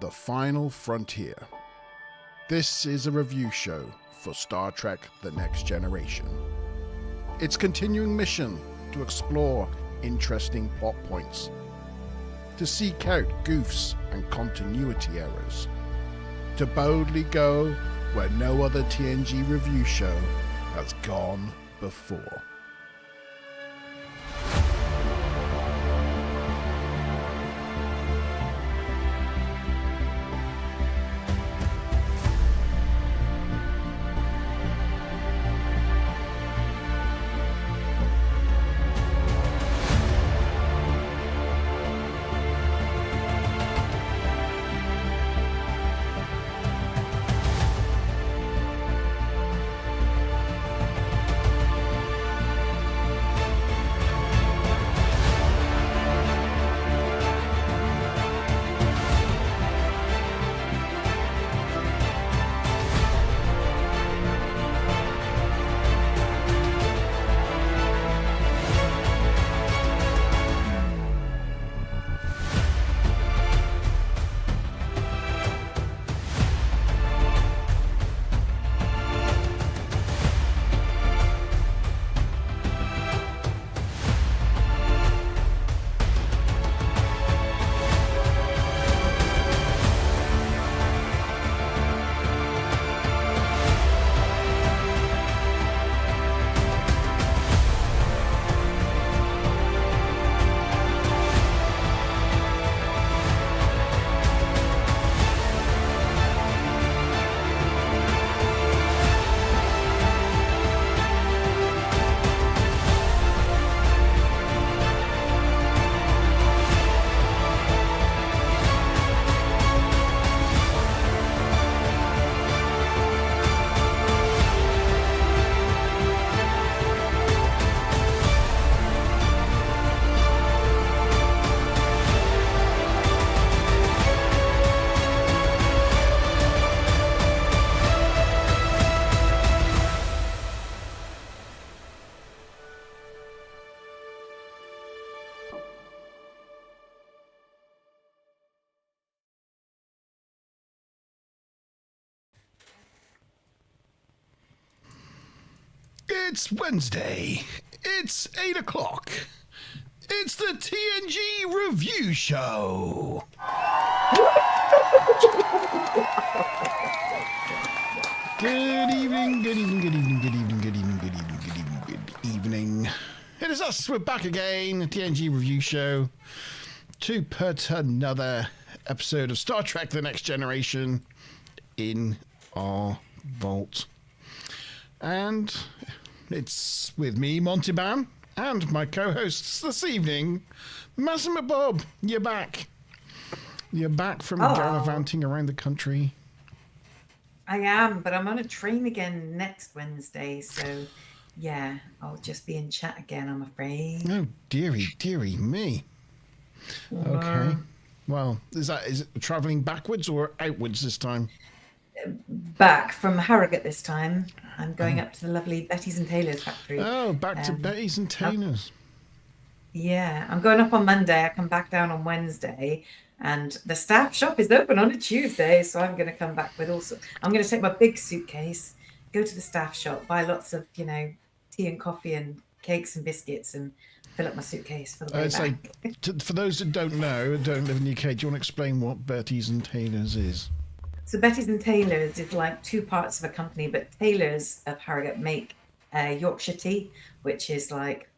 The Final Frontier. This is a review show for Star Trek The Next Generation. Its continuing mission to explore interesting plot points, to seek out goofs and continuity errors, to boldly go where no other TNG review show has gone before. It's Wednesday. It's 8 o'clock. It's the TNG review show. Good evening, good evening, good evening, good evening, good evening, good evening, good evening, good evening. It is us. We're back again, the TNG review show, to put another episode of Star Trek The Next Generation in our vault. And it's with me, Montyban, and my co-hosts this evening, Massimo Bob. You're back. You're back from gallivanting around the country. I am, but I'm on a train again next Wednesday, so yeah, I'll just be in chat again, I'm afraid. Oh, dearie me. Okay. Well, is it travelling backwards or outwards this time? Back from Harrogate this time. I'm going up to the lovely Betty's and Taylor's factory. Oh, back to Betty's and Taylor's. Yeah, I'm going up on Monday. I come back down on Wednesday, and the staff shop is open on a Tuesday, so I'm going to come back with I'm going to take my big suitcase, go to the staff shop, buy lots of, tea and coffee and cakes and biscuits, and fill up my suitcase for the way back. For those that don't know, don't live in the UK, do you want to explain what Betty's and Taylor's is? So Betty's and Taylor's is like two parts of a company, but Taylor's of Harrogate make Yorkshire tea, which is like,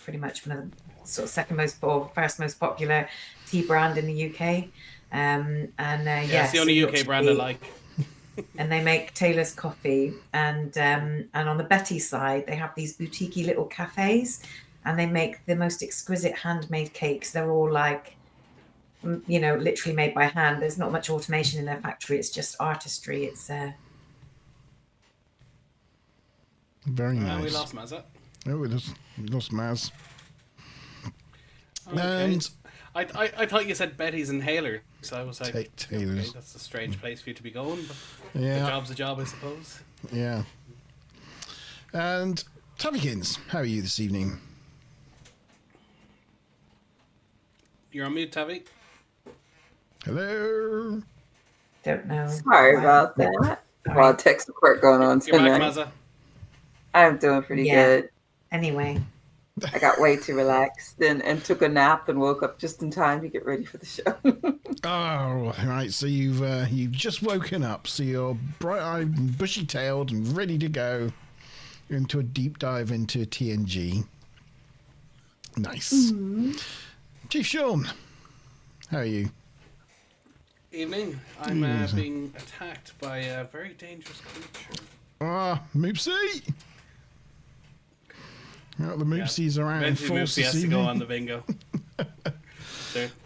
pretty much one of the sort of first most popular tea brand in the UK. It's the only UK brand I like. And they make Taylor's coffee. And on the Betty side, they have these boutiquey little cafes, and they make the most exquisite handmade cakes. They're all like, literally made by hand. There's not much automation in their factory. It's just artistry. It's very nice. We lost Maz. Oh, we lost Maz. Okay. And I thought you said Betty's and Taylor, so I was like, Taylor's. Okay, that's a strange place for you to be going, but Yeah. the job's a job, I suppose. Yeah. And Tavykins, how are you this evening? You're on mute, Tavi. Hello. Don't know. Sorry why. about that. A Sorry. lot of tech support going on You're back, tonight. Mazza. I'm doing pretty Yeah. good. Anyway, I got way too relaxed and took a nap and woke up just in time to get ready for the show. Oh, right. So you've just woken up. So you're bright-eyed and bushy-tailed and ready to go into a deep dive into TNG. Nice. Chief Sean, how are you? Evening. I'm Yes. being attacked by a very dangerous creature. Ah, Moopsie. Well, the Moopsies are out in Eventually, force Moopsie has this to go evening. on the bingo.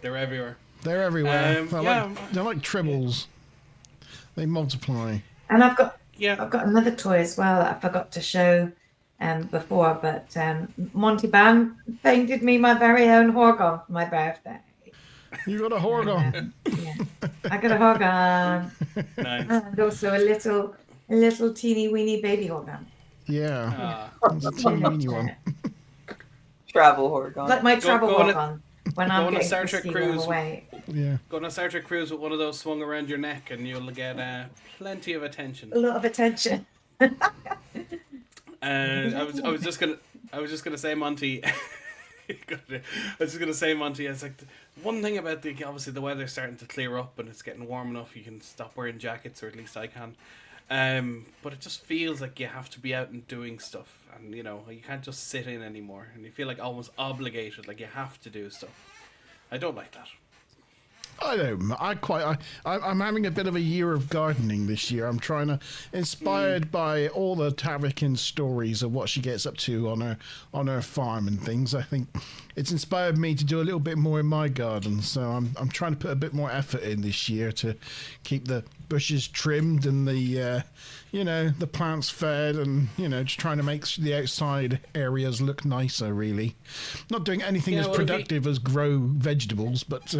They're everywhere. They're everywhere. Yeah. They're like tribbles. They multiply. and I've got Yeah. another toy as well that I forgot to show before, but Monty Ban painted me my very own Horgon for my birthday. You got a Horgon. Yeah, I got a Horgon Nice. and also a little teeny weeny baby Horgon. Yeah. Ah. It's a teeny weeny one. Travel Horgon. Like my travel go on a- Horgon when go I'm on a getting Star Trek frisky going cruise. away. Yeah. Go on a Star Trek cruise with one of those swung around your neck, and you'll get plenty of attention. A lot of attention. I was just gonna say, Monty. I was just gonna say, Monty. It's like one thing about obviously the weather's starting to clear up and it's getting warm enough. You can stop wearing jackets, or at least I can. But it just feels like you have to be out and doing stuff, and you can't just sit in anymore, and you feel like almost obligated, like you have to do stuff. I don't like that. I don't. I'm having a bit of a year of gardening this year. I'm trying to, inspired by all the Tavikin stories of what she gets up to on her farm and things. I think it's inspired me to do a little bit more in my garden. So I'm trying to put a bit more effort in this year to keep the bushes trimmed and the the plants fed, and just trying to make the outside areas look nicer. Really, not doing anything as productive as grow vegetables, but.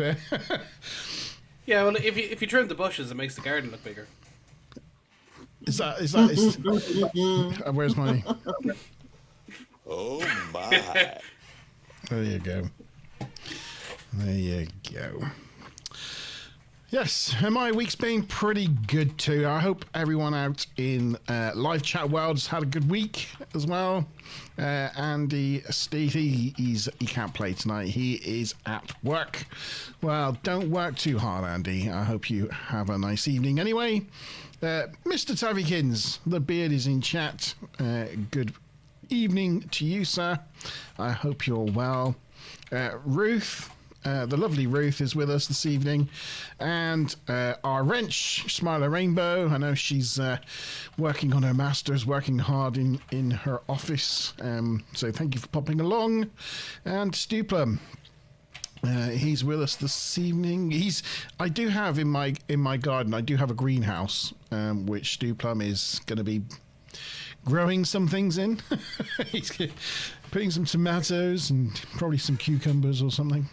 Yeah, well, if you trim the bushes, it makes the garden look bigger. Is where's my? Oh my! There you go. There you go. Yes, and my week's been pretty good too. I hope everyone out in live chat world's had a good week as well. Andy Steve, he can't play tonight. He is at work. Well, don't work too hard, Andy. I hope you have a nice evening. Anyway, Mr. Tavikins, the beard is in chat. Good evening to you, sir. I hope you're well. Ruth. The lovely Ruth is with us this evening, and our wrench, Smiler Rainbow. I know she's working on her masters, working hard in her office. So thank you for popping along. And Stuplum, he's with us this evening. I do have in my garden. I do have a greenhouse, which Stuplum is going to be growing some things in. He's putting some tomatoes and probably some cucumbers or something.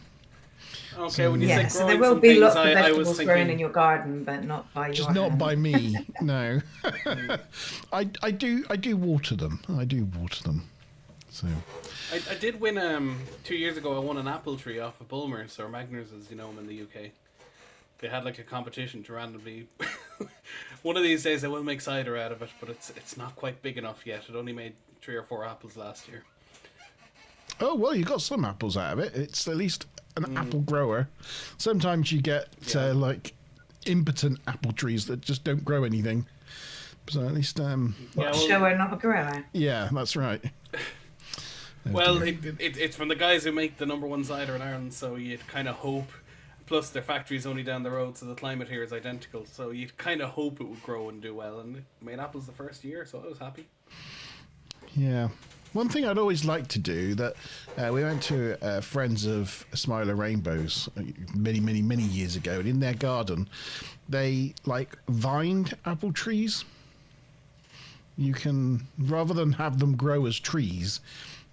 Okay, when you Yeah, said so growing there will some be things, lots of I was vegetables thinking. grown in your garden, but not by Just your not hand. by me, no. I do water them. I do water them. So I did win 2 years ago. I won an apple tree off of Bulmers, or Magners, as you know them in the UK. They had like a competition to randomly. One of these days, I will make cider out of it, but it's not quite big enough yet. It only made 3 or 4 apples last year. oh well, you got some apples out of it. It's at least an apple grower. Sometimes you get like impotent apple trees that just don't grow anything. So at least Yeah, well, Shower, not a grower. yeah, that's right. well it's from the guys who make the #1 cider in Ireland, so you'd kind of hope. Plus, their factory's only down the road, so the climate here is identical. So you'd kind of hope it would grow and do well. And it made apples the first year, so I was happy. Yeah. One thing I'd always like to do that we went to Friends of Smiler Rainbows many years ago, and in their garden they like vined apple trees. You can, rather than have them grow as trees,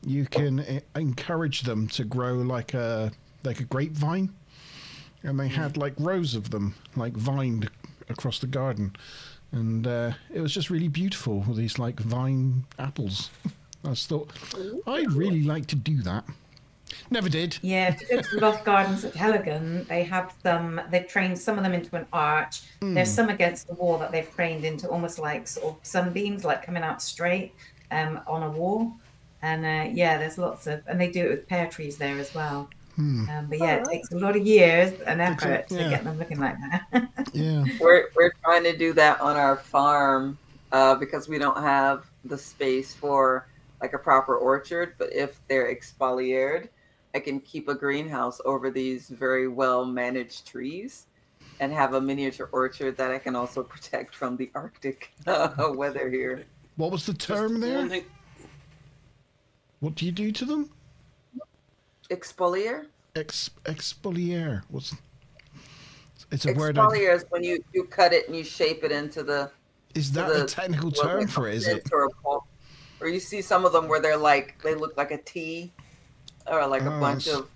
you can encourage them to grow like a grapevine, and they had like rows of them like vined across the garden, and it was just really beautiful with these like vine apples. I just thought, I'd really like to do that. Never did. Yeah, if you go to the Loft Gardens at Heligan, they have some, they've trained some of them into an arch. There's some against the wall that they've trained into almost like sort of sunbeams, like coming out straight on a wall. And yeah, there's lots of, and they do it with pear trees there as well. But yeah, it takes a lot of years and effort to get them looking like that. Yeah. We're trying to do that on our farm because we don't have the space for like a proper orchard. But if they're exfoliated, I can keep a greenhouse over these very well managed trees and have a miniature orchard that I can also protect from the Arctic weather here. What was the term there? One thing, What do you do to them? Exfoliate? Exfoliare. It's a word. Exfoliate is when you cut it and you shape it into the. Is that a technical term for it? Is it? Or you see some of them where they look like a T, or like a bunch of.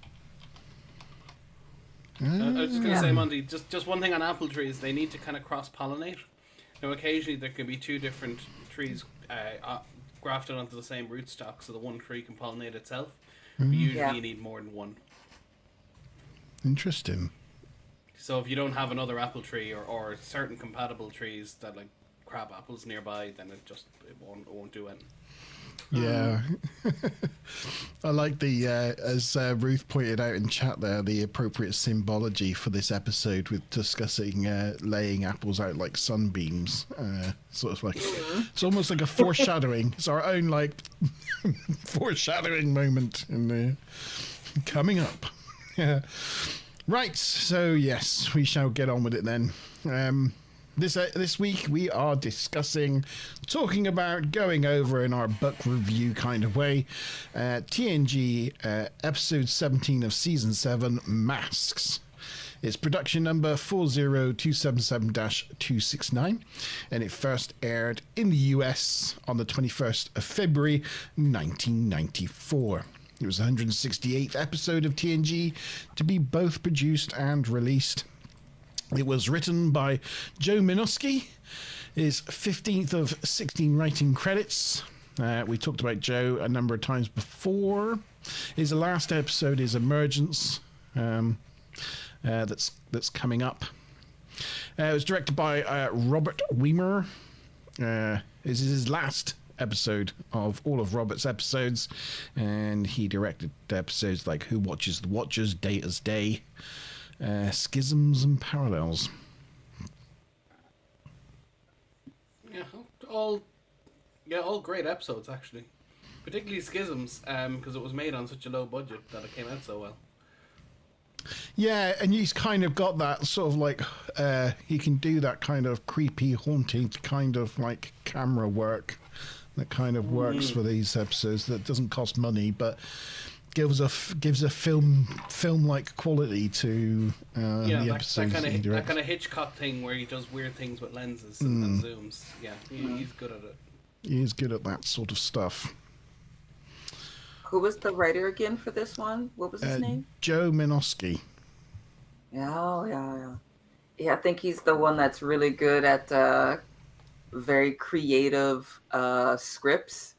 I was just going to say, Monty, just one thing on apple trees, they need to kind of cross-pollinate. Now, occasionally there can be two different trees grafted onto the same rootstock, so the one tree can pollinate itself. But usually you need more than one. Interesting. So if you don't have another apple tree or certain compatible trees that like crab apples nearby, then it won't do anything. Yeah. I like the, as Ruth pointed out in chat there, the appropriate symbology for this episode with discussing laying apples out like sunbeams. Sort of like, it's almost like a foreshadowing. It's our own like foreshadowing moment in the coming up. Yeah. Right, so yes, we shall get on with it then. This week we are talking about, going over in our book review kind of way, TNG episode 17 of season 7, Masks. It's production number 40277-269, and it first aired in the US on the 21st of February 1994. It was the 168th episode of TNG to be both produced and released. It was written by Joe Minosky, his 15th of 16 writing credits. We talked about Joe a number of times before. His last episode is Emergence, that's coming up. It was directed by Robert Weimer. This is his last episode of all of Robert's episodes, and he directed episodes like Who Watches the Watchers, Data's Day, Schisms and Parallels. Yeah, all great episodes actually. Particularly Schisms, because it was made on such a low budget that it came out so well. Yeah, and he's kind of got that sort of like, he can do that kind of creepy, haunting kind of like camera work that kind of works for these episodes, that doesn't cost money, but gives a film-like quality to the episodes. That kind of Hitchcock thing where he does weird things with lenses and zooms. Yeah, he's good at it. He is good at that sort of stuff. Who was the writer again for this one? What was his name? Joe Minosky. Yeah, I think he's the one that's really good at very creative scripts.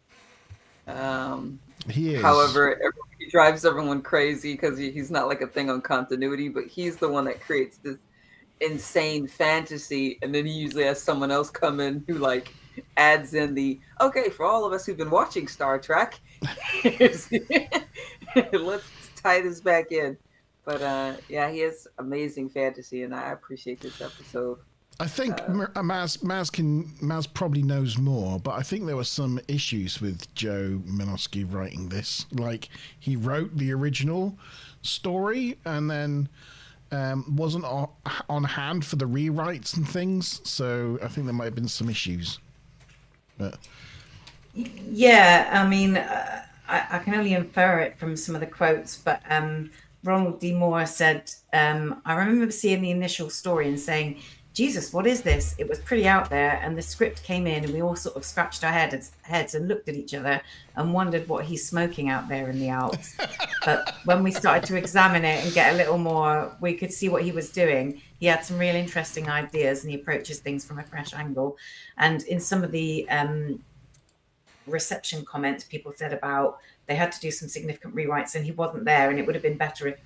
He is. However, he drives everyone crazy because he's not like a thing on continuity, but he's the one that creates this insane fantasy, and then he usually has someone else come in who like adds in the, okay, for all of us who've been watching Star Trek, let's tie this back in. But yeah, he has amazing fantasy, and I appreciate this episode. I think Maz probably knows more, but I think there were some issues with Joe Minosky writing this. Like, he wrote the original story and then wasn't on hand for the rewrites and things, so I think there might have been some issues. But yeah, I mean, I can only infer it from some of the quotes, but Ronald D. Moore said, I remember seeing the initial story and saying, Jesus, what is this? It was pretty out there, and the script came in, and we all sort of scratched our heads and looked at each other and wondered what he's smoking out there in the Alps. But when we started to examine it and get a little more, we could see what he was doing. He had some real interesting ideas, and he approaches things from a fresh angle. And in some of the reception comments people said about they had to do some significant rewrites and he wasn't there, and it would have been better if,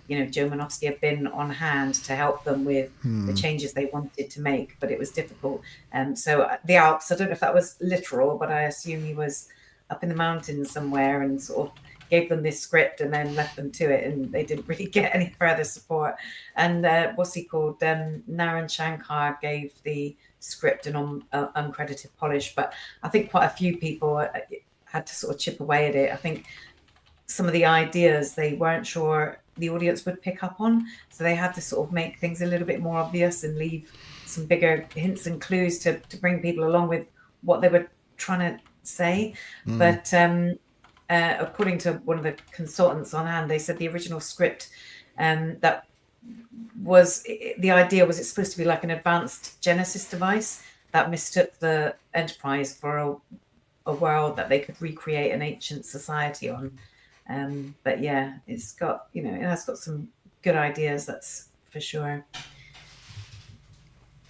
you know, Joe Manofsky had been on hand to help them with the changes they wanted to make, but it was difficult. So the Alps, I don't know if that was literal, but I assume he was up in the mountains somewhere and sort of gave them this script and then left them to it, and they didn't really get any further support. And what's he called? Naran Shankar gave the script an uncredited polish, but I think quite a few people had to sort of chip away at it. I think some of the ideas they weren't sure the audience would pick up on, so they had to sort of make things a little bit more obvious and leave some bigger hints and clues to bring people along with what they were trying to say. But according to one of the consultants on hand, they said the original script that was the idea was it's supposed to be like an advanced Genesis device that mistook the Enterprise for a world that they could recreate an ancient society on. But yeah, it's got, you know, it has got some good ideas, that's for sure.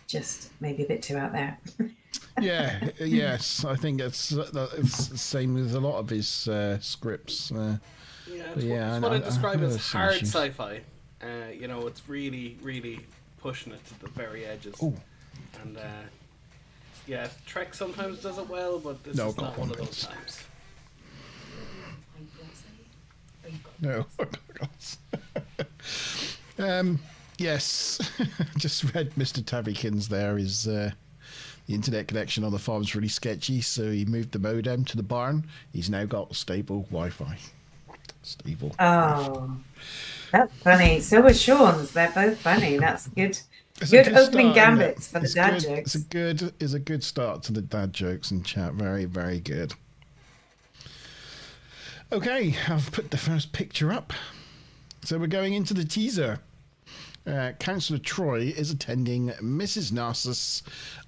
Just maybe a bit too out there. Yes, I think it's the same with a lot of his scripts. It's what I describe as hard sci-fi. You know, it's really, really pushing it to the very edges. Ooh. And Trek sometimes does it well, but this is not one of those times. No. Yes. Just read Mr. Tavikins there. The internet connection on the farm is really sketchy, so he moved the modem to the barn. He's now got stable Wi-Fi. Stable. Oh, that's funny. So was Sean's. They're both funny. That's good. Good opening gambits for the dad jokes. It's a good start to the dad jokes in chat. Very, very good. Okay, I've put the first picture up. So we're going into the teaser. Councillor Troy is attending Mrs. Narcissus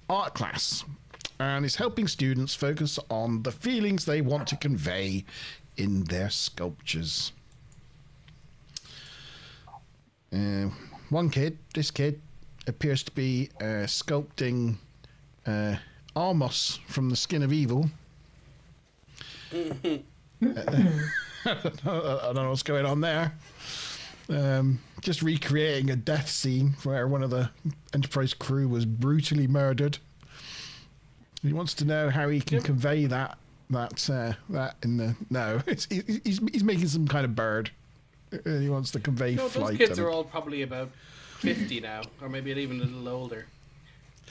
art class and is helping students focus on the feelings they want to convey in their sculptures. This kid appears to be sculpting Armos from the Skin of Evil. I don't know what's going on there. Just recreating a death scene where one of the Enterprise crew was brutally murdered. He wants to know how he can convey that in the he's making some kind of bird. He wants to convey flight. Those kids are all probably about 50 now, or maybe even a little older.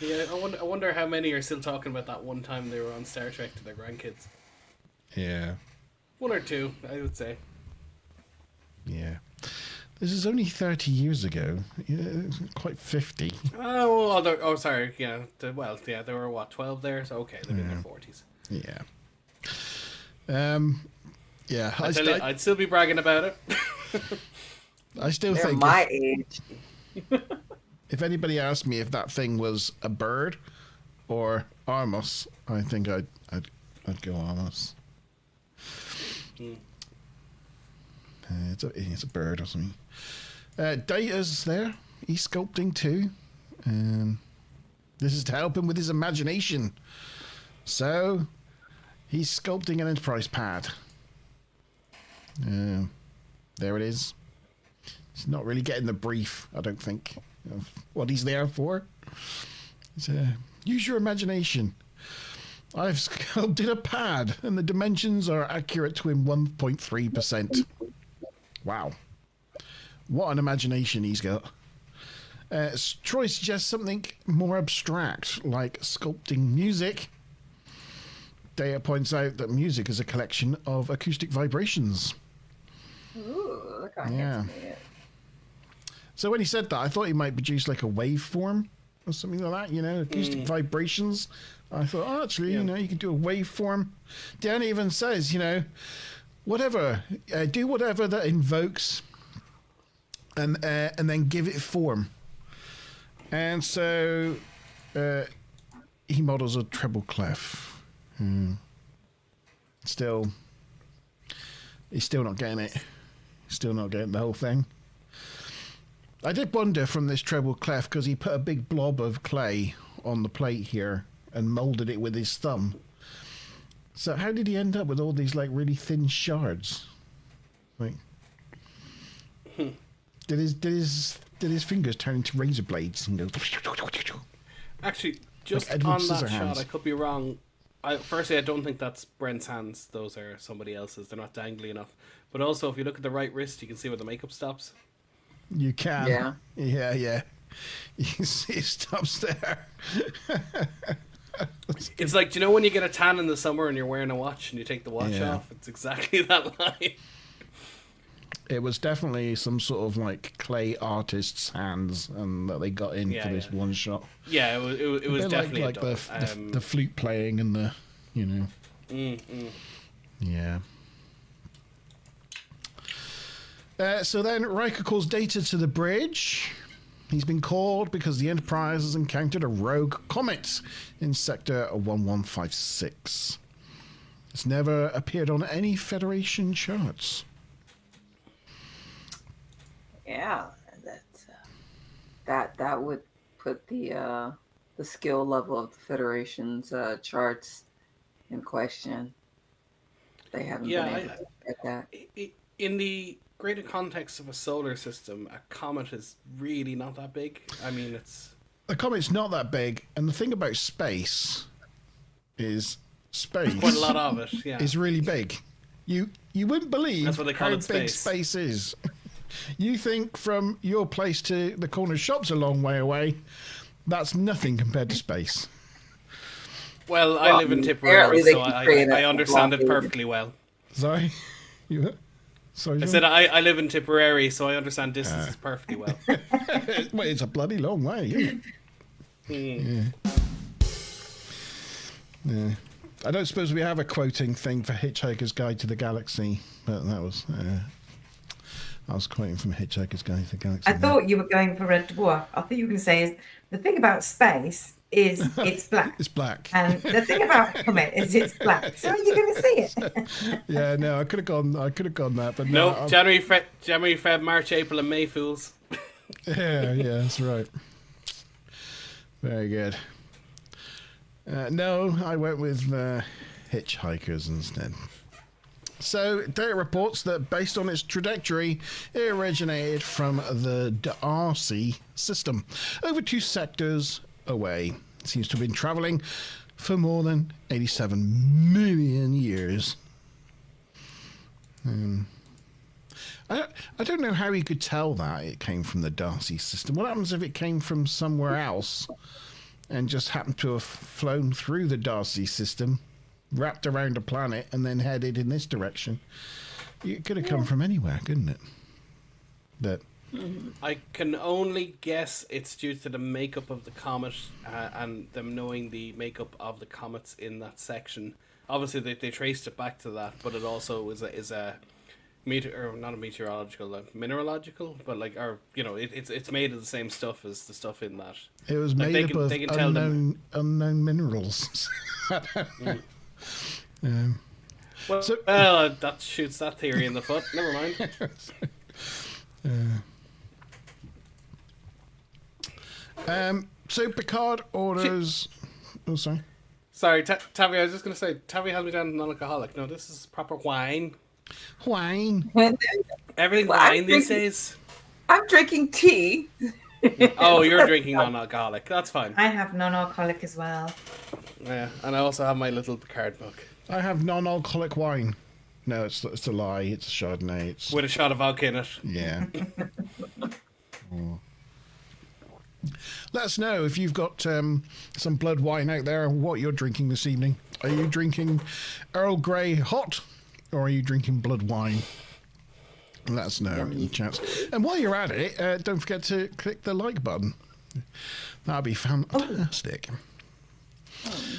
Yeah, I wonder how many are still talking about that one time they were on Star Trek to their grandkids. Yeah. One or two, I would say. Yeah. This is only 30 years ago. Yeah, quite 50. Sorry. Yeah. There were, 12 there? So, okay, they're in their 40s. Yeah. Yeah. I'd still be bragging about it. I still They're think... my age. If anybody asked me if that thing was a bird or Armos, I think I'd go Armos. It's a bird or something. Data's there. He's sculpting too. This is to help him with his imagination. So he's sculpting an Enterprise pad. There it is. He's not really getting the brief, I don't think, of what he's there for. Use your imagination. I've sculpted a pad, and the dimensions are accurate to in 1.3%. Wow. What an imagination he's got. Troy suggests something more abstract, like sculpting music. Data points out that music is a collection of acoustic vibrations. Ooh, look how Yeah. handsome he is. So when he said that, I thought he might produce like a waveform or something like that, acoustic vibrations. I thought, actually, you could do a waveform. Dan even says, whatever, do whatever that invokes and then give it form. And so he models a treble clef. He's still not getting it. Still not getting the whole thing. I did wonder from this treble clef, because he put a big blob of clay on the plate here and molded it with his thumb. So how did he end up with all these like really thin shards? Like, did his fingers turn into razor blades and go? Actually, just Like Edward on that Scissorhands. shot, I could be wrong. Firstly, I don't think that's Brent's hands. Those are somebody else's. They're not dangly enough. But also, if you look at the right wrist, you can see where the makeup stops. You can. Yeah. Yeah. You can see it stops there. It's like, do you know when you get a tan in the summer and you're wearing a watch and you take the watch Yeah. off? It's exactly that line. It was definitely some sort of like clay artist's hands, and that they got in Yeah, for this yeah. one shot. Yeah, it was A bit definitely like the flute playing and the, you know. Yeah. So then Riker calls Data to the bridge. He's been called because the Enterprise has encountered a rogue comet in Sector 1156. It's never appeared on any Federation charts. Yeah, that would put the skill level of the Federation's charts in question. They haven't been able to get that. In the greater context of a solar system, a comet is really not that big. I mean, it's... The comet's not that big, and the thing about space is space quite a lot of it, yeah. is really big. You wouldn't believe That's what they call how it, big space. space is. You think from your place to the corner shop's a long way away. That's nothing compared to space. Well, I live in apparently Tipperary, they so keep I creating understand it blockade. perfectly well. Sorry? You Sorry, I John? said I live in Tipperary, so I understand distances perfectly well. Well, it's a bloody long way, isn't it? Yeah. I don't suppose we have a quoting thing for Hitchhiker's Guide to the Galaxy, but that was... I was quoting from Hitchhiker's Guide to the Galaxy. I thought you were going for Red Dwarf. I thought you were going to say the thing about space is it's black. It's black. And the thing about comet is it's black. So are you going to see it? Yeah, no, I could have gone that, but No, no. January, Feb, March, April, and May fools. Yeah, that's right. Very good. No, I went with Hitchhikers instead. So, data reports that based on its trajectory, it originated from the Darcy system, over 2 sectors away. It seems to have been travelling for more than 87 million years. I don't know how you could tell that it came from the Darcy system. What happens if it came from somewhere else and just happened to have flown through the Darcy system, wrapped around a planet, and then headed in this direction? It could have come from anywhere, couldn't it? But I can only guess it's due to the makeup of the comet and them knowing the makeup of the comets in that section. Obviously, they traced it back to that, but it also is a not a meteorological, like mineralogical, but like, or you know, it's made of the same stuff as the stuff in that. it was Like, made up of they can tell them. unknown minerals. Well, So- that shoots that theory in the foot. Never mind. So Picard orders... Oh, sorry. Sorry, Tavi. I was just gonna say, Tavi has me down as non-alcoholic. No, this is proper wine. Wine. Everything's Well, I'm wine these drinking- days. I'm drinking tea. Oh, you're drinking non-alcoholic. That's fine. I have non-alcoholic as well. Yeah, and I also have my little Picard book I have non-alcoholic wine. No, it's a lie. It's a Chardonnay. It's... with a shot of vodka in it. Yeah. Let us know if you've got some blood wine out there and what you're drinking this evening. Are you drinking Earl Grey hot, or are you drinking blood wine? Let us know in the chats. And while you're at it, don't forget to click the like button. That'd be fantastic.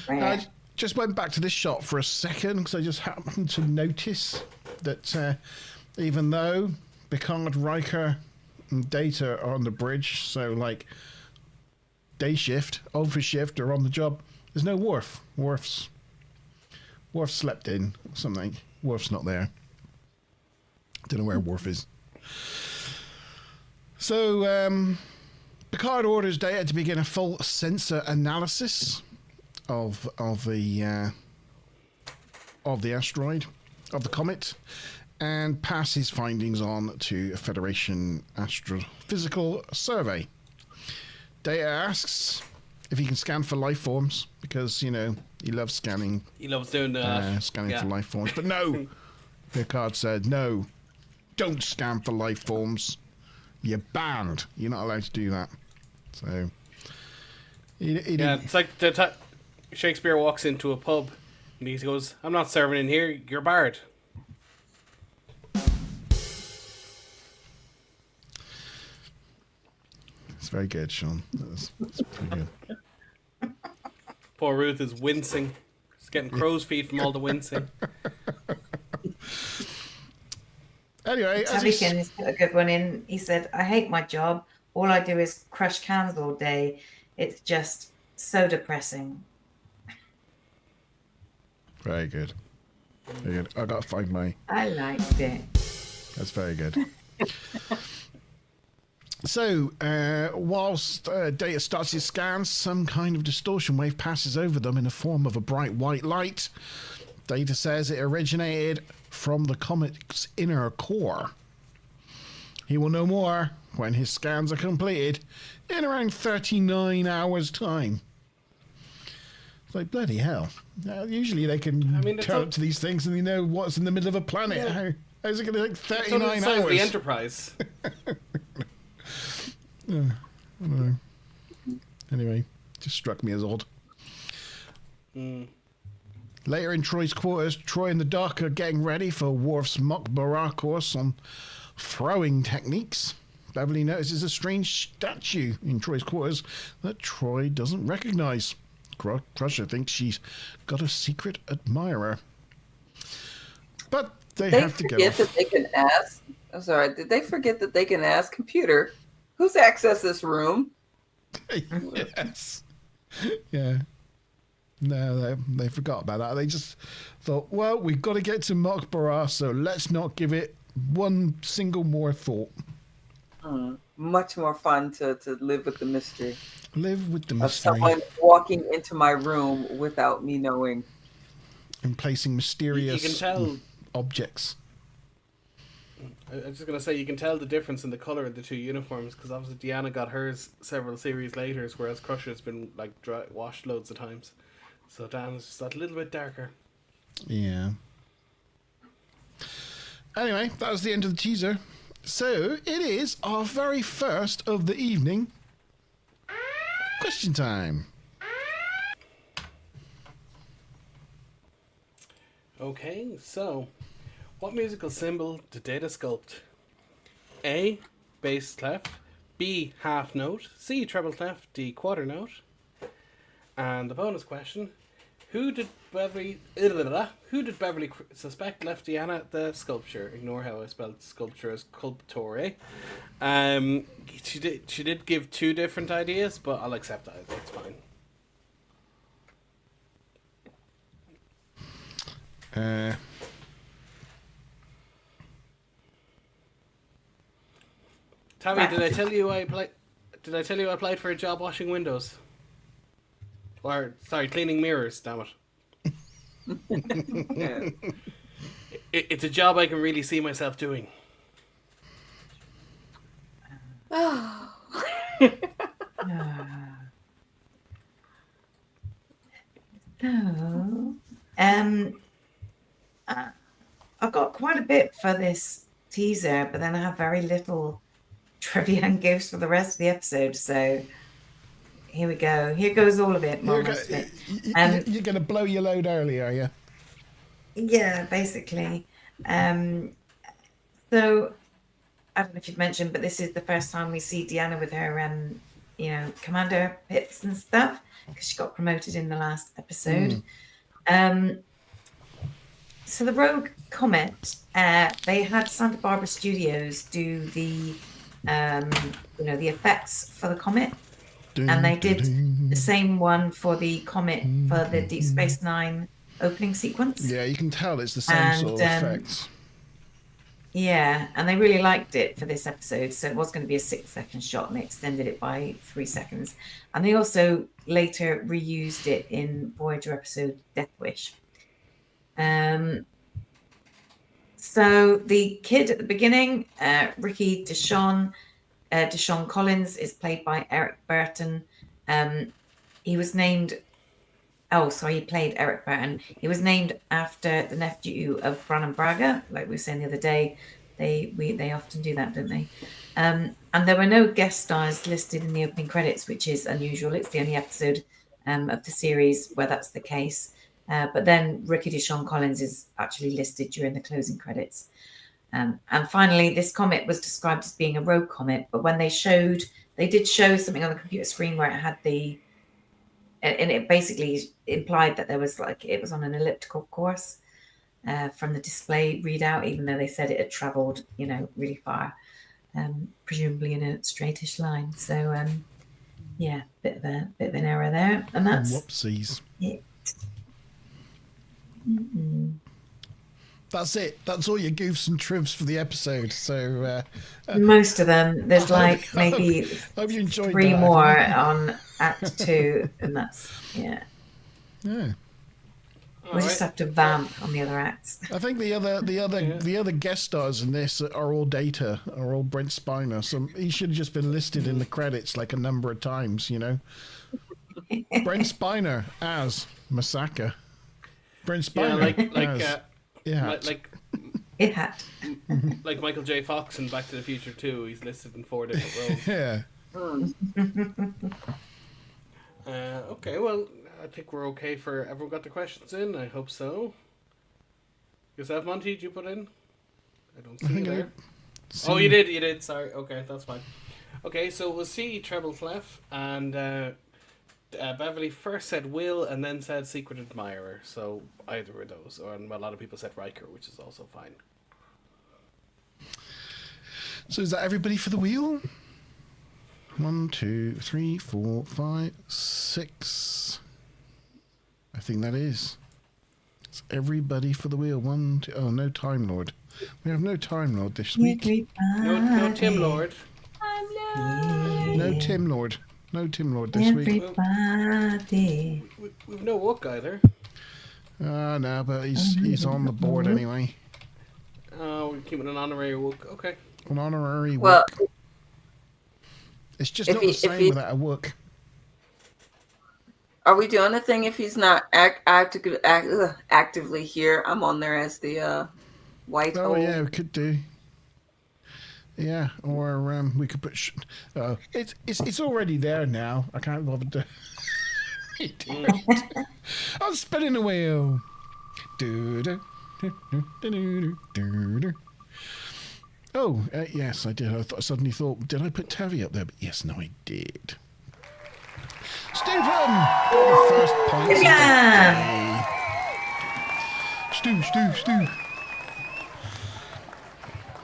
I just went back to this shot for a second because I just happened to notice that even though Picard, Riker, and Data are on the bridge, so like day shift, Alpha shift are on the job, there's no Worf. Worf slept in or something. Worf's not there. Don't know where Worf is. So Picard orders Data to begin a full sensor analysis of the of the asteroid, of the comet, and pass his findings on to a Federation Astrophysical Survey. Data asks if he can scan for life forms, because, you know, he loves scanning. He loves doing that. Scanning for life forms. But no! Picard said, no, don't scan for life forms. You're banned. You're not allowed to do that. So, it's like Shakespeare walks into a pub and he goes, I'm not serving in here, you're barred. It's very good, Sean. That's pretty good. Poor Ruth is wincing. She's getting crow's feet from all the wincing. Anyway, Tavikin put a good one in. He said, I hate my job. All I do is crush cans all day. It's just so depressing. Very good. Very good. I got to find my... I liked it. That's very good. So, whilst Data starts his scans, some kind of distortion wave passes over them in the form of a bright white light. Data says it originated from the comet's inner core. He will know more when his scans are completed in around 39 hours' time. It's like, bloody hell. Usually they can turn up to these things and they know what's in the middle of a planet. Yeah. How's it going to take 39 hours? The Enterprise. I don't know. Anyway, just struck me as odd. Later in Troy's quarters, Troy and the Doc are getting ready for Worf's mock Bara course on throwing techniques. Beverly notices a strange statue in Troy's quarters that Troy doesn't recognize. Crusher thinks she's got a secret admirer. But they have to go. Did they forget that they can ask? I'm sorry. Did they forget that they can ask computer, who's accessed this room? Yes. Yeah. No, they forgot about that. They just thought, well, we've got to get to Mokbara, so let's not give it one single more thought. Much more fun to live with the mystery. Live with the Of mystery. someone walking into my room without me knowing. And placing mysterious You can tell. objects. I was just going to say, you can tell the difference in the colour of the two uniforms, because obviously Deanna got hers several series later, whereas Crusher's been like washed loads of times. So Dan's just a little bit darker. Yeah. Anyway, that was the end of the teaser. So, it is our very first of the evening. Question time. Okay, so what musical symbol did Data sculpt? A, bass clef, B, half note, C, treble clef, D, quarter note. And the bonus question, who did Beverly suspect left Deanna the sculpture? Ignore how I spelled sculpture as sculptore. She did give two different ideas, but I'll accept that. It's fine. Tammy, did I tell you I applied for a job washing windows? Or sorry, cleaning mirrors. Damn it! Yeah. It's a job I can really see myself doing. So, I've got quite a bit for this teaser, but then I have very little trivia and gifts for the rest of the episode. So here we go. Here goes all of it. You're going to blow your load early, are you? Yeah, basically. So I don't know if you've mentioned, but this is the first time we see Deanna with her, commander pips and stuff, because she got promoted in the last episode. So the Rogue Comet, they had Santa Barbara Studios do the effects for the Comet, and they did the same one for the Comet for the Deep Space Nine opening sequence. Yeah, you can tell it's the same sort of effects. Yeah, and they really liked it for this episode, so it was going to be a 6-second shot, and they extended it by 3 seconds. And they also later reused it in Voyager episode Death Wish. So the kid at the beginning, Ricky Deshawn Collins, is played by Eric Burton. He was named. Oh, sorry, he played Eric Burton. He was named after the nephew of Brannon Braga, like we were saying the other day. They often do that, don't they? And there were no guest stars listed in the opening credits, which is unusual. It's the only episode of the series where that's the case. But then Ricky Deshawn Collins is actually listed during the closing credits. And finally, this comet was described as being a rogue comet, but when they did show something on the computer screen where it had and it basically implied that there was it was on an elliptical course from the display readout, even though they said it had traveled, really far, presumably in a straightish line. So, yeah, bit of an error there, and that's Whoopsies. it. That's it. That's all your goofs and trivs for the episode. So Most of them. There's maybe hope you enjoyed 3 that, more everyone. on Act 2, and that's Yeah. We just have to vamp on the other acts. I think the other guest stars in this are all Data, are all Brent Spiner. So he should have just been listed in the credits like a number of times, Brent Spiner as Masaka. Brent Spiner It had. like Michael J. Fox in Back to the Future 2. He's listed in 4 different roles. Yeah. Okay, well, I think we're okay for everyone got the questions in. I hope so. Yourself, Monty, did you put in? I don't see you there. Oh, you did. Sorry. Okay, that's fine. Okay, so we'll see Treble Clef, and Beverly first said Will and then said Secret Admirer. So either of those, and a lot of people said Riker, which is also fine. So is that everybody for the wheel? 1, 2, 3, 4, 5, 6. I think that is. It's everybody for the wheel. 1, 2. Oh, no Time Lord. We have no Time Lord this week. No Tim Lord. No Tim Lord. No Tim Lord this week. Everybody. We've no Wook either. No, but he's on the board anyway. We're keeping an honorary Wook. Okay. An honorary Well, Wook. It's just not the same without a Wook. Are we doing a thing if he's not actively here? I'm on there as the white hole. Oh, yeah, we could do. Yeah, or we could put... it's already there now. I can't bother to... I'm spinning the wheel. Oh, yes, I did. I suddenly thought, did I put Tavi up there? But yes, no, I did. Stephen got the first points of the day. Stu.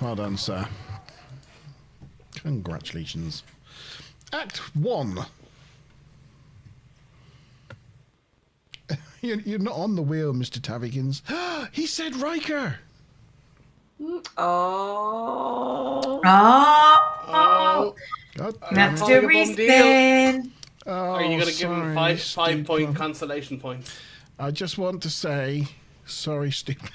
Well done, sir. Congratulations. Act 1. You're not on the wheel, Mr. Tavikins. He said Riker. Oh. That's to respin. Are you going to give him 5-point consolation points? I just want to say, sorry, Stupid.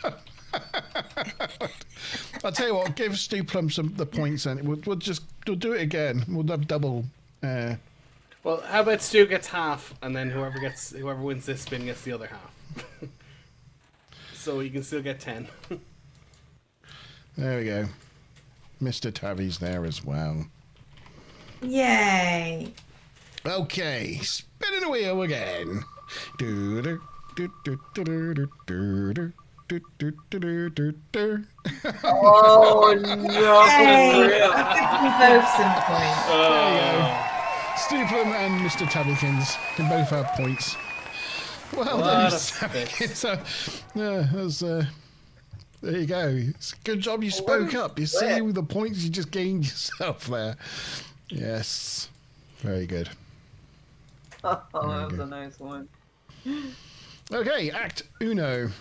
I'll tell you what, give Stu Plum the points, and we'll do it again. We'll have double. Well, how about Stu gets half, and then whoever wins this spin gets the other half. So you can still get 10. There we go. Mr. Tavi's there as well. Yay. Okay, spinning the wheel again. Oh no! Hey, I think we both some points. There you go. Stupid and Mr. Tavikins can both have points. Well done, Mr. Tavikins. So, there you go. It's a good job you spoke up. You see with the points you just gained yourself there. Yes. Very good. Oh, that was a nice one. Okay, Act Uno.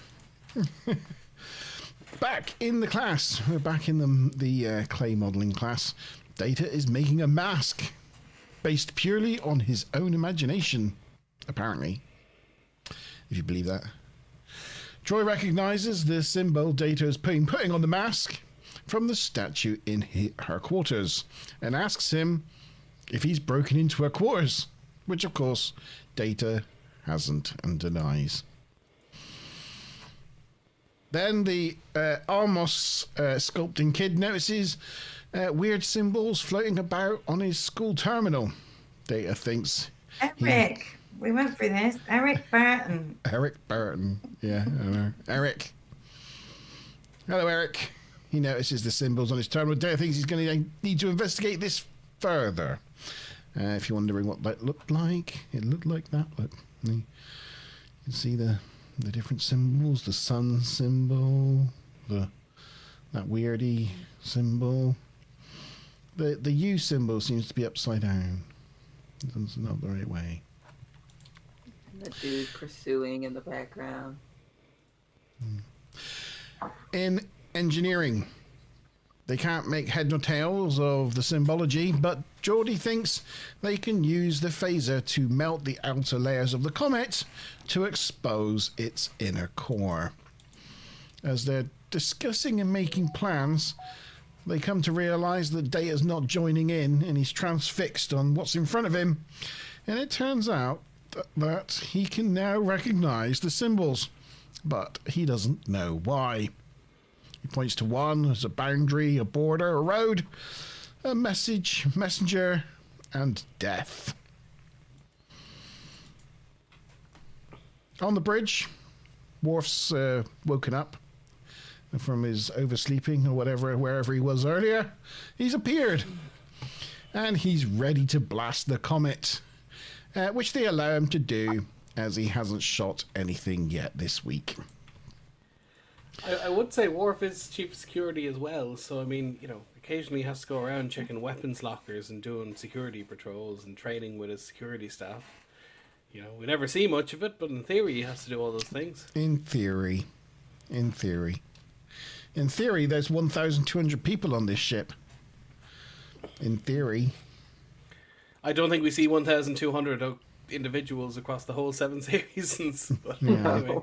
Back in the class. We're back in the clay modelling class. Data is making a mask based purely on his own imagination, apparently. If you believe that. Troy recognizes the symbol Data is putting on the mask from the statue in her quarters and asks him if he's broken into her quarters, which of course Data hasn't and denies. Then the Armos sculpting kid notices weird symbols floating about on his school terminal. Data thinks... Eric! We went through this. Eric Burton. Eric Burton. Yeah, I know. Eric. Hello, Eric. He notices the symbols on his terminal. Data thinks he's going to need to investigate this further. If you're wondering what that looked like, it looked like that. Look, you can see the different symbols. The sun symbol, that weirdy symbol. The U symbol seems to be upside down. It's not the right way. And the dude pursuing in the background. In engineering, they can't make head nor tails of the symbology, but Geordie thinks they can use the phaser to melt the outer layers of the comet to expose its inner core. As they're discussing and making plans, they come to realize that Data's not joining in and he's transfixed on what's in front of him. And it turns out that he can now recognize the symbols, but he doesn't know why. He points to one as a boundary, a border, a road, a messenger, and death. On the bridge, Worf's woken up from his oversleeping or wherever he was earlier. He's appeared, and he's ready to blast the comet, which they allow him to do as he hasn't shot anything yet this week. I would say Worf is chief of security as well, so I mean, occasionally he has to go around checking weapons lockers and doing security patrols and training with his security staff. We never see much of it, but in theory he has to do all those things. In theory, there's 1,200 people on this ship. In theory. I don't think we see 1,200 individuals across the whole 7 seasons. But Yeah. anyway.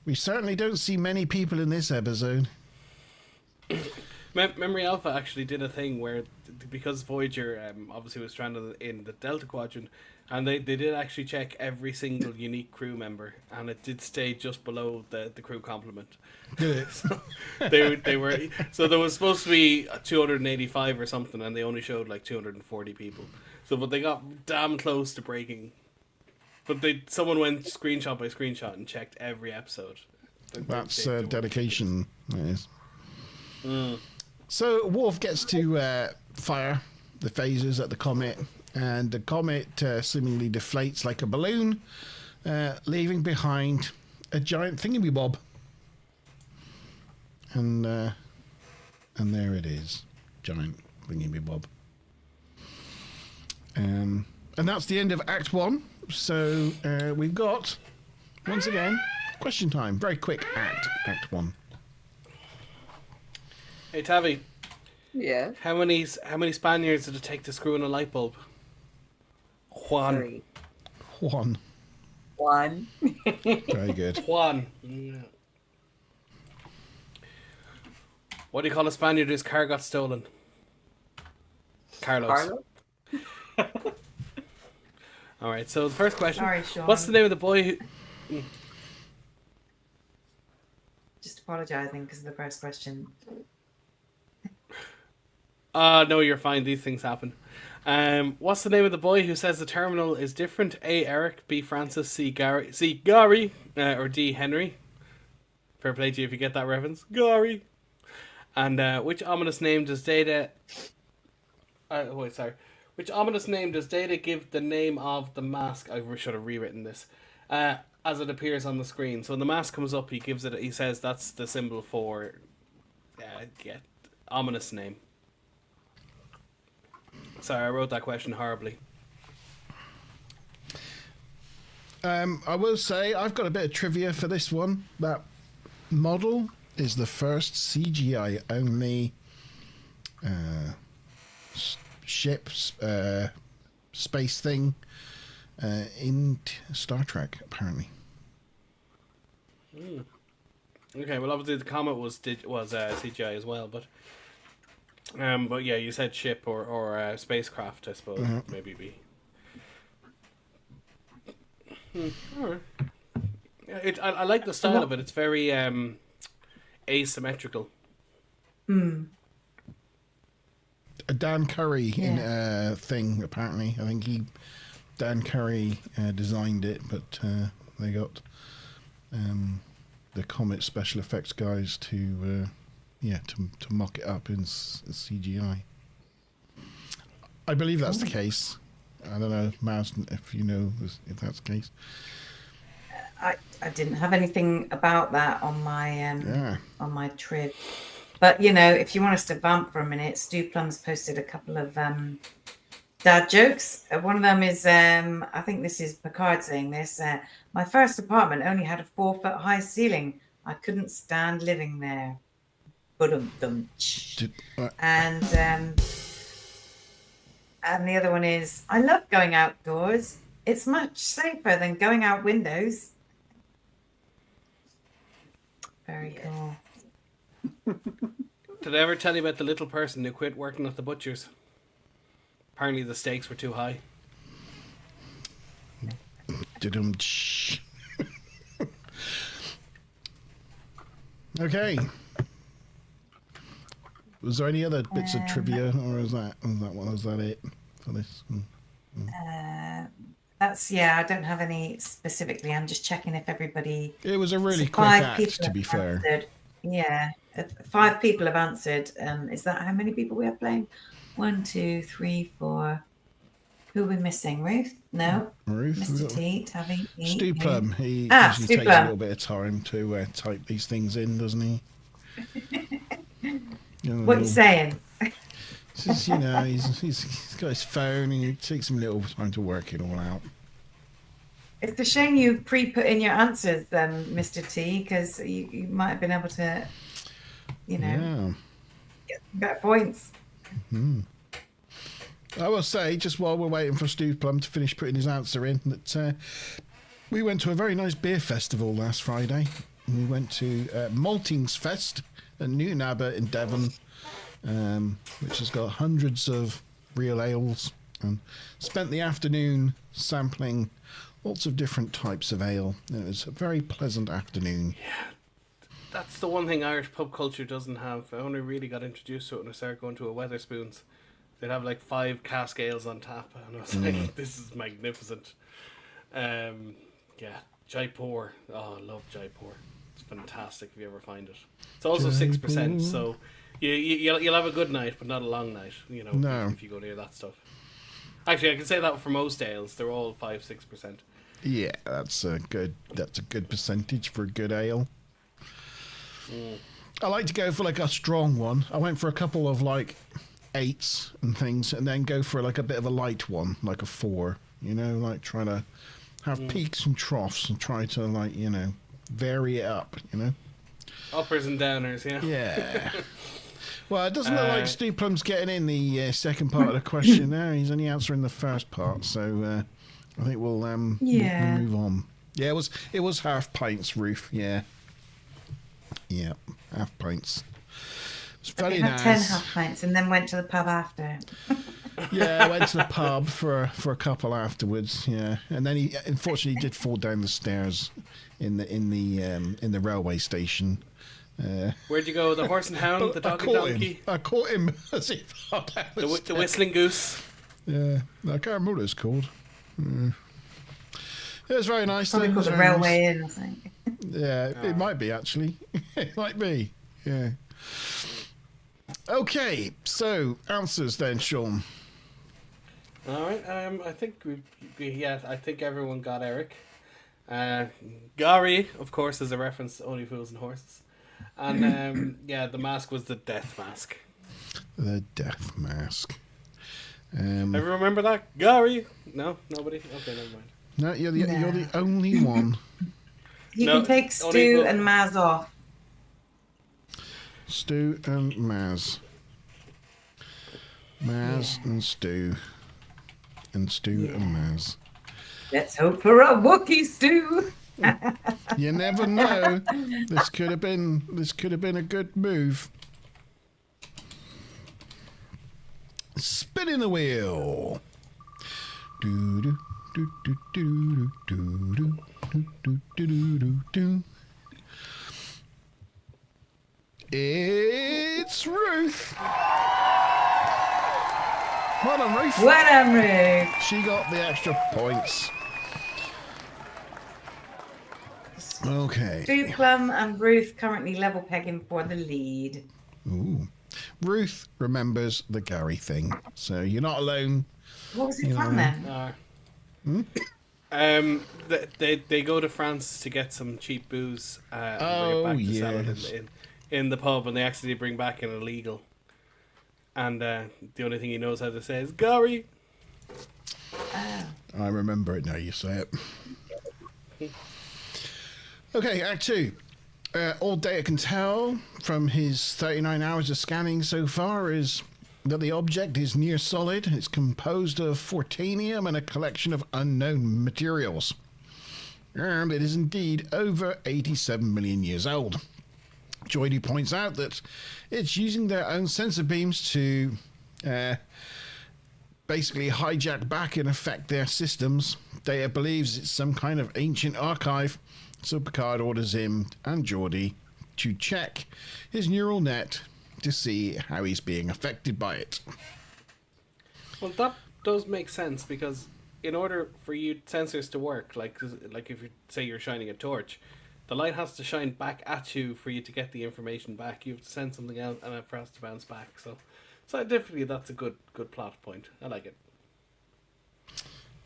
We certainly don't see many people in this episode. Memory Alpha actually did a thing where, because Voyager obviously was stranded in the Delta Quadrant, and they did actually check every single unique crew member, and it did stay just below the crew complement. Did it? So they were, so there was supposed to be 285 or something, and they only showed like 240 people. So, but they got damn close to breaking. But someone went screenshot by screenshot and checked every episode. That's dedication. That is. So Worf gets to fire the phasers at the comet, and the comet seemingly deflates like a balloon, leaving behind a giant thingamabob. And there it is, giant thingamabob. And that's the end of Act 1. So we've got, once again, question time. Very quick Act 1. Hey Tavi, Yeah. how many Spaniards did it take to screw in a light bulb? Juan. 3. 1. 1. Very good. Juan. What do you call a Spaniard whose car got stolen? Carlos. Carlo? All right. So the first question. Sorry, Sean. What's the name of the boy who? Just apologising because of the first question. No, you're fine. These things happen. What's the name of the boy who says the terminal is different? A. Eric, B. Francis, C. Gary, or D. Henry. Fair play to you if you get that reference. Gary. And which ominous name does Data? Which ominous name does Data give the name of the mask? I should have rewritten this. As it appears on the screen. So when the mask comes up, he gives it. He says that's the symbol for. Ominous name. Sorry, I wrote that question horribly. I will say I've got a bit of trivia for this one. That model is the first CGI only ship space thing in Star Trek, apparently. Okay, well, obviously the comet was CGI as well, but yeah, you said ship or spacecraft, I suppose. Maybe be. All right. Yeah, I like the style of it. It's very asymmetrical. Dan Curry in thing, apparently. I think Dan Curry designed it, but they got the Comet special effects guys to mock it up in CGI. I believe that's the case. I don't know, Marsden, if you know if that's the case. I didn't have anything about that on my trib. But, you know, if you want us to vamp for a minute, Stu Plum's posted a couple of dad jokes. One of them is, I think this is Picard saying this, my first apartment only had a 4-foot high ceiling. I couldn't stand living there. And the other one is, I love going outdoors. It's much safer than going out windows. Very cool. Did I ever tell you about the little person who quit working at the butcher's? Apparently the stakes were too high. Was there any other bits of trivia, or was that it for this? I don't have any specifically. I'm just checking if everybody. It was a really quick act, to be fair. Answered. Yeah, 5 people have answered. Is that how many people we are playing? 1, 2, 3, 4. Who are we missing? Ruth? No. Ruth. Mr. T. Tavi. Stu Plum. He usually takes a little bit of time to type these things in, doesn't he? What are you saying? Just, you know, he's got his phone and it takes him a little time to work it all out. It's a shame you pre-put in your answers, Mr. T, because you might have been able to, you know, get better points. Mm-hmm. I will say, just while we're waiting for Stu Plum to finish putting his answer in, that we went to a very nice beer festival last Friday. We went to Maltings Fest at Newton Abbot in Devon, which has got hundreds of real ales, and spent the afternoon sampling lots of different types of ale. It was a very pleasant afternoon. Yeah, that's the one thing Irish pub culture doesn't have. I only really got introduced to it when I started going to a Wetherspoons. They'd have like 5 cask ales on tap, and I was like, this is magnificent. Jaipur. Oh, I love Jaipur. It's fantastic if you ever find it. It's also 6%, so you'll have a good night, but not a long night, you know, if you go near that stuff. Actually, I can say that for most ales. They're all 5-6%. Yeah, that's a good percentage for a good ale. I like to go for like a strong one. I went for a couple of like 8s and things, and then go for like a bit of a light one, like a 4. You know, like trying to have peaks and troughs and try to, like, you know, vary it up. You know, uppers and downers. Yeah. Yeah. Well, it doesn't look like Stu Plum's getting in the second part of the question now. He's only answering the first part, so I think we'll move on. Yeah, it was half pints, Ruth. Yeah, half pints. It's very nice. 10 half pints and then went to the pub after. Yeah, I went to the pub for a couple afterwards. Yeah, and then he unfortunately did fall down the stairs in the railway station. Where'd you go? The horse and hound, the dog and donkey. I caught him as he fell down the whistling goose. Yeah, I can't remember what it's called. It was very nice. Probably called the Railway Inn, I think. Yeah, it might be actually. It might be. Yeah. Okay, so answers then, Sean. All right. I think I think everyone got Eric. Gary, of course, is a reference to Only Fools and Horses. And the mask was the death mask. The death mask. Ever remember that, Gary? No, nobody. Okay, never mind. No, you're the only one. You can take Stu and Maz off. Stu and Maz. And Stu. And Stu and Maz. Let's hope for a Wookiee Stu. You never know. This could have been a good move. Spinning the wheel. Do do do do do do do do do do do do. It's Ruth. Well done, Ruth. Well done, Ruth. She got the extra points. Okay. Stu Plum and Ruth currently level pegging for the lead. Ooh. Ruth remembers the Gary thing, so you're not alone. What was it from then? They go to France to get some cheap booze and bring it back to sell it in the pub, and they accidentally bring back an illegal. And the only thing he knows how to say is Gary. Oh. I remember it now you say it. Okay, Act 2. All data can tell from his 39 hours of scanning so far is that the object is near solid. It's composed of fortanium and a collection of unknown materials. And it is indeed over 87 million years old. Joydy points out that it's using their own sensor beams to basically hijack back and affect their systems. Data believes it's some kind of ancient archive, so Picard orders him and Geordi to check his neural net to see how he's being affected by it. Well, that does make sense, because in order for you sensors to work, like if you say you're shining a torch, the light has to shine back at you for you to get the information back. You have to send something out and it has to bounce back. So scientifically, that's a good plot point. I like it.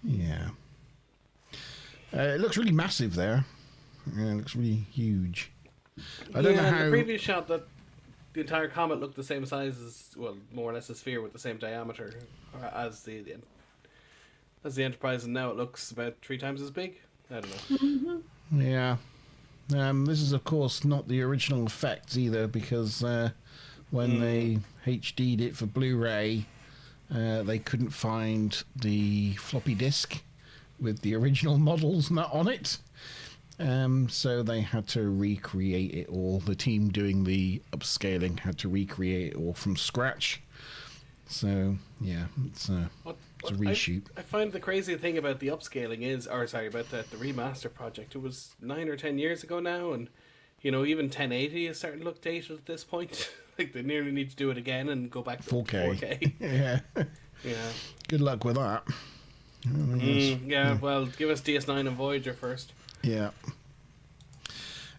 Yeah. It looks really massive there. Yeah, it looks really huge. I don't know how... in the previous shot, that the entire comet looked the same size as, well, more or less a sphere with the same diameter as the Enterprise, and now it looks about 3 times as big. I don't know. Yeah. This is, of course, not the original effects either, because when they HD'd it for Blu-ray, they couldn't find the floppy disk with the original models not on it. So they had to recreate it all. The team doing the upscaling had to recreate it all from scratch. So, yeah, it's a reshoot. I find the crazy thing about the upscaling is, about the remaster project, it was 9 or 10 years ago now, and, even 1080 is starting to look dated at this point. Like, they nearly need to do it again and go back to 4K. Yeah. Yeah. Good luck with that. Well, give us DS9 and Voyager first. Yeah.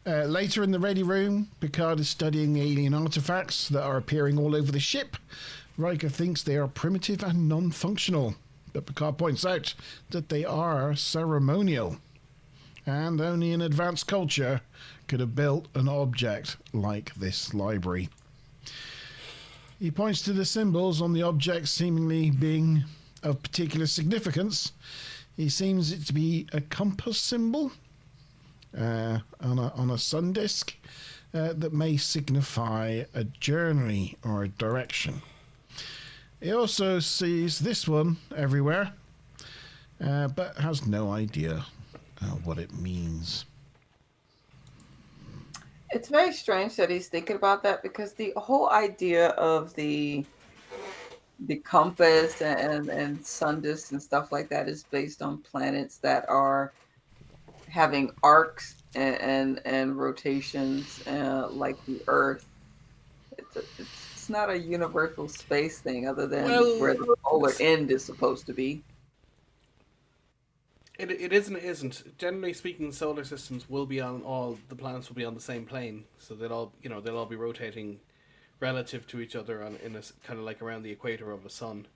Later in the ready room, Picard is studying alien artifacts that are appearing all over the ship. Riker thinks they are primitive and non-functional, but Picard points out that they are ceremonial, and only an advanced culture could have built an object like this library. He points to the symbols on the object seemingly being of particular significance. He seems it to be a compass symbol on a sun disk that may signify a journey or a direction. He also sees this one everywhere, but has no idea what it means. It's very strange that he's thinking about that, because the whole idea of the compass and sun disks and stuff like that is based on planets that are having arcs and rotations like the Earth. It's not a universal space thing, other than where the polar end is supposed to be. It isn't. Generally speaking, solar systems will be on the planets will be on the same plane, so they'll all be rotating relative to each other in a kind of like around the equator of a sun.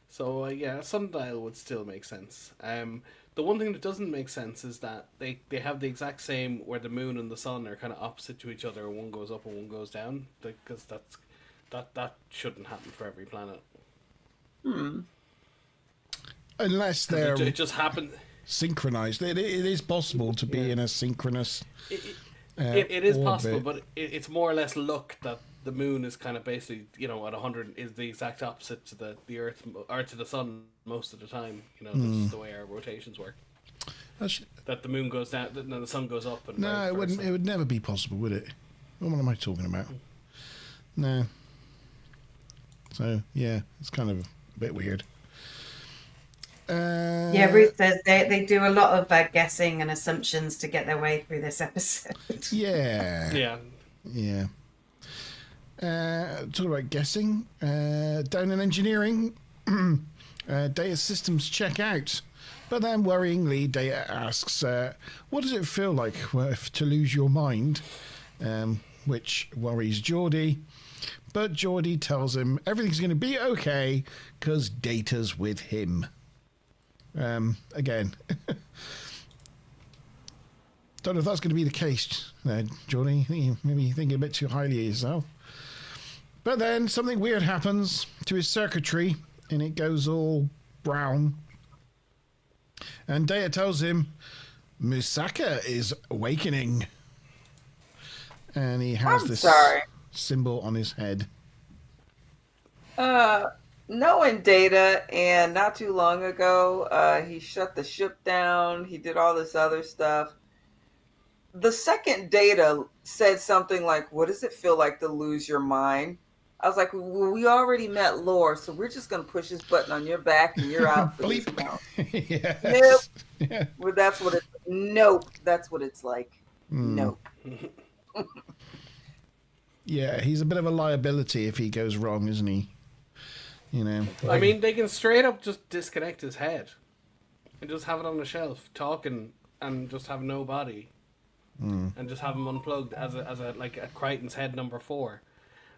So a sundial would still make sense. The one thing that doesn't make sense is that they have the exact same, where the moon and the sun are kind of opposite to each other. One goes up and one goes down, because that shouldn't happen for every planet. Unless they're it just happened. Synchronized. It is possible to be in a synchronous. It is orbit. possible, but it's more or less luck that the moon is kind of basically, at 100 is the exact opposite to the Earth or to the sun most of the time. That's just the way our rotations work. Actually, that the moon goes down, and the sun goes up. And no, vice it wouldn't. versa. It would never be possible, would it? What am I talking about? No. So yeah, it's kind of a bit weird. Yeah, Ruth says they do a lot of guessing and assumptions to get their way through this episode. Yeah. Yeah. Yeah. Talking about guessing, down in engineering, Data systems check out. But then worryingly, Data asks, what does it feel like to lose your mind? Which worries Geordie. But Geordie tells him everything's going to be okay because Data's with him. Again. Don't know if that's going to be the case, Geordie. Maybe you're thinking a bit too highly of yourself. But then something weird happens to his circuitry and it goes all brown. And Data tells him Musaka is awakening. And he has this symbol on his head. Knowing Data, and not too long ago, he shut the ship down. He did all this other stuff. The second Data said something like, what does it feel like to lose your mind? I was like, well, we already met Lore, so we're just going to push this button on your back and you're out for this count. Yes. Nope. Yeah. Well, that's what nope. That's what it's like. Nope. Yeah, he's a bit of a liability if he goes wrong, isn't he? You know. I mean, they can straight up just disconnect his head and just have it on the shelf, talking, and just have no body, and just have him unplugged as a like a Crichton's head number 4.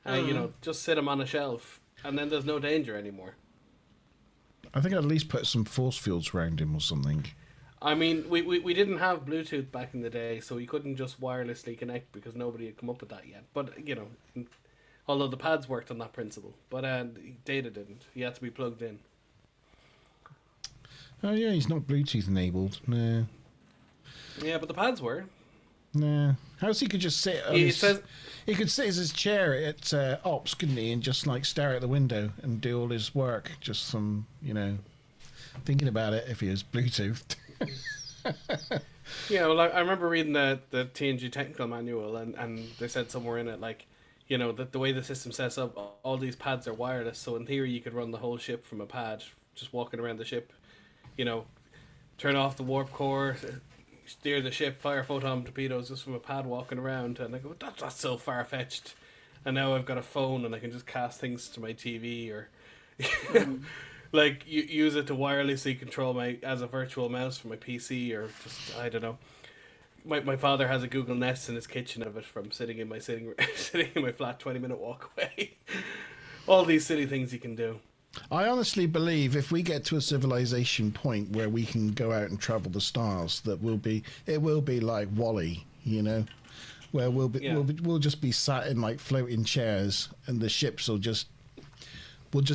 You know, just sit him on a shelf, and then there's no danger anymore. I think I'd at least put some force fields around him or something. I mean, we didn't have Bluetooth back in the day, so we couldn't just wirelessly connect because nobody had come up with that yet. But, you know, although the pads worked on that principle. But Data didn't. He had to be plugged in. Oh, yeah, he's not Bluetooth enabled. No. Yeah, but the pads were. No. How's he could just sit on he could sit in his chair at Ops, couldn't he, and just, like, stare out the window and do all his work. Just some, you know, thinking about it if he was Bluetoothed. Yeah, well, I remember reading the TNG technical manual, and they said somewhere in it, like, you know, that the way the system sets up, all these pads are wireless, so in theory you could run the whole ship from a pad, just walking around the ship, you know, turn off the warp core, steer the ship, fire photon torpedoes just from a pad walking around, and I go, that's so far-fetched. And now I've got a phone and I can just cast things to my TV or... like use it to wirelessly control as a virtual mouse for my PC, or just I don't know. My father has a Google Nest in his kitchen of it from sitting in my sitting in my flat 20-minute walk away. All these silly things you can do. I honestly believe if we get to a civilization point where we can go out and travel the stars, that it will be like WALL-E, you know, where we'll just be sat in like floating chairs and the ships will just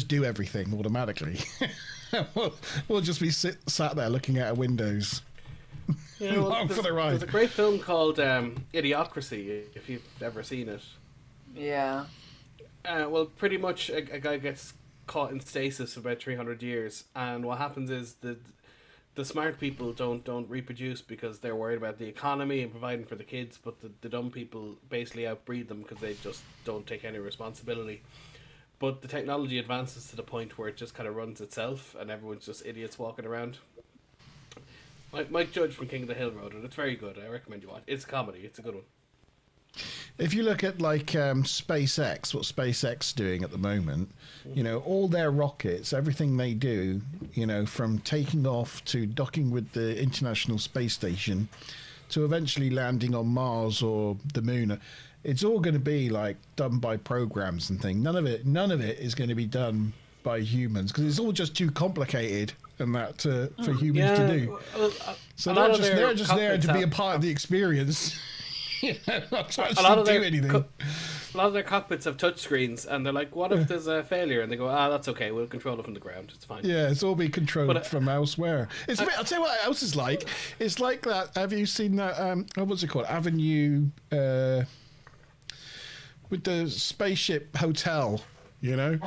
do everything automatically. we'll just be sat there looking out of windows. Yeah, well, for the ride. There's a great film called Idiocracy, if you've ever seen it. Yeah. Well, pretty much a guy gets caught in stasis for about 300 years, and what happens is the smart people don't reproduce because they're worried about the economy and providing for the kids, but the dumb people basically outbreed them because they just don't take any responsibility. But the technology advances to the point where it just kind of runs itself and everyone's just idiots walking around. Mike Judge from King of the Hill wrote it. It's very good. I recommend you watch it. It's a comedy. It's a good one. If you look at like SpaceX, what SpaceX is doing at the moment, you know, all their rockets, everything they do, you know, from taking off to docking with the International Space Station to eventually landing on Mars or the moon, it's all going to be like done by programs and things. None of it is going to be done by humans because it's all just too complicated and that for humans to do. So they're just there to be a part of the experience. You know, not to actually do anything. A lot of their cockpits have touchscreens, and they're like, "What if there's a failure?" And they go, that's okay. We'll control it from the ground. It's fine." Yeah, it's all being controlled from elsewhere. I'll tell you what else is like. It's like that. Have you seen that? What's it called? Avenue. With the spaceship hotel, you know?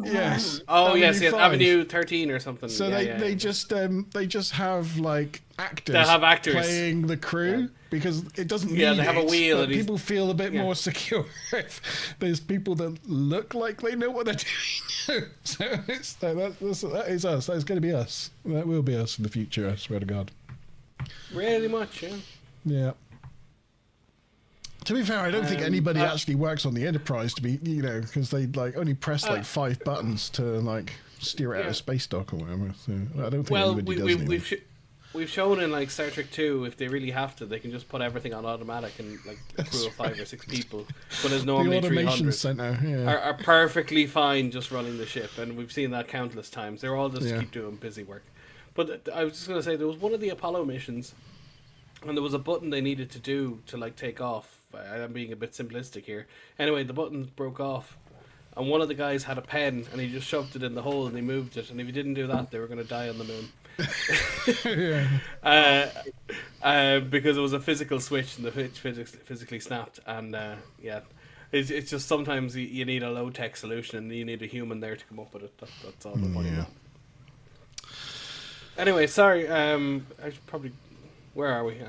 Yes. Oh yes, Avenue yes, 5. Avenue 13 or something. So Yeah, they yeah. they just have like actors, They have actors. playing the crew Yeah. because it doesn't Yeah, need they have a it, wheel but and he's- people feel a bit yeah. more secure if there's people that look like they know what they're doing. So that is us. That's going to be us. That will be us in the future. I swear to God. Really much, yeah. Yeah. To be fair, I don't think anybody actually works on the Enterprise to be, because they like only press like 5 buttons to like steer it out of space dock or whatever. So I don't think anybody does anything. We've shown in like Star Trek 2, if they really have to, they can just put everything on automatic and like a crew of 5 or 6 people. But there's The normally automation 300 center, yeah. are perfectly fine just running the ship, and we've seen that countless times. They're all just keep doing busy work. But I was just gonna say there was one of the Apollo missions, and there was a button they needed to do to like take off. I'm being a bit simplistic here. Anyway, the button broke off, and one of the guys had a pen, and he just shoved it in the hole and he moved it. And if he didn't do that, they were going to die on the moon. Because it was a physical switch, and the switch physically snapped. And yeah, it's just sometimes you need a low tech solution, and you need a human there to come up with it. That's all the point. Yeah. Anyway, sorry. I should probably. Where are we?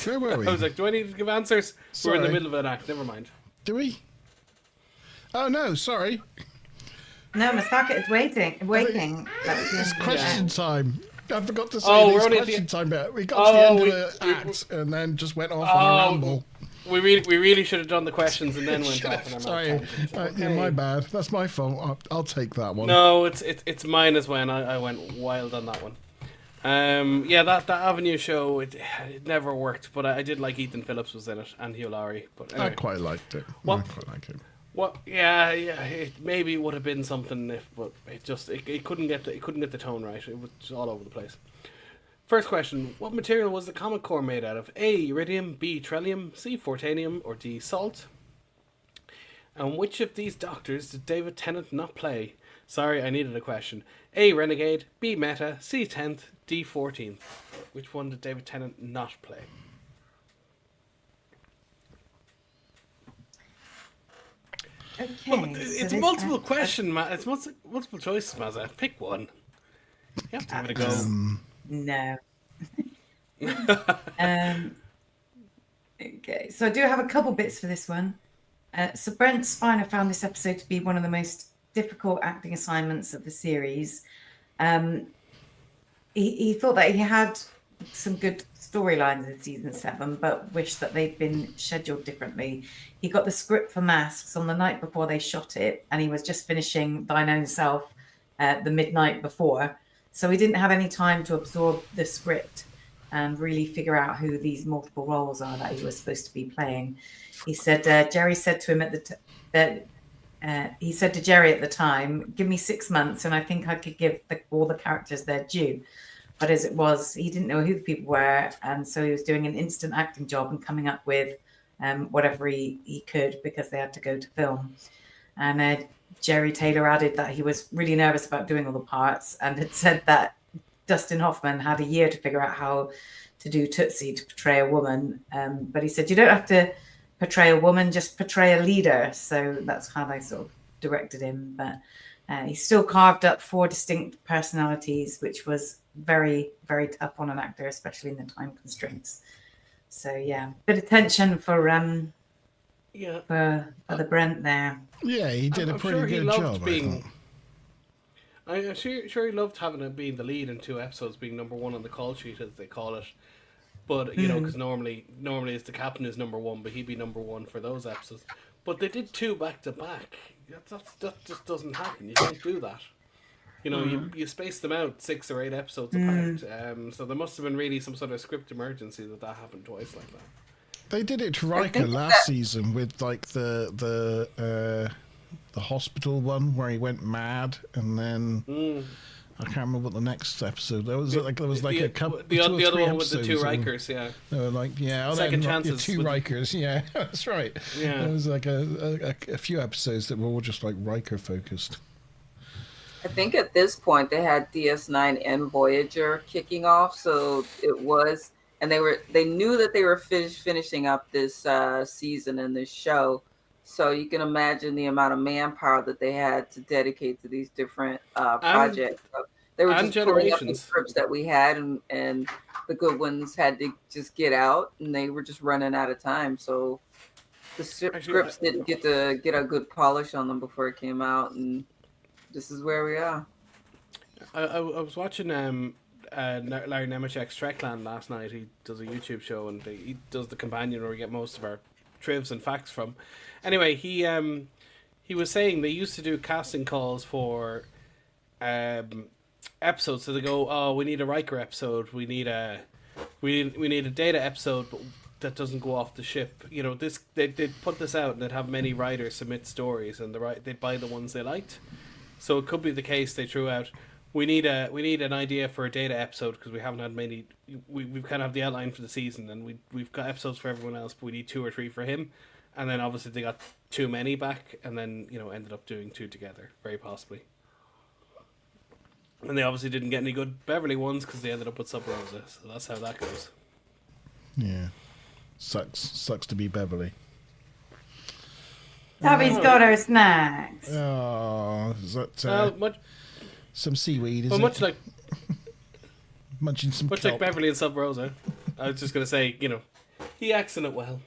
Where were we? I was like, do I need to give answers? Sorry. We're in the middle of an act. Never mind. Do we? Oh no, sorry. No, Mustaka is waiting. It's question time. I forgot to say Oh, we're this only at question the- time bit. We got to the end we- of the act and then just went off Oh, on a ramble. We really should have done the questions and then went Should off have- on a sorry, tangent. yeah, Okay. my bad. That's my fault. I'll take that one. No, it's mine as well. I went wild on that one. Yeah, that Avenue show it never worked, but I did like Ethan Phillips was in it and Hugh Laurie. But anyway, I quite liked it. What? I quite like it. what? Yeah, it maybe would have been something if, but it couldn't get the tone right. It was just all over the place. First question: what material was the comet core made out of? A. Iridium, B. Trellium, C. Fortanium, or D. Salt? And which of these doctors did David Tennant not play? Sorry, I needed a question. A. Renegade, B. Meta, C. 10th, D. 14th. Which one did David Tennant not play? Okay. It's a multiple question, Matt. It's multiple choice, Mazza. Pick one. You have to give it a go. No. Okay, so I do have a couple bits for this one. So Brent Spiner found this episode to be one of the most difficult acting assignments of the series. He thought that he had some good storylines in season 7, but wished that they'd been scheduled differently. He got the script for Masks on the night before they shot it, and he was just finishing Thine Own Self the midnight before. So he didn't have any time to absorb the script and really figure out who these multiple roles are that he was supposed to be playing. He said, Jerry said to him he said to Jerry at the time, give me 6 months and I think I could give all the characters their due. But as it was, he didn't know who the people were. And so he was doing an instant acting job and coming up with whatever he could because they had to go to film. And Jerry Taylor added that he was really nervous about doing all the parts and had said that Dustin Hoffman had a year to figure out how to do Tootsie to portray a woman. But he said, you don't have to portray a woman, just portray a leader. So that's how they sort of directed him. But he still carved up 4 distinct personalities, which was very, very tough on an actor, especially in the time constraints. So yeah, bit of tension for the Brent there. Yeah, he did a pretty good job. I'm sure he loved being the lead in 2 episodes, being number 1 on the call sheet, as they call it. But you know, because normally it's the captain is number 1, but he'd be number 1 for those episodes. But they did 2 back to back. That just doesn't happen. You don't do that. You know, you space them out 6 or 8 episodes apart. So there must have been really some sort of script emergency that happened twice like that. They did it to Riker last season with like the hospital one where he went mad, and then I can't remember what the next episode. There was like a couple. The other one with episodes the 2 Rikers, yeah. They were like, Second chances. 2 Rikers, yeah, that's right. Yeah. There was like a few episodes that were all just like Riker focused. I think at this point they had DS9 and Voyager kicking off, so it was, and they knew that they were finishing up this season and this show, So you can imagine the amount of manpower that they had to dedicate to these different projects. So they were and just pulling up the generations. scripts that we had, and the good ones had to just get out, and they were just running out of time. So the Actually, scripts didn't get to get a good polish on them before it came out, and this is where we are. I was watching Larry Nemechek's Trekland last night. He does a YouTube show and he does the companion where we get most of our trivs and facts from. Anyway, he was saying they used to do casting calls for episodes. So they go, oh, we need a Riker episode. We need a Data episode, but that doesn't go off the ship. You know, this they'd put this out and they'd have many writers submit stories and they'd buy the ones they liked. So it could be the case they threw out. We need an idea for a Data episode because we haven't had many. We've kind of have the outline for the season and we've got episodes for everyone else, but we need 2 or 3 for him. And then obviously they got too many back, and then ended up doing 2 together, very possibly. And they obviously didn't get any good Beverly ones because they ended up with Sub Rosa. So that's how that goes. Yeah. Sucks to be Beverly. Tabby's got her snacks. Oh, is that Much some seaweed? Is much it? like Munching some much kelp. like Beverly and Sub Rosa. I was just gonna say, he acts in it well.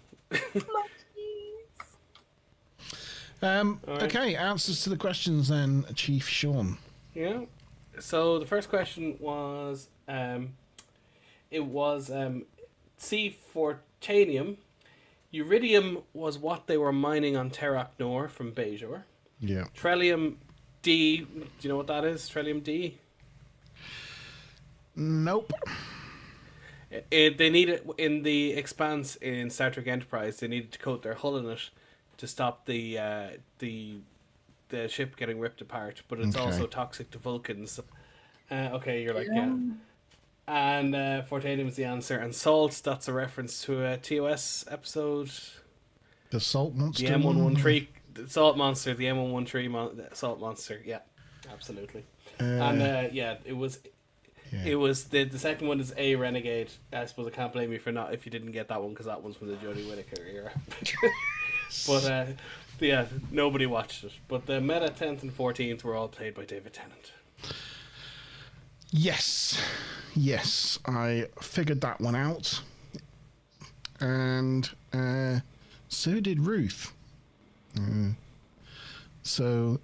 Okay, answers to the questions then, Chief Sean. Yeah. So the first question was, C Fortanium. Uridium was what they were mining on Terok Nor from Bajor. Yeah. Trellium D. Do you know what that is? Trellium D. Nope. They needed in the Expanse in Star Trek Enterprise. They needed to coat their hull in it to stop the ship getting ripped apart. But it's Okay. also toxic to Vulcans. Okay, you're like yeah. And Fortanium is the answer. And Salt, that's a reference to a TOS episode. The salt monster. The M113, the Salt Monster, the M113 Salt Monster. Yeah, absolutely. And it was. Yeah. It was the second one is A Renegade. I suppose I can't blame you for not if you didn't get that one because that one's from the Jodie Whittaker era. But nobody watched it. But the Meta 10th and 14th were all played by David Tennant. Yes, I figured that one out, and so did Ruth. So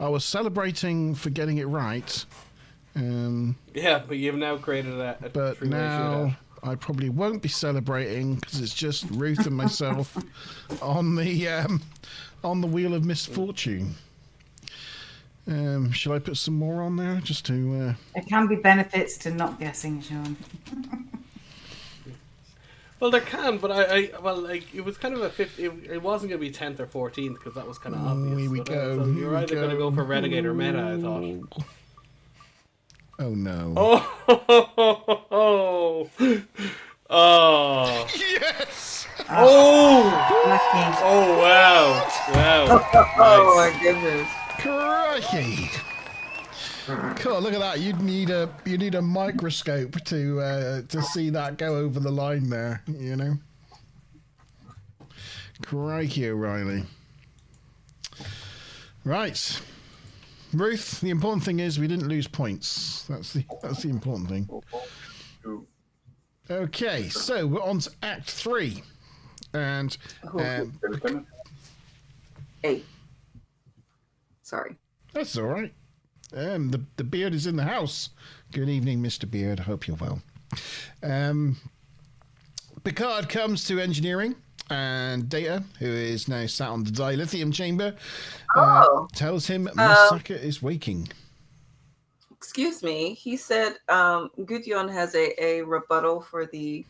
I was celebrating for getting it right. Yeah, but you've now created a But three-way now shootout. I probably won't be celebrating because it's just Ruth and myself on the wheel of misfortune. Shall I put some more on there just to? There can be benefits to not guessing, Sean. Well, there can, but it was kind of a 50. It wasn't going to be 10th or 14th because that was kind of obvious. Here we But, go. so here you're we either going to go for Renegade or Meta, I thought. Oh no! Oh! Yes! Lucky. Oh! Wow! Oh my goodness! Crikey! Cool. Look at that. You need a microscope to see that go over the line there. You know. Crikey, O'Reilly. Right. Ruth, the important thing is we didn't lose points. That's the important thing. Okay, so we're on to Act 3. And Hey. Sorry. that's all right. The beard is in the house. Good evening, Mr. Beard. I hope you're well. Picard comes to engineering, and Data, who is now sat on the dilithium chamber, tells him Masaka is waking. Excuse me. He said Gudjon has a rebuttal for the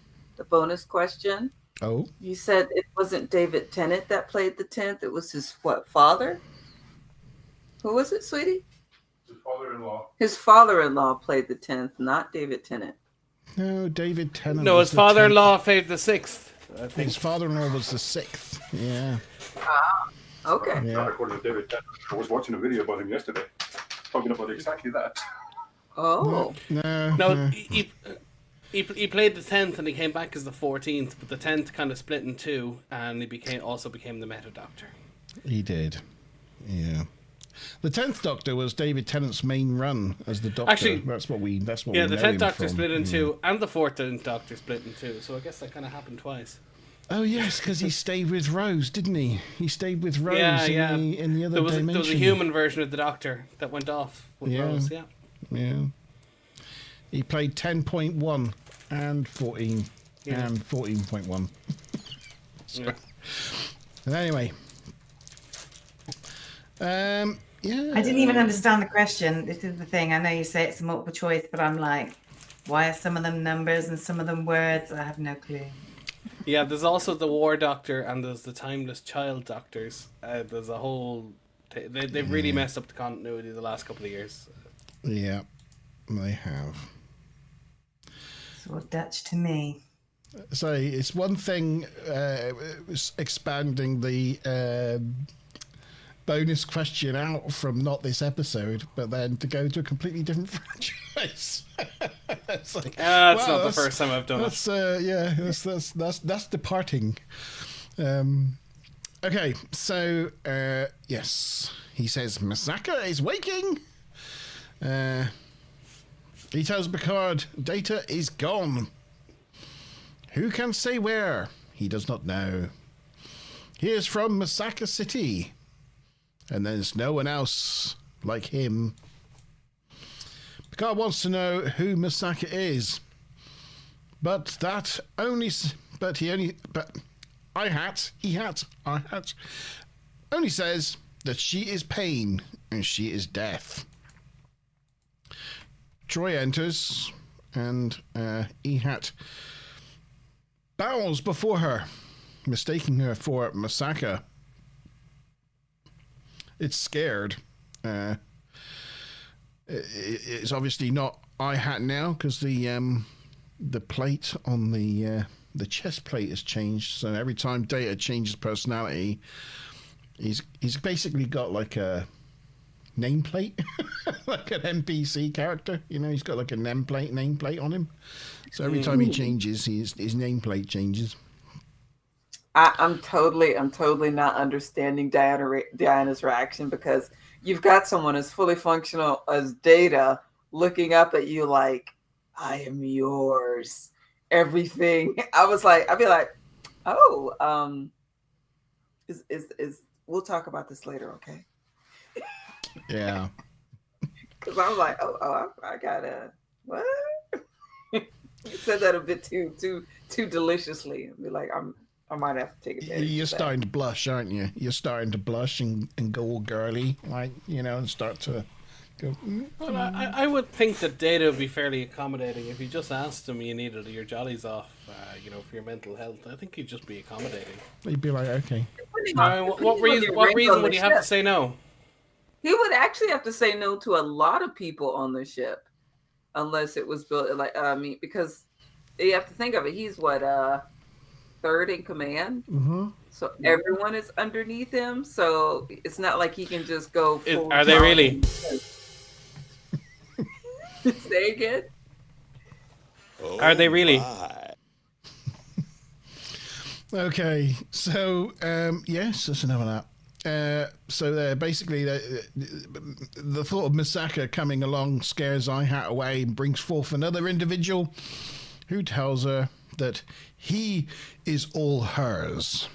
bonus question. Oh? You said it wasn't David Tennant that played the 10th. It was his father? Who was it, sweetie? His father-in-law. His father-in-law played the 10th, not David Tennant. No, David Tennant. No, was his the father-in-law played the 6th. I 10th. think. His father-in-law was the 6th. Yeah. Okay. Yeah. Not according to David Tennant. I was watching a video about him yesterday, talking about exactly that. Oh. No. No, He played the 10th and he came back as the 14th, but the 10th kind of split in two, and he also became the Meta Doctor. He did. Yeah. The 10th Doctor was David Tennant's main run as the Doctor. Actually, that's what we the know 10th him Doctor from. split in two, and the 4th Doctor split in two, so I guess that kind of happened twice. Oh yes, because he stayed with Rose, didn't he? He stayed with Rose Yeah. in the other There was dimension. a human version of the Doctor that went off with Rose, yeah. Yeah. He played 10.1 and 14 and 14.1. Yeah. And anyway. Yeah. I didn't even understand the question. This is the thing. I know you say it's a multiple choice, but I'm like, why are some of them numbers and some of them words? I have no clue. Yeah, there's also the War Doctor and there's the Timeless Child Doctors. There's a whole... They've really messed up the continuity the last couple of years. Yeah, they have. It's all Dutch to me. So it's one thing expanding the bonus question out from not this episode, but then to go to a completely different franchise. It's like, That's not the first time I've done it. That's departing. Okay, so yes, he says Masaka is waking. He tells Picard Data is gone. Who can say where? He does not know. He is from Masaka City, and there's no one else like him. Picard wants to know who Masaka is, but I only says that she is pain and she is death. Troy enters, and Ehat bows before her, mistaking her for Masaka. It's scared. It's obviously not Ihat now because the plate on the chest plate has changed. So every time Data changes personality, he's basically got like a nameplate, like an NPC character. You know, he's got like a nameplate on him. So every time he changes, his nameplate changes. I'm totally not understanding Diana's reaction, because you've got someone as fully functional as Data looking up at you like, I am yours. Everything. I'd be like, oh, is we'll talk about this later, okay? Yeah. Because I'm like, I gotta what? You said that a bit too deliciously. I'd be like, I might have to take it. You're starting to blush, aren't you? You're starting to blush and go all girly, like, you know, and start to go. Well, I would think that Data would be fairly accommodating. If you just asked him you needed your jollies off, for your mental health, I think he'd just be accommodating. He'd be like, okay. What reason would he have to say no? He would actually have to say no to a lot of people on the ship, unless it was built because you have to think of it. He's what, third in command, so everyone is underneath him. So it's not like he can just go. Are they really? Say again. Oh, Are they really? my. Okay, so yes, that's enough of that. So basically, the thought of Masaka coming along scares Ihat away and brings forth another individual who tells her that he is all hers.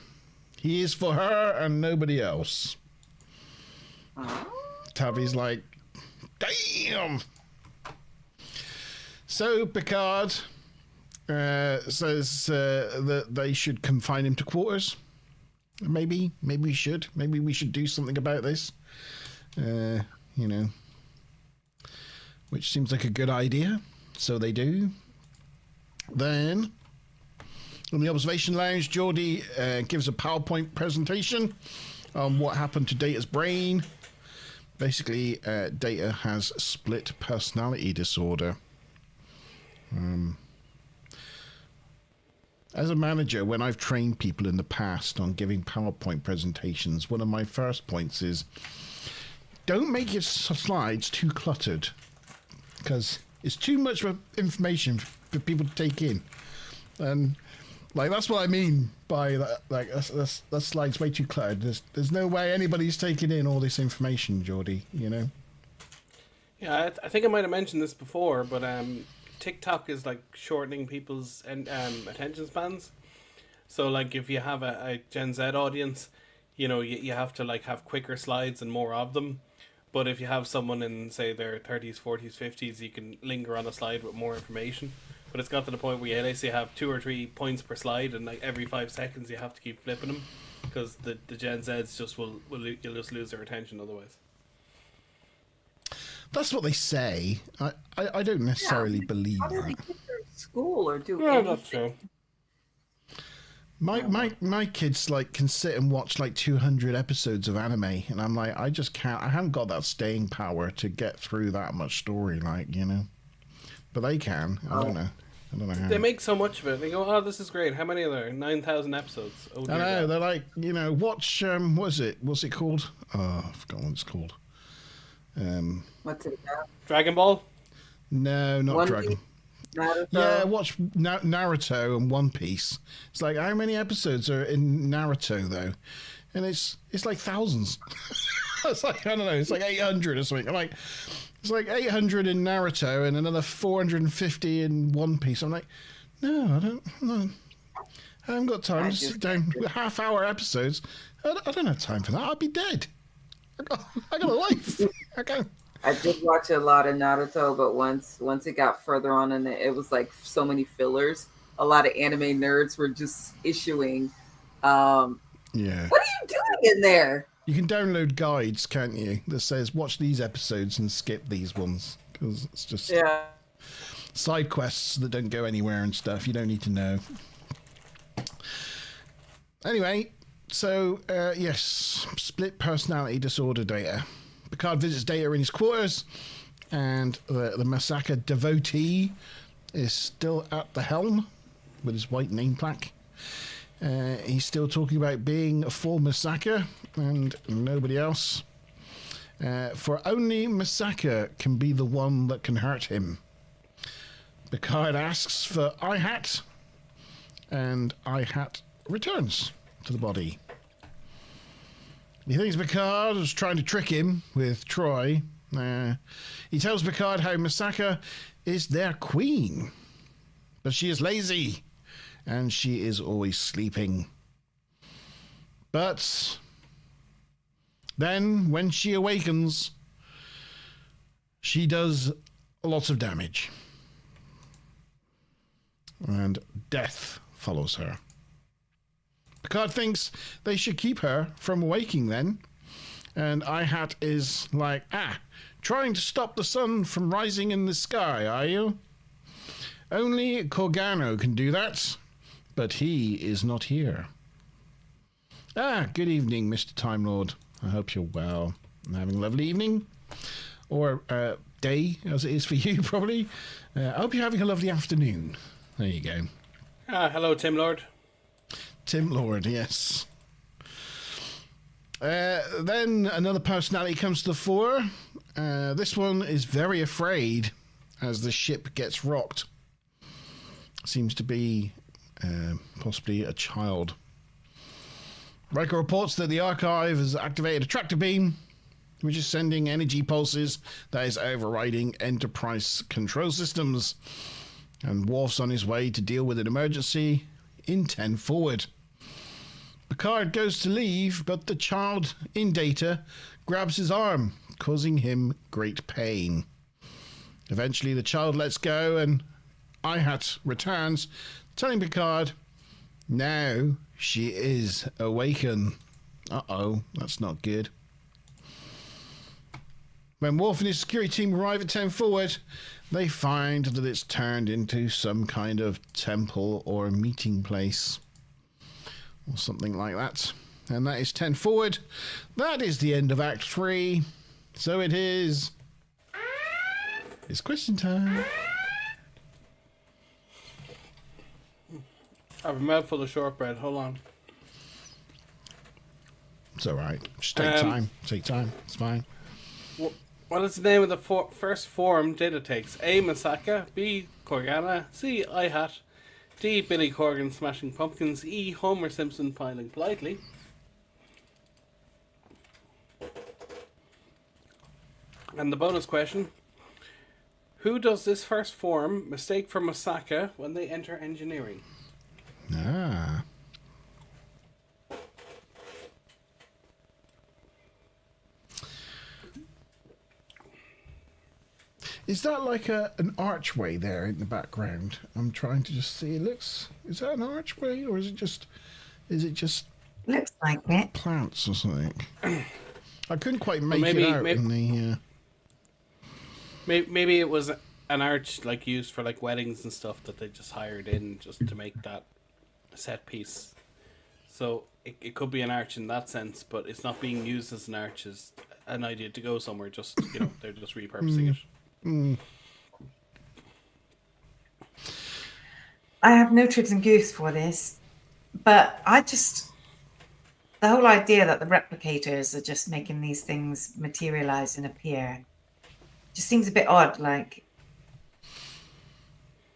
He is for her and nobody else. Tavi's like, damn! So Picard says that they should confine him to quarters. Maybe we should. Maybe we should do something about this. Which seems like a good idea. So they do. Then, in the observation lounge, Geordie gives a PowerPoint presentation on what happened to Data's brain. Basically, Data has split personality disorder. As a manager, when I've trained people in the past on giving PowerPoint presentations, one of my first points is don't make your slides too cluttered, because It's too much of information for people to take in, and like that's what I mean by that. Like that slide's way too cluttered. There's no way anybody's taking in all this information, Geordie. You know. Yeah, I think I might have mentioned this before, but TikTok is like shortening people's attention spans. So like if you have a Gen Z audience, you know, you have to like have quicker slides and more of them. But if you have someone in, say, their 30s, 40s, 50s, you can linger on a slide with more information. But it's got to the point where you basically have 2 or 3 points per slide, and like every 5 seconds you have to keep flipping them, because the Gen Zs just will you'll just lose their attention otherwise. That's what they say. I don't necessarily believe How do that. they get their school or do Yeah, anything? that's true. My kids like can sit and watch like 200 episodes of anime, and I'm like, I just can't. I haven't got that staying power to get through that much story, like, you know. But they can. I don't know. I don't know how. They make so much of it. They go, "Oh, this is great. How many are there? 9,000 episodes." Oh, I dear know. God. They're like, you know, watch. What's it called? Oh, I forgot what it's called. What's it about? Dragon Ball. No, not One Dragon. Piece? Naruto? Yeah, watch Naruto and One Piece. It's like, how many episodes are in Naruto though? And it's like thousands. It's like, I don't know, it's like 800 or something. I'm like, it's like 800 in Naruto and another 450 in One Piece. I'm like, no, I don't. No. I haven't got time to sit down with half-hour episodes. I don't have time for that. I'd be dead. I got a life. I did watch a lot of Naruto, but once it got further on, and it was like so many fillers. A lot of anime nerds were just issuing. Yeah. What are you doing in there? You can download guides, can't you? That says watch these episodes and skip these ones, because it's just side quests that don't go anywhere and stuff. You don't need to know. Anyway, so yes, split personality disorder data. Picard visits Data in his quarters, and the Masaka devotee is still at the helm with his white name plaque. He's still talking about being for Masaka and nobody else. For only Masaka can be the one that can hurt him. Picard asks for I-Hat, and I-Hat returns to the body. He thinks Picard is trying to trick him with Troy. He tells Picard how Masaka is their queen, but she is lazy, and she is always sleeping. But then, when she awakens, she does lots of damage, and death follows her. Picard thinks they should keep her from waking then. And I-Hat is like, trying to stop the sun from rising in the sky, are you? Only Corgano can do that, but he is not here. Good evening, Mr. Time Lord. I hope you're well and having a lovely evening. Or day, as it is for you, probably. I hope you're having a lovely afternoon. There you go. Hello, Tim Lord. Tim Lord, yes. Then another personality comes to the fore. This one is very afraid as the ship gets rocked. Seems to be possibly a child. Riker reports that the Archive has activated a tractor beam, which is sending energy pulses that is overriding Enterprise control systems. And Worf's on his way to deal with an emergency in 10 forward. Picard goes to leave, but the child in Data grabs his arm, causing him great pain. Eventually, the child lets go, and I-Hat returns, telling Picard, now she is awakened. Uh-oh, that's not good. When Worf and his security team arrive at 10 forward, they find that it's turned into some kind of temple or meeting place. Or something like that. And that is 10 forward. That is the end of Act 3. So it is... It's question time. I have a mouthful of shortbread. Hold on. It's alright. Just take time. Take time. It's fine. What is the name of the first form Data takes? A. Masaka, B. Corgana, C. I-Hat, D. Billy Corgan smashing pumpkins, E. Homer Simpson piling politely. And the bonus question: who does this first form mistake for Masaka when they enter engineering? Ah. Is that like an archway there in the background? I'm trying to just see. It looks. Is that an archway or is it just? Is it just Looks like it. plants or something? I couldn't quite make maybe- it out maybe- in the. Maybe it was an arch like used for like weddings and stuff that they just hired in just to make that set piece. So it could be an arch in that sense, but it's not being used as an arch as an idea to go somewhere. Just they're just repurposing it. I have no tricks and goose for this, but the whole idea that the replicators are just making these things materialize and appear just seems a bit odd. Like,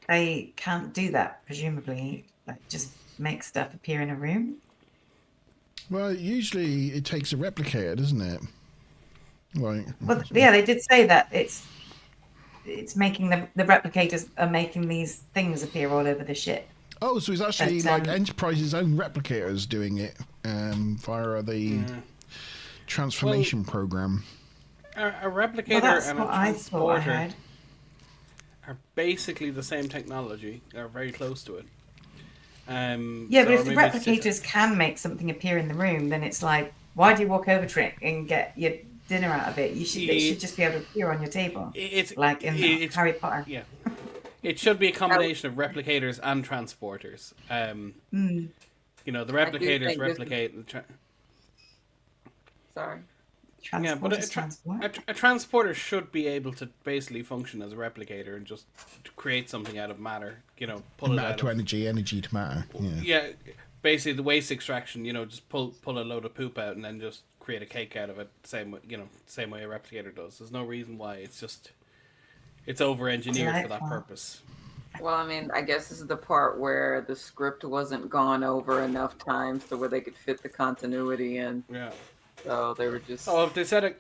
they can't do that, presumably. Like, just make stuff appear in a room. Well, usually it takes a replicator, doesn't it? Like. Well, yeah, they did say that it's making the replicators are making these things appear all over the ship. Oh, so it's actually But, like Enterprise's own replicators doing it via the transformation program. A replicator Well, that's and a what I thought I transporter heard. are basically the same technology. They're very close to it. Yeah, but if the replicators can make something appear in the room, then it's like, why do you walk over to it and get your dinner out of it? It should just be able to appear on your table, it's like in it's Harry Potter. Yeah, it should be a combination of replicators and transporters. The replicators think this- replicate. Sorry. Yeah, but Transport. a transporter should be able to basically function as a replicator and just create something out of matter. Pull it Matter out to of energy, energy to matter. Yeah. yeah. Basically, the waste extraction. Just pull a load of poop out and then just create a cake out of it. Same way a replicator does. There's no reason why. It's over engineered for that Delightful. purpose. Well, I mean, I guess this is the part where the script wasn't gone over enough times to where they could fit the continuity in. Yeah. So they were just. Oh, if they said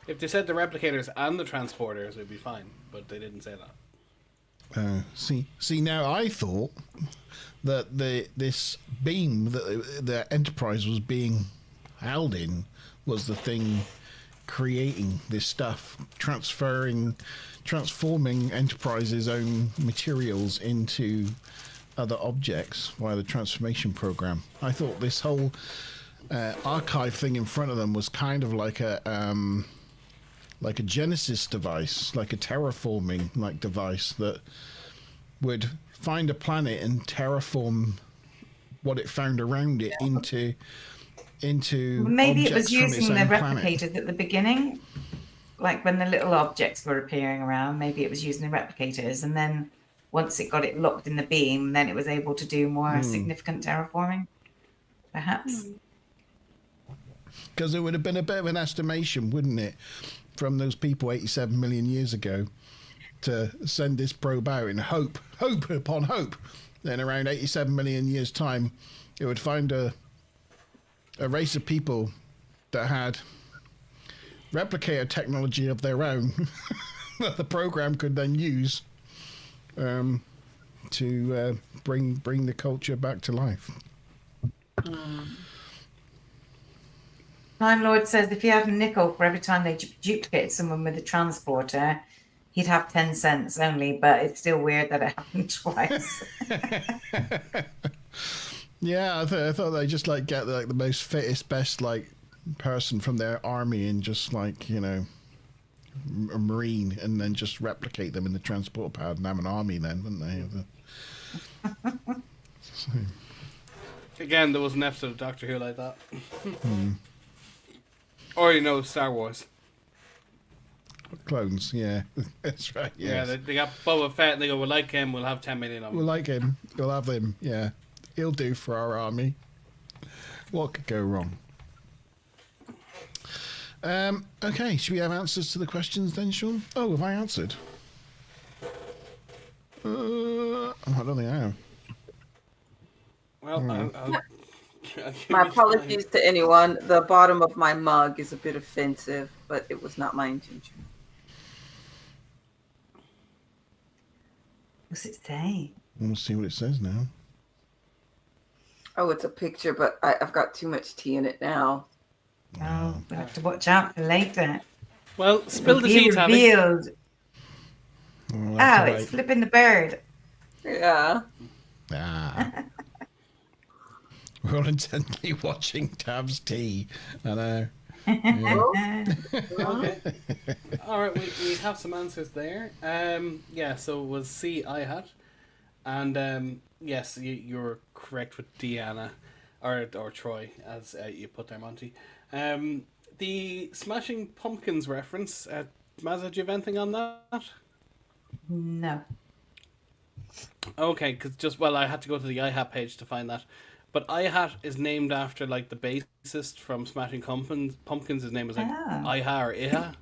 the replicators and the transporters, it'd be fine. But they didn't say that. See. Now I thought that this beam that the Enterprise was being held in was the thing creating this stuff, transforming Enterprise's own materials into other objects via the transformation program. I thought this whole archive thing in front of them was kind of like a Genesis device, like a terraforming device that would find a planet and terraform what it found around it into Maybe it objects was from its using the own planet. replicators at the beginning, like when the little objects were appearing around. Maybe it was using the replicators, and then once it got it locked in the beam, then it was able to do more significant terraforming, perhaps. Because it would have been a bit of an estimation, wouldn't it, from those people 87 million years ago to send this probe out in hope upon hope. Then around 87 million years' time, it would find a race of people that had replicator technology of their own that the program could then use to bring the culture back to life. Time Lord says if he had a nickel for every time they duplicated someone with a transporter, he'd have 10 cents only, but it's still weird that it happened twice. Yeah, I thought they just get the most fittest, best person from their army and just a marine, and then just replicate them in the transport pad and have an army then, wouldn't they? So. Again, there was an episode of Doctor Who like that. Or Star Wars. Clones, yeah, that's right. Yes. Yeah, they got Boba Fett and they go, "We'll like him. We'll have 10 million of him." We'll like him. We'll have him. Yeah, he'll do for our army. What could go wrong? Okay, should we have answers to the questions then, Sean? Oh, have I answered? I don't think I have. Well, I'll give My you apologies to anyone. The bottom of my mug is a bit offensive, but it was not my intention. What's it say? We'll see what it says now. Oh, it's a picture, but I've got too much tea in it now. Oh, we'll have to watch out for later. Well, spill the Be tea, Tabby. revealed. We'll Oh, have to it's wait. flipping the bird. Yeah. Ah. We're all intently watching Tab's tea. I know. Okay. All right, we have some answers there. Yeah, so it was C, I had. And yes, you're correct with Deanna, or Troy, as you put there, Monty. The Smashing Pumpkins reference, Mazza, do you have anything on that? No. Okay, because I had to go to the IHAT page to find that. But IHAT is named after like the bassist from Smashing Pumpkins. His name is like Iha or Iha,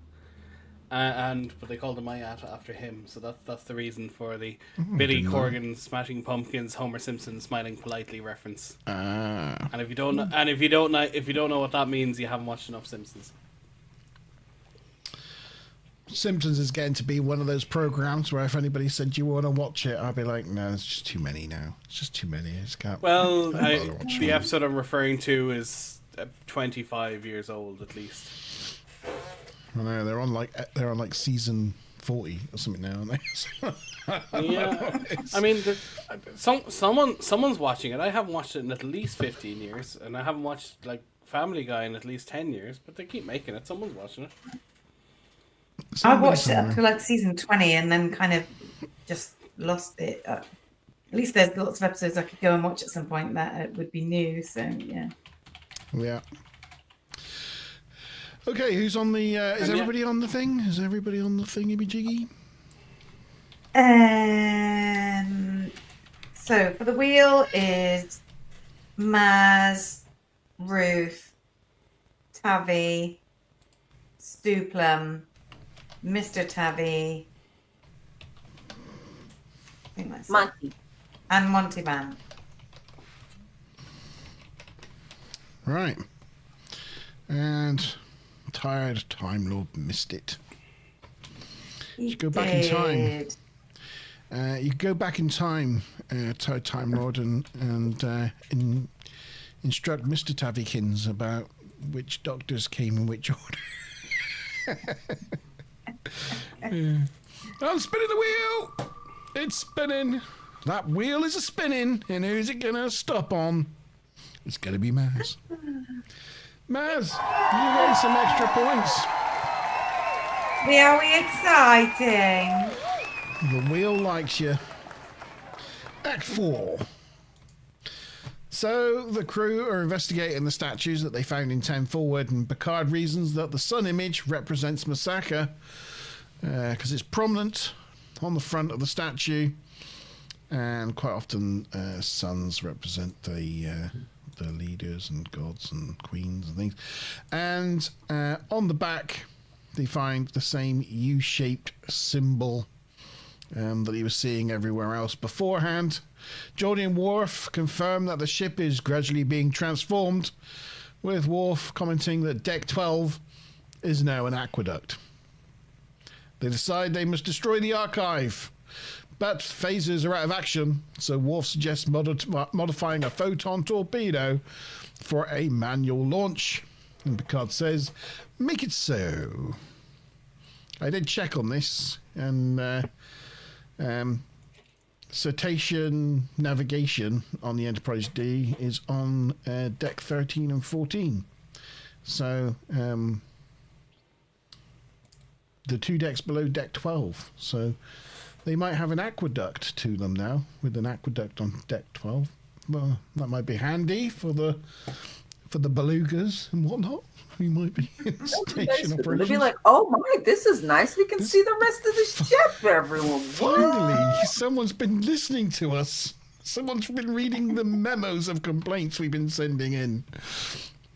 but they called him IHAT after him. So that's the reason for the Billy Corgan Smashing Pumpkins Homer Simpson smiling politely reference. And if you don't know what that means, you haven't watched enough Simpsons. Simpsons is getting to be one of those programs where if anybody said you want to watch it, I'd be like, no, it's just too many now. It's just too many. I just can't. Well, can't bother watching the them. episode I'm referring to is 25 years old at least. I know they're on like season 40 or something now, aren't they? Yeah, I mean, someone's watching it. I haven't watched it in at least 15 years, and I haven't watched like Family Guy in at least 10 years. But they keep making it. Someone's watching it. I watched it up to like season 20 and then kind of just lost it. At least there's lots of episodes I could go and watch at some point that would be new. So yeah. Yeah. Okay, who's on the? Is everybody on the thing? Is everybody on the thingy jiggy? So for the wheel is Maz, Ruth, Tavi, Stuplum, Mr. Tavi, I think that's it. Monkey. And Monty Man. Right. And tired Time Lord missed it. You go back in time. You go back in time, Tired Time Lord, and instruct Mr. Tavikins about which doctors came in which order. I'm spinning the wheel. It's spinning. That wheel is a spinning, and who's it gonna stop on? It's gonna be Maz. Maz, you get some extra points. Very exciting. The wheel likes you. Act 4. So the crew are investigating the statues that they found in 10 Forward, and Picard reasons that the sun image represents Masaka because it's prominent on the front of the statue, and quite often suns represent the leaders and gods and queens and things. And on the back, they find the same U-shaped symbol that he was seeing everywhere else beforehand. Geordie and Worf confirm that the ship is gradually being transformed, with Worf commenting that Deck 12 is now an aqueduct. They decide they must destroy the archive, but phasers are out of action, so Worf suggests modifying a photon torpedo for a manual launch. And Picard says, make it so. I did check on this, and cetacean navigation on the Enterprise D is on deck 13 and 14. So the two decks below deck 12. So they might have an aqueduct to them now, with an aqueduct on deck 12. Well, that might be handy for the belugas and whatnot. We might be in station They'd operations. be like, "Oh my, this is nice. We can see the rest of the ship, everyone." Finally, someone's been listening to us. Someone's been reading the memos of complaints we've been sending in.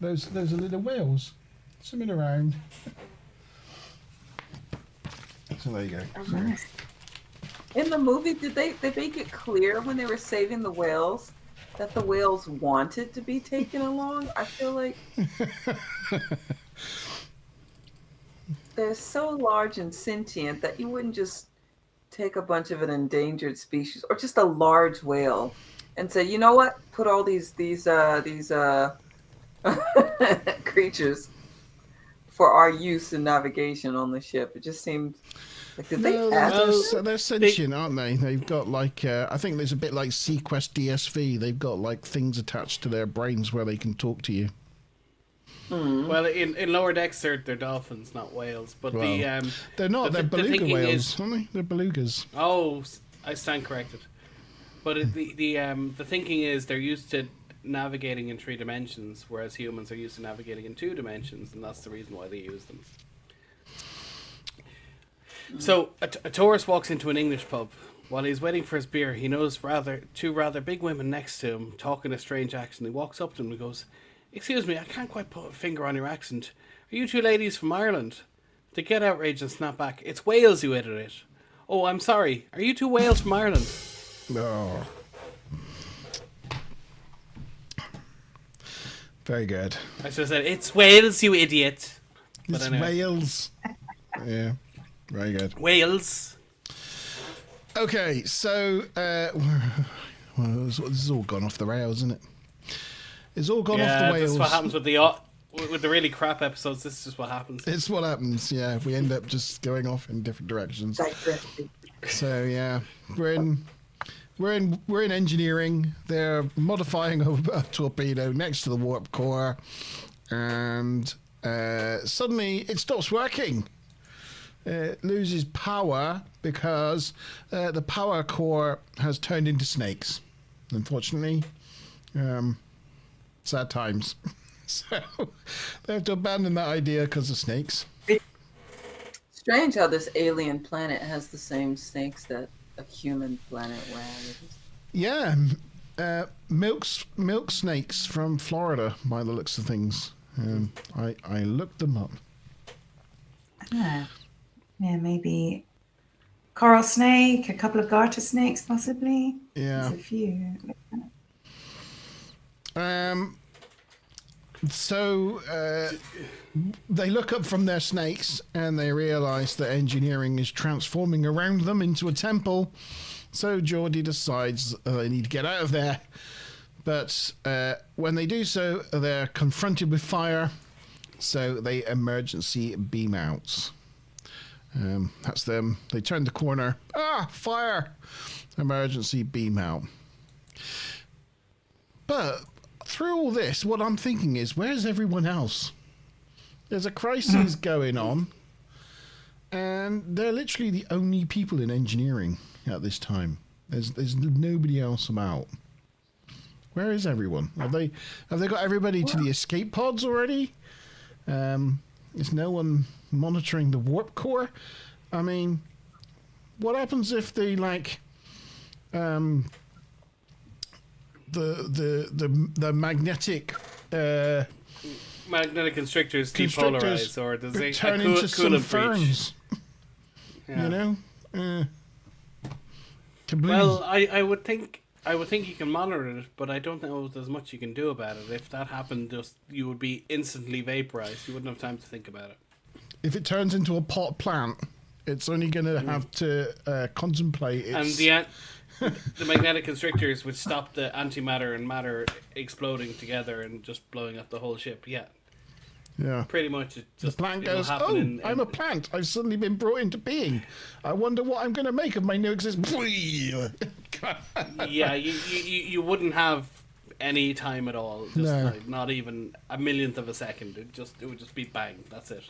Those are little whales swimming around. So there you go. Oh, nice. In the movie, did they make it clear when they were saving the whales that the whales wanted to be taken along? I feel like they're so large and sentient that you wouldn't just take a bunch of an endangered species or just a large whale and say, you know what, put all these creatures for our use in navigation on the ship. It just seemed like, did No, they ask? they're sentient, aren't they? They've got like, I think there's a bit like Sequest DSV. They've got like things attached to their brains where they can talk to you. Well, in lower decks, they're dolphins, not whales. But Well, they're not. They're beluga thinking whales, aren't they? They're belugas. Oh, I stand corrected. But the thinking is they're used to navigating in 3 dimensions, whereas humans are used to navigating in 2 dimensions, and that's the reason why they use them. So a tourist walks into an English pub. While he's waiting for his beer, he notices two rather big women next to him talking a strange accent. He walks up to them and goes, "Excuse me, I can't quite put a finger on your accent. Are you 2 ladies from Ireland?" They get outraged and snap back. "It's Wales, you idiot." "Oh, I'm sorry. Are you 2 whales from Ireland?" Oh. Very good. I should have said, "It's Wales, you idiot." But It's anyway. whales. Yeah, very good. Wales. Okay, so well, this has all gone off the rails, isn't it? It's all gone off the Yeah, rails. that's what happens with the really crap episodes. This is just what happens. It's what happens. Yeah, we end up just going off in different directions. Digressing. So yeah, we're in engineering. They're modifying a torpedo next to the warp core, and suddenly it stops working. It loses power because the power core has turned into snakes. Unfortunately, sad times. So they have to abandon that idea because of snakes. Strange how this alien planet has the same snakes that a human planet has. Yeah, milk snakes from Florida, by the looks of things. I looked them up. Yeah, maybe coral snake, a couple of garter snakes, possibly. Yeah. There's a few. So they look up from their snakes and they realise that engineering is transforming around them into a temple. So Geordie decides they need to get out of there. But when they do so, they're confronted with fire. So they emergency beam out. That's them. They turn the corner. Ah, fire! Emergency beam out. But through all this, what I'm thinking is, where's everyone else? There's a crisis going on, and they're literally the only people in engineering at this time. There's nobody else about. Where is everyone? Have they got everybody to the escape pods already? Is no one monitoring the warp core? I mean, what happens if they the magnetic Magnetic constrictors constrictors depolarize, or does it turn into some coolant breach? ferns? Yeah. You know, kablooey. Well, I would think you can monitor it, but I don't know if there's much you can do about it. If that happened, you would be instantly vaporized. You wouldn't have time to think about it. If it turns into a pot plant, it's only going to have to contemplate its... And the magnetic constrictors would stop the antimatter and matter exploding together and just blowing up the whole ship. Yeah, Yeah. pretty much. It The just plant it'll goes, happen oh, in- I'm a plant. I've suddenly been brought into being. I wonder what I'm going to make of my new existence. Yeah, you wouldn't have any time at all. Just No. not even a millionth of a second. It would just be bang. That's it.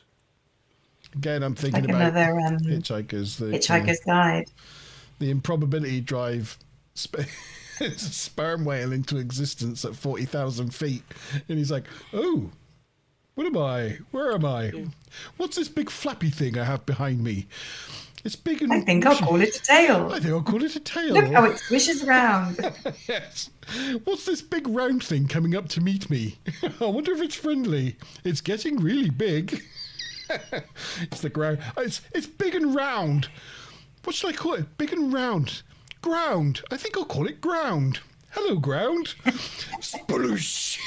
Again, I'm thinking Like about another Hitchhiker's. Hitchhiker's Guide. The improbability drive it's a sperm whale into existence at 40,000 feet. And he's like, oh, what am I? Where am I? What's this big flappy thing I have behind me? It's big and I think I'll call it a tail. I think I'll call it a tail. Look how it swishes around. Yes. What's this big round thing coming up to meet me? I wonder if it's friendly. It's getting really big. It's the ground. It's big and round. What should I call it? Big and round. Ground. I think I'll call it ground. Hello, ground. Sploosh.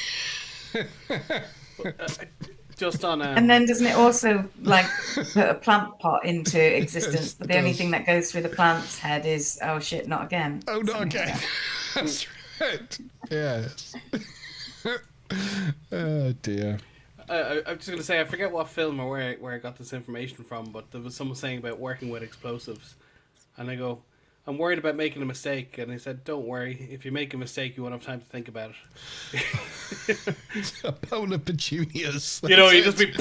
Just on And then doesn't it also like put a plant pot into existence? But the only thing that goes through the plant's head is, oh shit, not again. Oh, not Something like again. that. That's right. Yes. Oh dear. I'm just gonna say I forget what film or where I got this information from, but there was someone saying about working with explosives, and I go, I'm worried about making a mistake, and they said, don't worry, if you make a mistake, you won't have time to think about it. It's a bowl of petunias. You know, you just be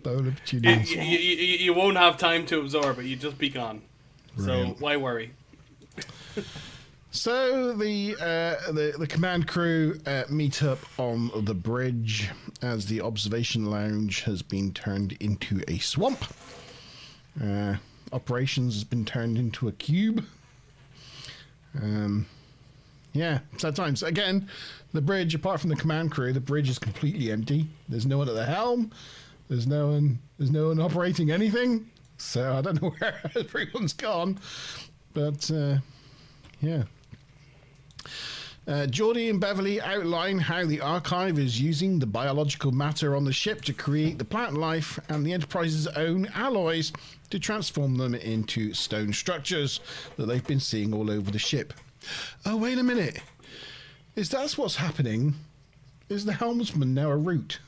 bowl of petunias. you won't have time to absorb it. You just be gone. Brilliant. So why worry? So the command crew meet up on the bridge as the observation lounge has been turned into a swamp. Operations has been turned into a cube. Yeah, sad times. Again, the bridge, apart from the command crew, the bridge is completely empty. There's no one at the helm. There's no one operating anything. So I don't know where everyone's gone. But yeah. Geordie and Beverly outline how the Archive is using the biological matter on the ship to create the plant life and the Enterprise's own alloys to transform them into stone structures that they've been seeing all over the ship. Oh, wait a minute. Is that what's happening? Is the helmsman now a root?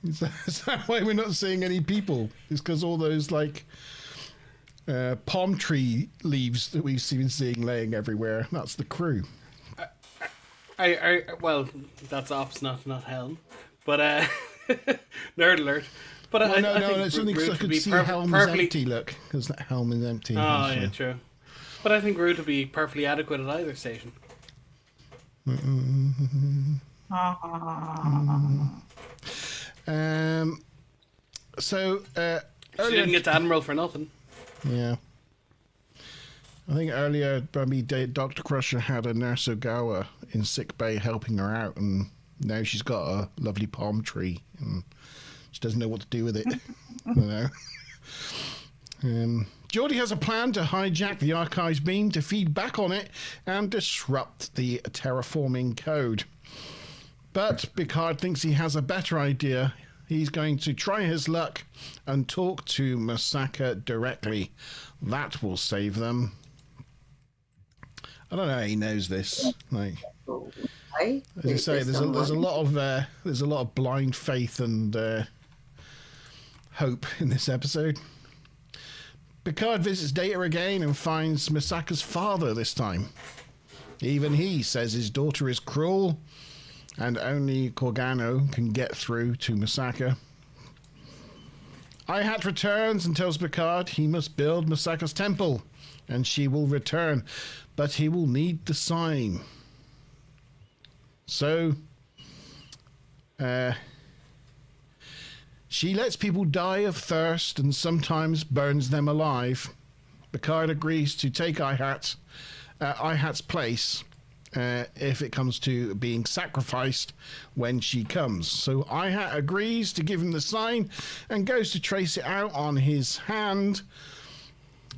Is that why we're not seeing any people? It's because all those, like, palm tree leaves that we've been seeing laying everywhere. That's the crew. Well, that's ops, not helm. But nerd alert. But Well, I no, think it's only because I could see helm is empty. Look, because that helm is empty. Oh, yeah, true. But I think Root would be perfectly adequate at either station. So She earlier, didn't get to Admiral for nothing. yeah. I think earlier, maybe Dr. Crusher had a Nurse Ogawa in sick bay helping her out, and now she's got a lovely palm tree, and she doesn't know what to do with it. You know. Geordie has a plan to hijack the Archive's beam to feed back on it and disrupt the terraforming code. But Picard thinks he has a better idea. He's going to try his luck and talk to Masaka directly. That will save them. I don't know how he knows this. Like, as I say, there's a lot of blind faith and hope in this episode. Picard visits Data again and finds Masaka's father this time. Even he says his daughter is cruel, and only Corgano can get through to Masaka. Ihat returns and tells Picard he must build Masaka's temple, and she will return, but he will need the sign. So, she lets people die of thirst and sometimes burns them alive. Picard agrees to take Ihat's place if it comes to being sacrificed when she comes. So Ihat agrees to give him the sign and goes to trace it out on his hand.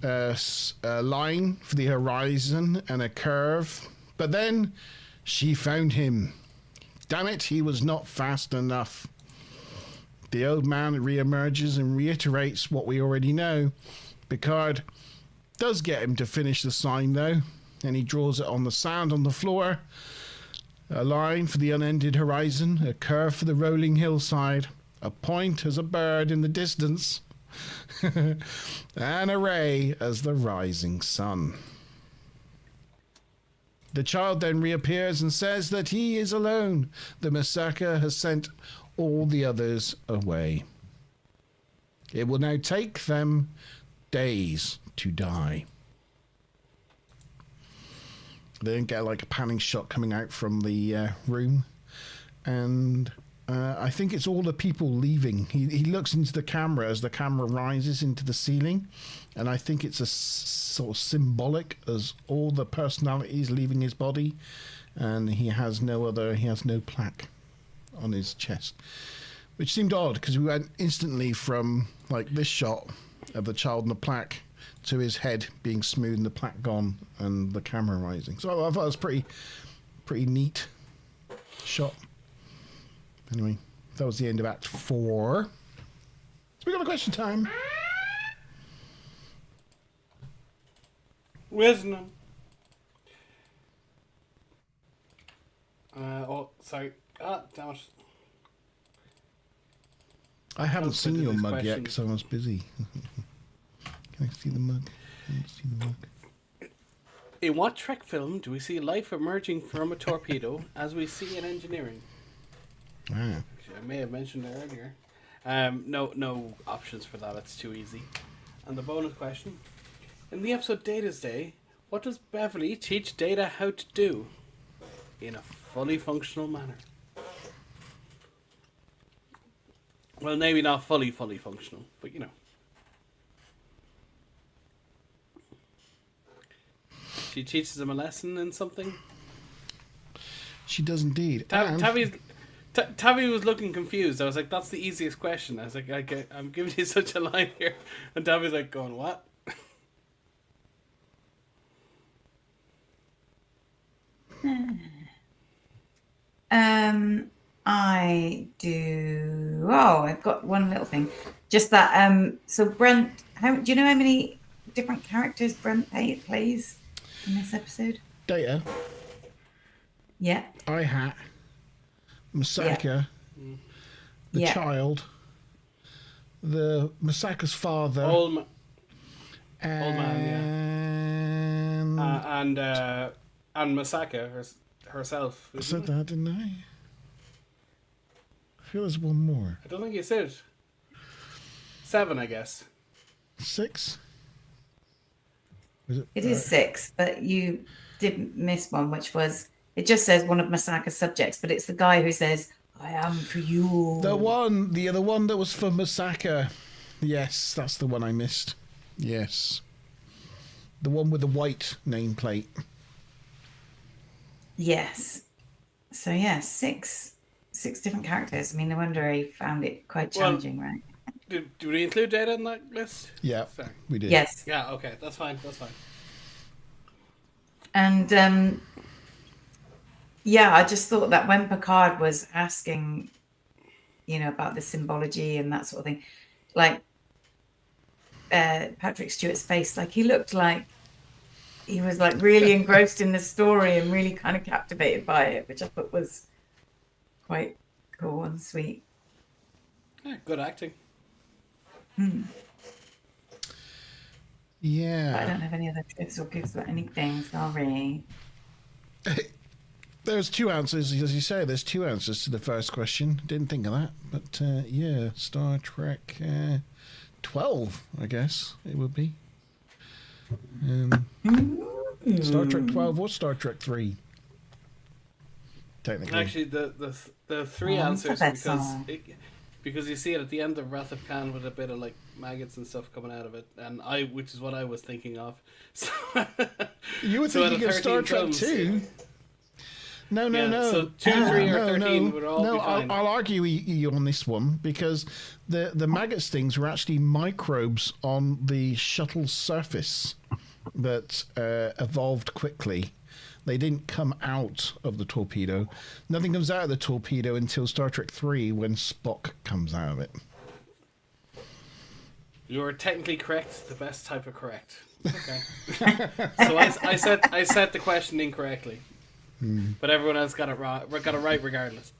A line for the horizon and a curve. But then she found him. Damn it, he was not fast enough. The old man re-emerges and reiterates what we already know. Picard does get him to finish the sign, though, and he draws it on the sand on the floor. A line for the unended horizon, a curve for the rolling hillside, a point as a bird in the distance, and a ray as the rising sun. The child then reappears and says that he is alone. The Masaka has sent all the others away. It will now take them days to die. They then get like a panning shot coming out from the room, and I think it's all the people leaving. He looks into the camera as the camera rises into the ceiling, and I think it's a sort of symbolic as all the personalities leaving his body, and he has no plaque on his chest, which seemed odd because we went instantly from like this shot of the child and the plaque to his head being smooth and the plaque gone and the camera rising. So I thought it was pretty neat shot. Anyway, that was the end of Act 4. So we got a question time. Wisdom. Oh, sorry. Ah, damn it. I haven't Let's seen go to your this mug yet question. because I was busy. Can I see the mug? Can I see the mug? In what Trek film do we see life emerging from a torpedo as we see in engineering? Ah. Actually, I may have mentioned it earlier. No options for that. It's too easy. And the bonus question: in the episode Data's Day, what does Beverly teach Data how to do in a fully functional manner? Well, maybe not fully functional, but you know. She teaches him a lesson in something. She does indeed. And Tavi was looking confused. I was like, "That's the easiest question." I was like, "I'm giving you such a line here," and Tavi's like, "Going what?" I do. Oh, I've got one little thing. Just that. So Brent, do you know how many different characters Brent plays in this episode? Data, Yeah. I-Hat, Masaka, the Yeah. child, the Masaka's father, Old and man, and Masaka herself. I isn't said it? that, didn't I? I feel there's one more. I don't think you said it. 7, I guess. 6? It is 6, but you did miss one, which was, it just says one of Masaka's subjects, but it's the guy who says, "I am for you." The other one that was for Masaka. Yes, that's the one I missed. Yes. The one with the white nameplate. Yes. So yeah, six different characters. I mean, no wonder I found it quite challenging, right? Did we include Data in that list? Yeah, Sorry. we did. Yes. Yeah. Okay. That's fine. And yeah, I just thought that when Picard was asking, about the symbology and that sort of thing, like Patrick Stewart's face, like he looked like he was like really engrossed in the story and really kind of captivated by it, which I thought was quite cool and sweet. Yeah, good acting. Yeah. But I don't have any other tips or gives or anything. Sorry. There's 2 answers, as you say. There's 2 answers to the first question. Didn't think of that, but yeah, Star Trek 12, I guess it would be. Star Trek 12 or Star Trek 3. Technically, Actually, the 3 answers because you see it at the end of Wrath of Khan with a bit of like maggots and stuff coming out of it, and which is what I was thinking of. So, you were so out thinking of 13 Star Trek films, 2. No. So 2, 3, or 13 would all be fine. I'll argue you on this one because the maggot stings were actually microbes on the shuttle's surface that evolved quickly. They didn't come out of the torpedo. Nothing comes out of the torpedo until Star Trek 3 when Spock comes out of it. You are technically correct, the best type of correct. Okay. So I set the question incorrectly. But everyone else got it right regardless.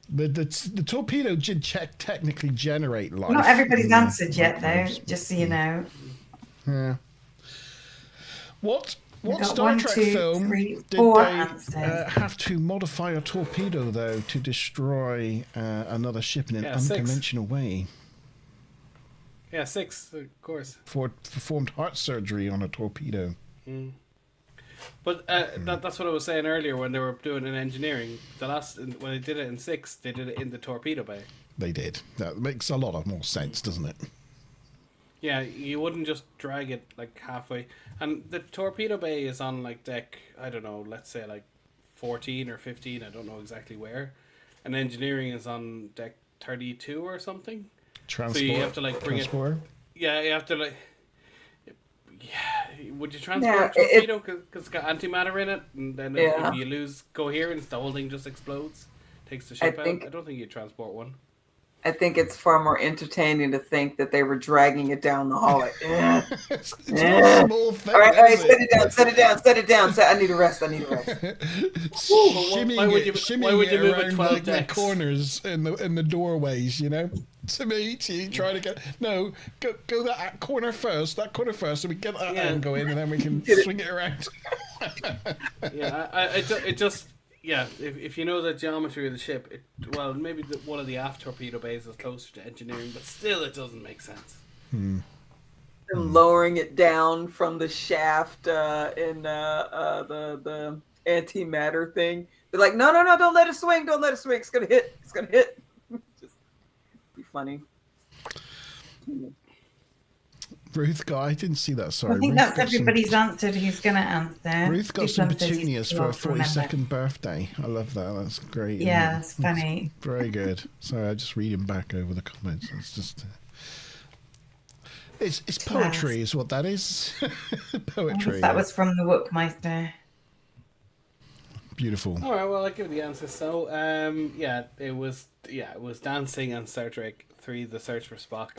The torpedo did technically generate life. Not everybody's answered yet, though, just so you know. Yeah. What Star 1, Trek 2, film 3, did 4 they answers. have to modify a torpedo, though, to destroy another ship in an 6. unconventional way? Yeah, 6, of course. Performed heart surgery on a torpedo. But that's what I was saying earlier when they were doing it in engineering. When they did it in 6, they did it in the torpedo bay. They did. That makes a lot of more sense, doesn't it? Yeah, you wouldn't just drag it like halfway. And the torpedo bay is on like deck, I don't know, let's say like 14 or 15, I don't know exactly where. And engineering is on deck 32 or something. Transport. So you have to like bring transport. it. Yeah, you have to like. Yeah, would you transport a torpedo because it's got antimatter in it, and then if you lose coherence, the whole thing just explodes, takes the ship out? I don't think you'd transport one. I think it's far more entertaining to think that they were dragging it down the hall. Like, It's not a small thing. all right, set it down. I need a rest. Shimmying Why would you move it 12 like the decks? corners in the doorways, you know? To me, try to get go that corner first, so we get that angle in, and then we can swing it around. If you know the geometry of the ship, maybe one of the aft torpedo bays is closer to engineering, but still it doesn't make sense. Them lowering it down from the shaft in the antimatter thing. They're like, no, don't let it swing, it's gonna hit. Just be funny. Ruth got, I didn't see that, sorry. I think Ruth that's got everybody's answered who's going to answer. Ruth got some petunias for her Remember. 42nd birthday. I love that. That's great. Yeah, that's funny. Very good. Sorry, I just reading back over the comments. It's just... It's poetry is what that is. Poetry. That was from the Wookmeister. Beautiful. All right, well, I'll give you the answer. So, it was Dancing and Star Trek 3: The Search for Spock.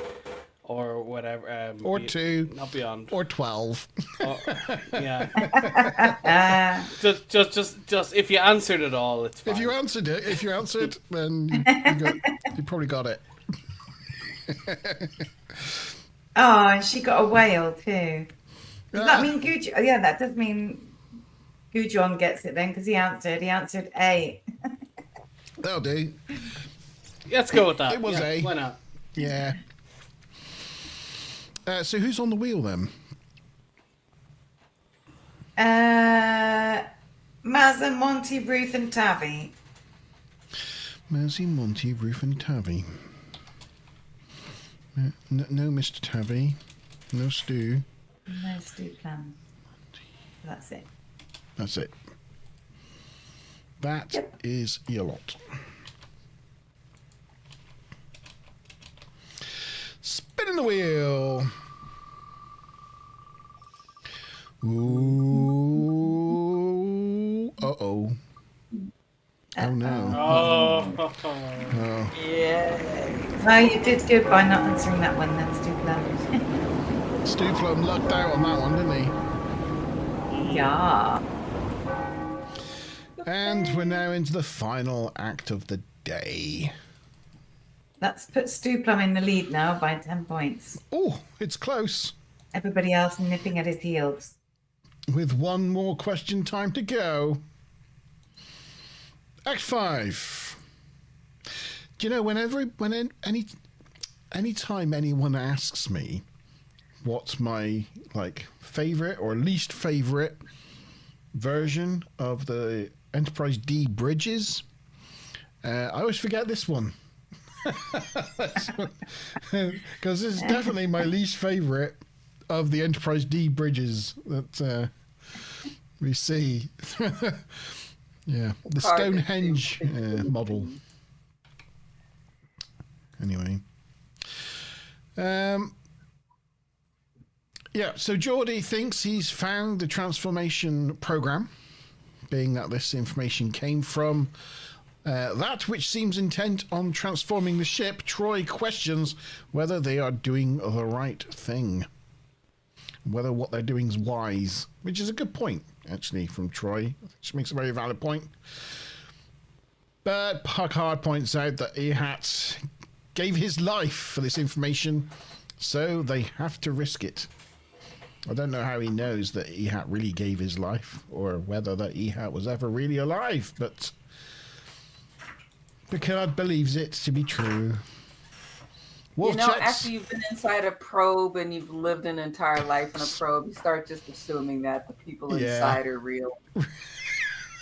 Or whatever. Or 2. Not beyond. Or 12. Yeah. just if you answered it all, it's fine. If you answered, then you probably got it. Oh, and she got a whale too. Does that mean Gujon? Oh, yeah, that does mean Gujon gets it then, because he answered A. That'll do. Let's go with that. It was A. Why not? Yeah. So who's on the wheel then? Mazza, Monty, Ruth, and Tavi. Mazzy, Monty, Ruth, and Tavi. No Mr. Tavi. No Stu. No Stu Plum. That's it. That's it. That is your lot. Spinning the wheel. Ooh. Uh-oh. Oh, no. Oh. Yeah. Well, you did good by not answering that one then, Stu Plum. Stu Plum lucked out on that one, didn't he? Yeah. And we're now into the final act of the day. Let's put Stu Plum in the lead now by 10 points. Oh, it's close. Everybody else nipping at his heels. With one more question time to go. Act 5. Do you know, any time anyone asks me what's my favorite or least favorite version of the Enterprise D bridges, I always forget this one. Because this is definitely my least favorite of the Enterprise D bridges that we see. Yeah, the Stonehenge model. Anyway. Yeah, so Geordie thinks he's found the transformation program, being that this information came from that which seems intent on transforming the ship. Troy questions whether they are doing the right thing, whether what they're doing is wise, which is a good point, actually, from Troy, which makes a very valid point. But Packard points out that Ehat gave his life for this information, so they have to risk it. I don't know how he knows that Ehat really gave his life, or whether that Ehat was ever really alive, but Picard believes it to be true. Wolf You know, checks. after you've been inside a probe and you've lived an entire life in a probe, you start just assuming that the people Yeah. inside are real.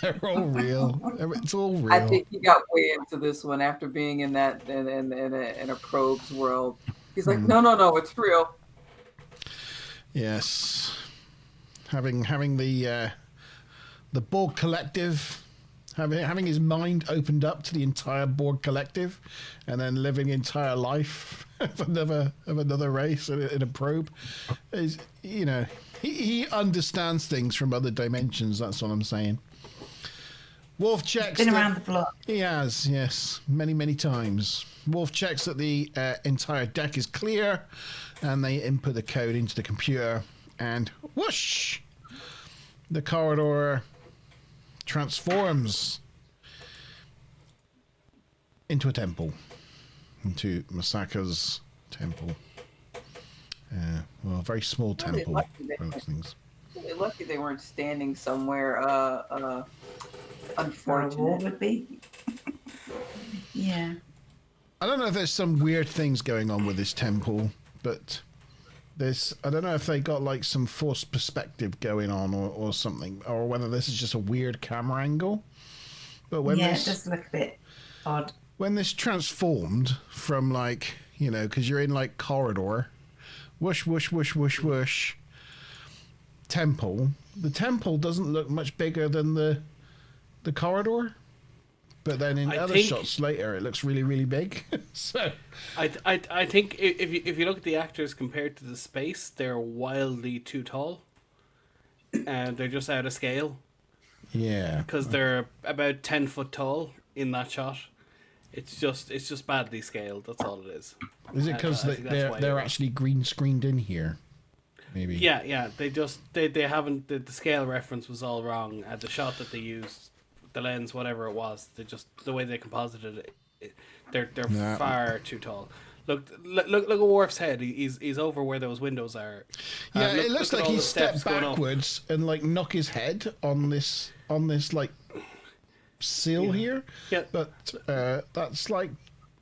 They're all real. It's all I real. think he got way into this one after being in that in a probe's world. He's like, no, it's real. Yes. Having the Borg Collective, having his mind opened up to the entire Borg Collective, and then living the entire life of another race in a probe, is, you know, he understands things from other dimensions. That's what I'm saying. Wolf checks. Been around the block. He has, yes, many times. Wolf checks that the entire deck is clear, and they input the code into the computer, and whoosh, the corridor transforms into a temple, into Masaka's temple. Well, a very small temple. They're lucky they weren't standing somewhere. Where a wall Unfortunate. would be. Yeah. I don't know if there's some weird things going on with this temple, but I don't know if they got like some forced perspective going on or something, or whether this is just a weird camera angle. But when Yeah, it this does look a bit odd. when this transformed from, like, you know, because you're in like corridor, whoosh whoosh whoosh whoosh whoosh, temple. The temple doesn't look much bigger than the corridor. But then in other shots later, it looks really big. So I think if you look at the actors compared to the space, they're wildly too tall, and they're just out of scale. Yeah, because they're about 10 foot tall in that shot. It's just badly scaled. That's all it is. Is it because they're actually green screened in here? Maybe. Yeah. They haven't. The scale reference was all wrong. The shot that they used, the lens, whatever it was, the way they composited it, they're far too tall. Look at Worf's head. He's over where those windows are. Yeah, it looks like he stepped backwards and like knock his head on this like sill here. Yeah, but that's like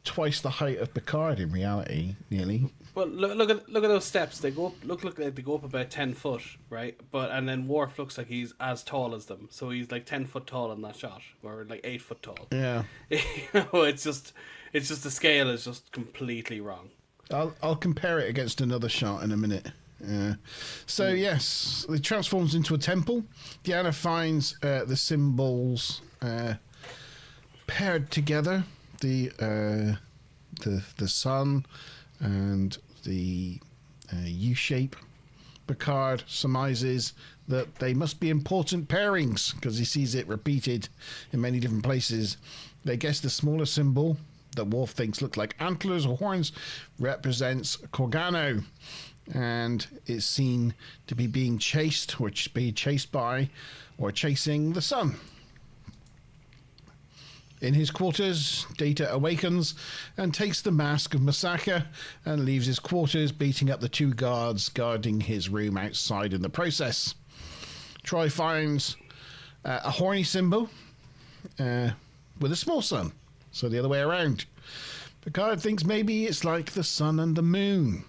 twice the height of Picard in reality, nearly. Well, look at those steps. They go up. Look like they go up about 10 foot, right? And then Worf looks like he's as tall as them, so he's like 10 foot tall in that shot, or like 8 foot tall. Yeah, it's just the scale is just completely wrong. I'll compare it against another shot in a minute. So yes, it transforms into a temple. Deanna finds the symbols paired together. The sun and the U-shape. Picard surmises that they must be important pairings because he sees it repeated in many different places. They guess the smaller symbol that Worf thinks look like antlers or horns represents Corgano, and is seen to be being chased, or be chased by, or chasing the sun. In his quarters, Data awakens and takes the mask of Masaka and leaves his quarters, beating up the two guards guarding his room outside in the process. Troy finds a horny symbol with a small sun, so the other way around. Picard thinks maybe it's like the sun and the moon,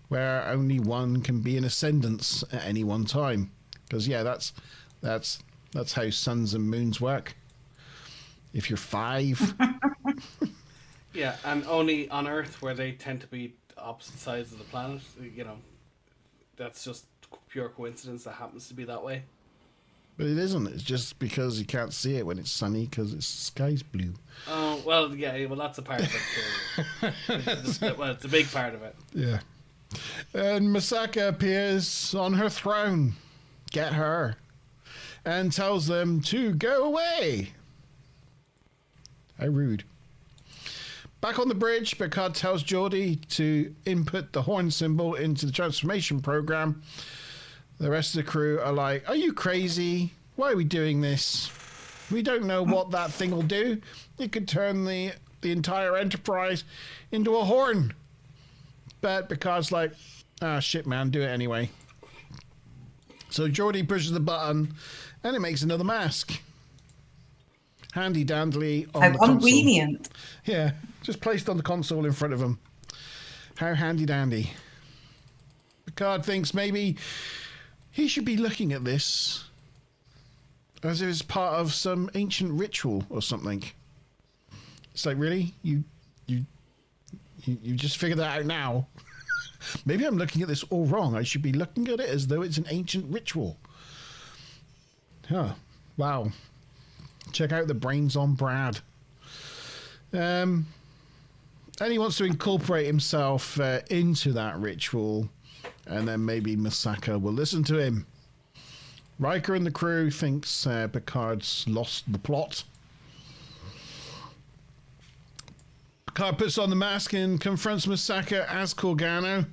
where only one can be in ascendance at any one time. Because yeah, that's how suns and moons work. If you're 5. Yeah, and only on Earth, where they tend to be opposite sides of the planet, you know, that's just pure coincidence that happens to be that way. But it isn't. It's just because you can't see it when it's sunny because the sky's blue. Oh, well, yeah, well, that's a part of it too. Well, it's a big part of it. Yeah. And Masaka appears on her throne. Get her. And tells them to go away. How rude. Back on the bridge, Picard tells Geordi to input the horn symbol into the transformation program. The rest of the crew are like, are you crazy? Why are we doing this? We don't know what that thing will do. It could turn the entire Enterprise into a horn. But Picard's like, shit, man, do it anyway. So Geordi pushes the button and it makes another mask. Handy dandy on the console. Convenient. Yeah, just placed on the console in front of him. How handy dandy. Picard thinks maybe he should be looking at this as if it's part of some ancient ritual or something. It's like, really? You just figured that out now? Maybe I'm looking at this all wrong. I should be looking at it as though it's an ancient ritual. Huh. Wow. Check out the brains on Brad. And he wants to incorporate himself into that ritual, and then maybe Masaka will listen to him. Riker and the crew thinks Picard's lost the plot. Picard puts on the mask and confronts Masaka as Corgano.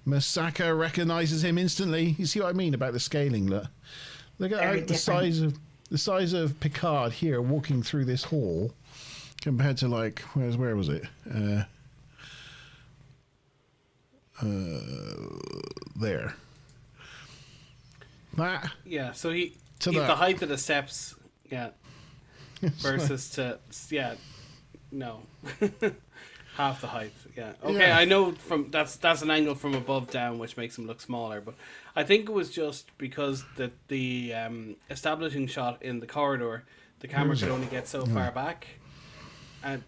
Masaka recognizes him instantly. You see what I mean about the scaling? Look at the size of Picard here walking through this hall compared to, like, where was it? There. That. Yeah, so he's the height of the steps, versus no. Half the height, yeah. Okay, yeah. I know that's an angle from above down, which makes him look smaller, but I think it was just because the establishing shot in the corridor, the camera could only get so far back, and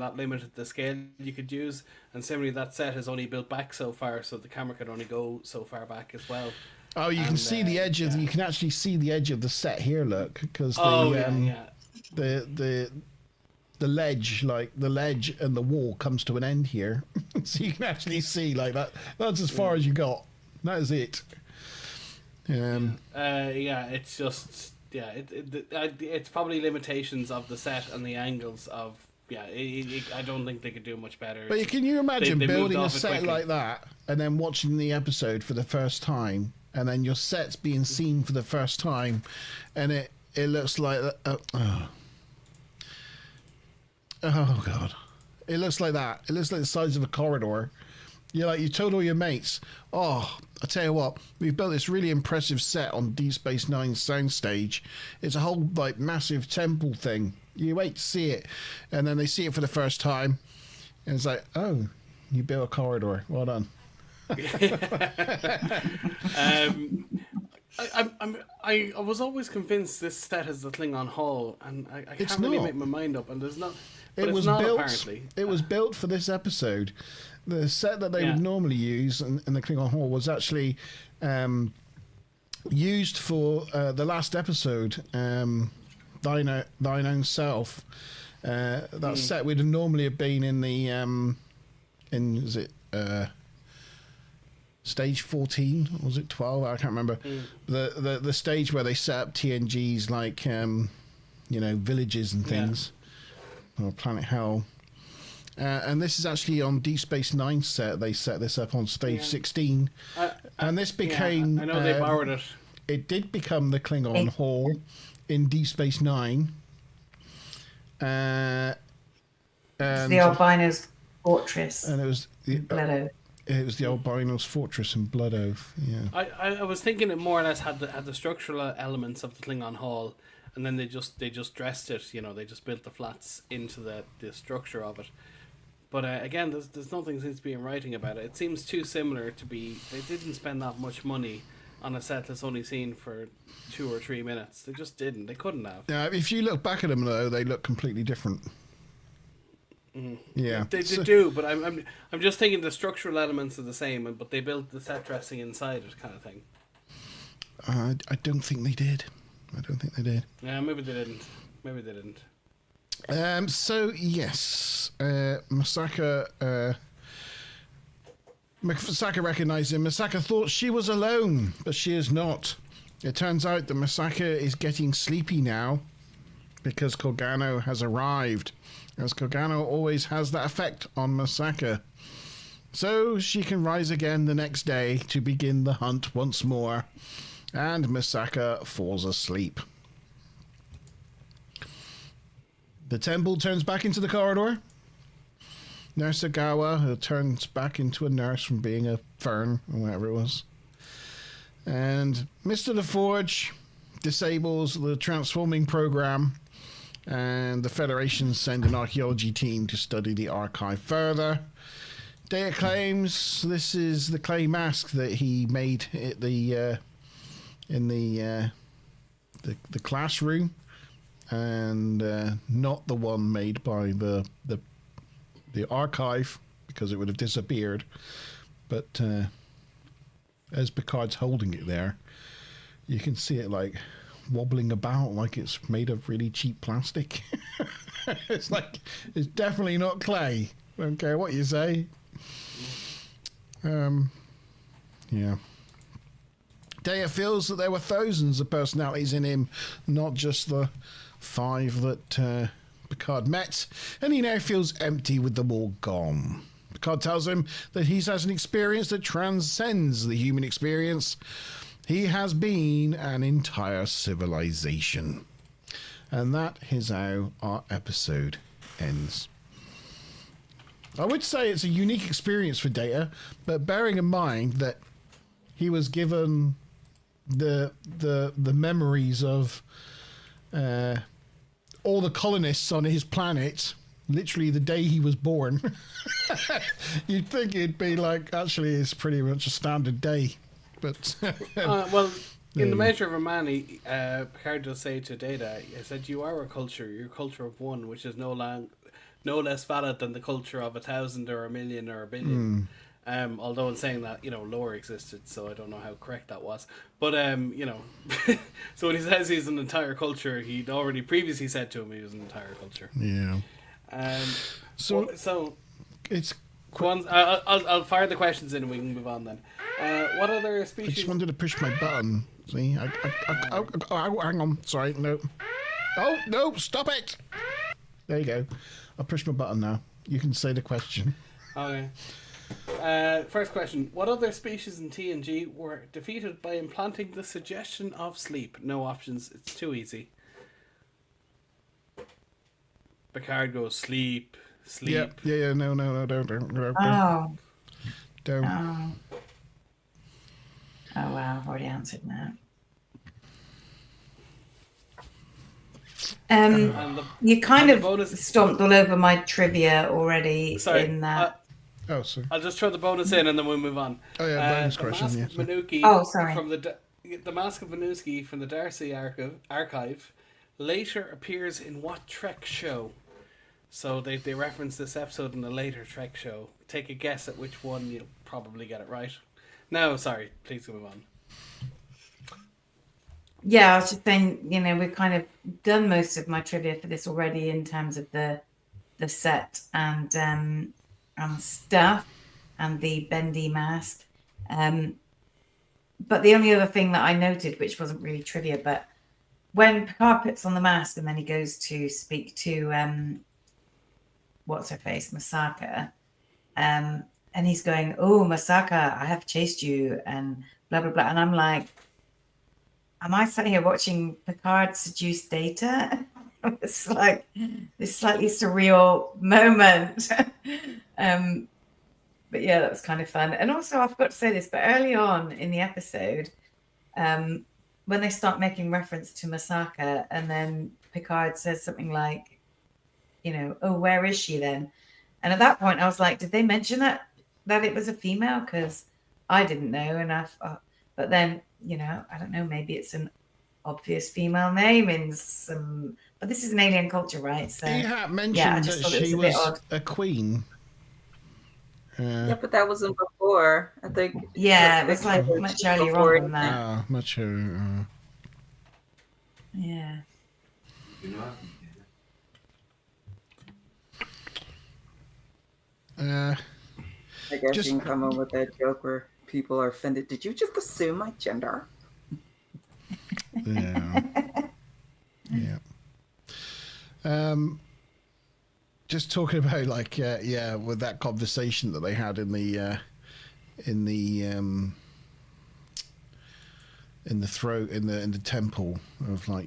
that limited the scale you could use. And similarly, that set is only built back so far, so the camera could only go so far back as well. Oh, you can see the edge of. You can actually see the edge of the set here. Look, because the ledge, like the ledge and the wall, comes to an end here, so you can actually see like that. That's as far as you got. That is it. It's just it's probably limitations of the set and the angles of. I don't think they could do much better. But can you imagine building a set like that and then watching the episode for the first time, and then your set's being seen for the first time, and it looks like oh god, it looks like that. It looks like the size of a corridor. You told all your mates, oh, I tell you what, we've built this really impressive set on Deep Space Nine soundstage. It's a whole like massive temple thing. You wait to see it, and then they see it for the first time, and it's like, oh, you built a corridor. Well done. I was always convinced this set is the Klingon Hall, and I can't really make my mind up. And there's not. It was built. Apparently, it was built for this episode. The set that they would normally use in the Klingon Hall was actually used for the last episode, Thine Own Self. That set would have normally have been in the stage 14, or was it 12? I can't remember. The stage where they set up TNG's like villages and things, or Planet Hell. And this is actually on Deep Space Nine set. They set this up on stage 16, and this became. I know they borrowed it. It did become the Klingon Hall in Deep Space Nine. And the Albino's fortress. And it was Blood It was the Albino's fortress in Blood Oath. Yeah. I was thinking it more or less had the structural elements of the Klingon Hall, and then they just dressed it. They just built the flats into the structure of it. But again, there's nothing seems to be in writing about it. It seems too similar to be. They didn't spend that much money on a set that's only seen for 2 or 3 minutes. They just didn't. They couldn't have. Yeah, if you look back at them though, they look completely different. Yeah, they do. But I'm just thinking the structural elements are the same, but they built the set dressing inside it, kind of thing. I don't think they did. Yeah, maybe they didn't. So yes, Masaka recognized him. Masaka thought she was alone, but she is not. It turns out that Masaka is getting sleepy now because Corgano has arrived, as Corgano always has that effect on Masaka. So she can rise again the next day to begin the hunt once more, and Masaka falls asleep. The temple turns back into the corridor. Nurse Agawa turns back into a nurse from being a fern or whatever it was. And Mr. LaForge disables the transforming program And the Federation send an archaeology team to study the archive further. Data claims this is the clay mask that he made at the in the classroom, and not the one made by the archive, because it would have disappeared. But as Picard's holding it there, you can see it like wobbling about like it's made of really cheap plastic. It's definitely not clay. Don't care what you say. Yeah. Data feels that there were thousands of personalities in him, not just the 5 that Picard met, and he now feels empty with them all gone. Picard tells him that he has an experience that transcends the human experience. He has been an entire civilization. And that is how our episode ends. I would say it's a unique experience for Data, but bearing in mind that he was given the memories of all the colonists on his planet literally the day he was born. You'd think it'd be like, actually it's pretty much a standard day, but well, in the measure of a man, Picard does say to Data, he said, "You are a culture. You're a culture of one, which is no less valid than the culture of 1,000 or 1,000,000 or 1,000,000,000. Although in saying that, lore existed, so I don't know how correct that was. But so when he says he's an entire culture, he'd already previously said to him he was an entire culture. Yeah. So it's. I'll fire the questions in and we can move on then. What other species? I just wanted to push my button. See, hang on. Sorry, no. Oh no! Stop it! There you go. I'll push my button now. You can say the question. Okay. First question. What other species in TNG were defeated by implanting the suggestion of sleep? No options. It's too easy. Picard goes, sleep. Yeah, no, don't. Oh. Don't. Oh. Oh, wow. I've already answered that. You kind of stomped all over my trivia already. Sorry, in that. Sorry. I'll just throw the bonus in and then we'll move on. Oh yeah, bonus question. The Mask of Manuki. Oh, sorry. From the Mask of Manuki from the Darcy archive later appears in what Trek show? So they reference this episode in a later Trek show. Take a guess at which one. You'll probably get it right. No, sorry. Please move on. Yeah, I was just saying, we've kind of done most of my trivia for this already in terms of the set and stuff and the bendy mask. But the only other thing that I noted, which wasn't really trivia, but when Picard puts on the mask and then he goes to speak to what's her face, Masaka, and he's going, "Oh, Masaka, I have chased you," and blah blah blah, and I'm like, am I sat here watching Picard seduce Data? It's like this slightly surreal moment. But yeah, that was kind of fun. And also, I forgot to say this, but early on in the episode, when they start making reference to Masaka, and then Picard says something like, "Oh, where is she then?" And at that point, I was like, did they mention that it was a female? Because I didn't know. And but then, I don't know, maybe it's an obvious female name in some, but this is an alien culture, right? So he had mentioned that she was a queen. Yeah, but that wasn't before. I think. Yeah, it was like much earlier on than that. Much earlier. Yeah. I guess you can come up with that joke where people are offended. Did you just assume my gender? Yeah. Just talking about with that conversation that they had in the temple of I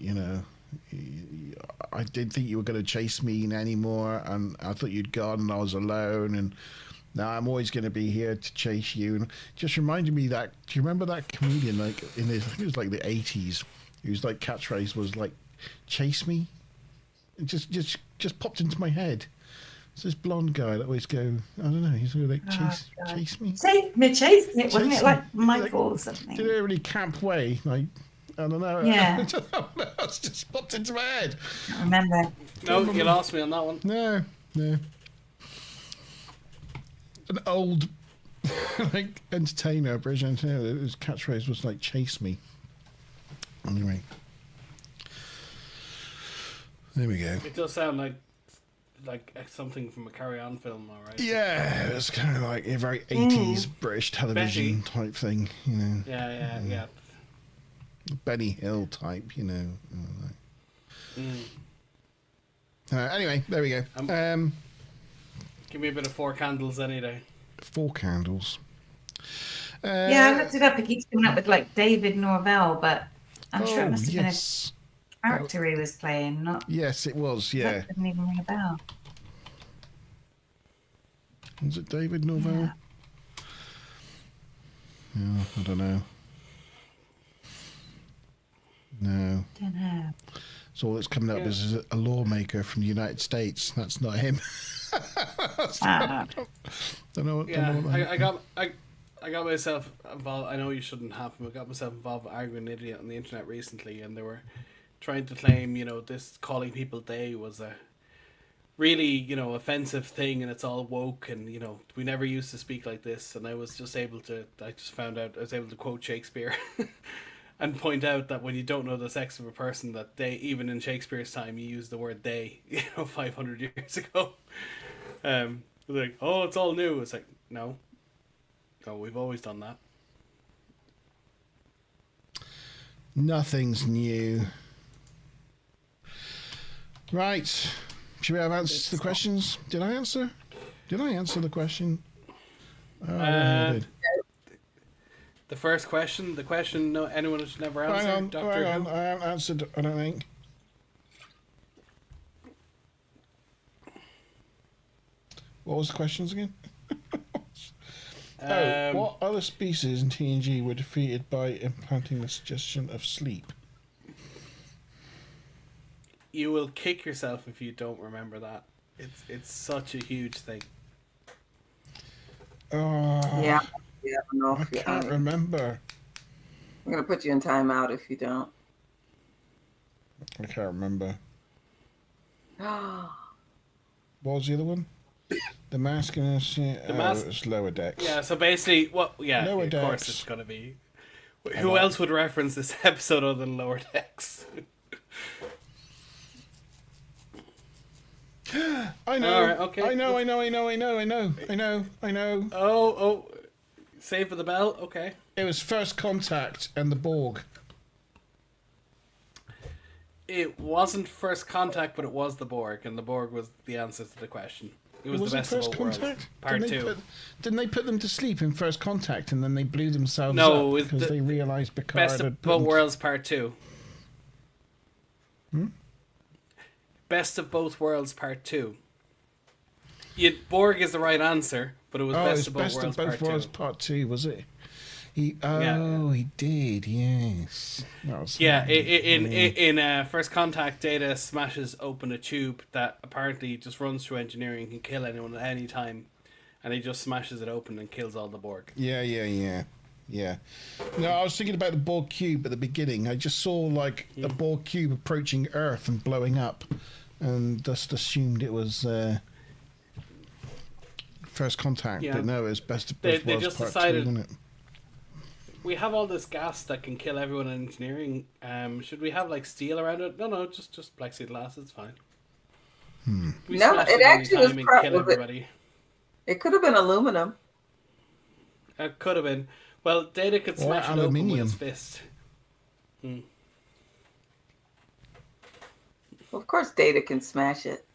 didn't think you were going to chase me anymore, and I thought you'd gone and I was alone, and now I'm always going to be here to chase you. And just reminded me that, do you remember that comedian, I think it was like the 80s, whose catchphrase was chase me? It just popped into my head. It's this blonde guy that always go, I don't know, he's really like chase me. Chase me, wasn't Chase it like me. Michael or something? Did it really camp way? Like, I don't know. Yeah. It's just popped into my head. I can't remember. No, you lost me on that one. No. An old like entertainer, British entertainer, his catchphrase was like "chase me." Anyway, there we go. It does sound like something from a Carry On film, all right? Yeah, it's kind of like a very 80s British television type thing, you know. Yeah. Benny Hill type, you know. Anyway, there we go. Give me a bit of Four Candles any day. 4 candles. Yeah, I looked it up. It keeps coming up with like David Norvell, but I'm sure it must have yes. been a character he was playing, not. Yes, it was, yeah. That didn't even ring a bell. Was it David Norvell? Yeah, I don't know. No. Don't know. So all that's coming up is a lawmaker from the United States. That's not him. Don't know. I got myself involved. I know you shouldn't have, but I got myself involved with arguing an idiot on the internet recently, and they were trying to claim, this calling people they was a really, offensive thing, and it's all woke, and we never used to speak like this. And I just found out I was able to quote Shakespeare. And point out that when you don't know the sex of a person, that they, even in Shakespeare's time, he used the word they, 500 years ago. Like, oh, it's all new. It's like, no, we've always done that. Nothing's new. Right. Should we have answers to the questions? Did I answer? Did I answer the question? Oh, I did. The first question, no anyone should never answer. Hang Doctor on. Who? I haven't answered, I don't think. What was the questions again? What other species in TNG were defeated by implanting the suggestion of sleep? You will kick yourself if you don't remember that. It's such a huge thing. Yeah. No, I can't remember. I'm gonna put you in timeout if you don't. I can't remember. What was the other one? The mask and the mask. It's lower decks. Yeah, so basically, Lower of Decks. course it's gonna be. Who else would reference this episode other than Lower Decks? I know. All right, okay. I know. Oh, save for the bell. Okay. It was First Contact and the Borg. It wasn't First Contact, but it was the Borg, and the Borg was the answer to the question. It was the best First of both worlds. Contact? Part didn't 2. Didn't they put them to sleep in First Contact and then they blew themselves No, up because they realised Picard Best had of put both them worlds, Part 2. Best of both worlds, Part 2. Borg is the right answer, but it was Best of Both Worlds, Part 2. Was it? He did, yes. In First Contact, Data smashes open a tube that apparently just runs through engineering and can kill anyone at any time, and he just smashes it open and kills all the Borg. Yeah. No, I was thinking about the Borg cube at the beginning. I just saw like a Borg cube approaching Earth and blowing up, and just assumed it was First Contact. Yeah. But no, it was Best of Both Worlds just Part decided 2, wasn't it? we have all this gas that can kill everyone in engineering. Should we have like steel around it? No, just plexiglass. It's fine. We No, smash it any actually was time and pro- kill was it- everybody. It could have been aluminum. It could have been. Well, Data could Or smash it open with aluminium. his fist. Well, of course, Data can smash it.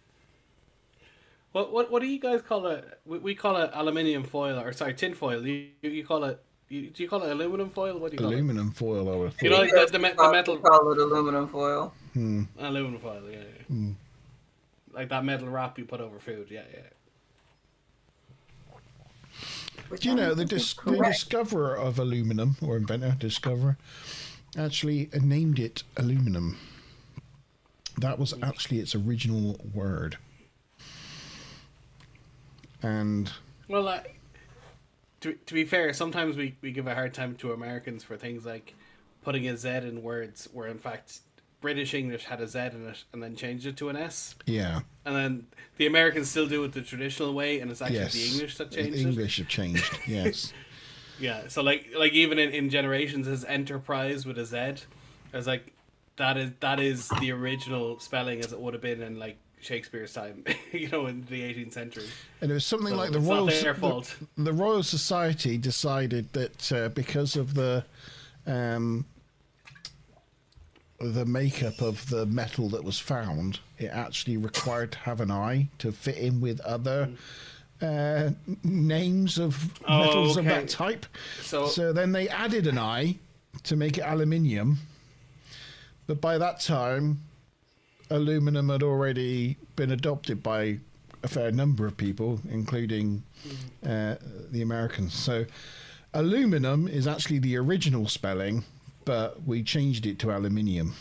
What do you guys call it? We call it aluminium foil, or sorry, tin foil. You call it? Do you call it aluminum foil? What do you call Aluminum foil, I would have it? You know, thought. like the metal. We call it aluminum foil. Aluminum foil, yeah. Like that metal wrap you put over food, yeah. Which Do you I know don't the think is the correct. discoverer of aluminum, or inventor, discoverer, actually named it aluminum That was actually its original word. And Well, to be fair, sometimes we give a hard time to Americans for things like putting a Z in words where in fact British English had a Z in it and then changed it to an S. yeah, And then the Americans still do it the traditional way, and it's actually yes, the English that changed English have changed. Yes, Yeah, so like even in Generations, as Enterprise with a Z, as like that is the original spelling as it would have been in like Shakespeare's time, in the 18th century. and it was something So like the it's Royal not their fault. The Royal Society decided that because of the makeup of the metal that was found, it actually required to have an eye to fit in with other names of metals of okay. that type. So then they added an eye to make it aluminium. But by that time, aluminum had already been adopted by a fair number of people, including the Americans. So aluminum is actually the original spelling, but we changed it to aluminium.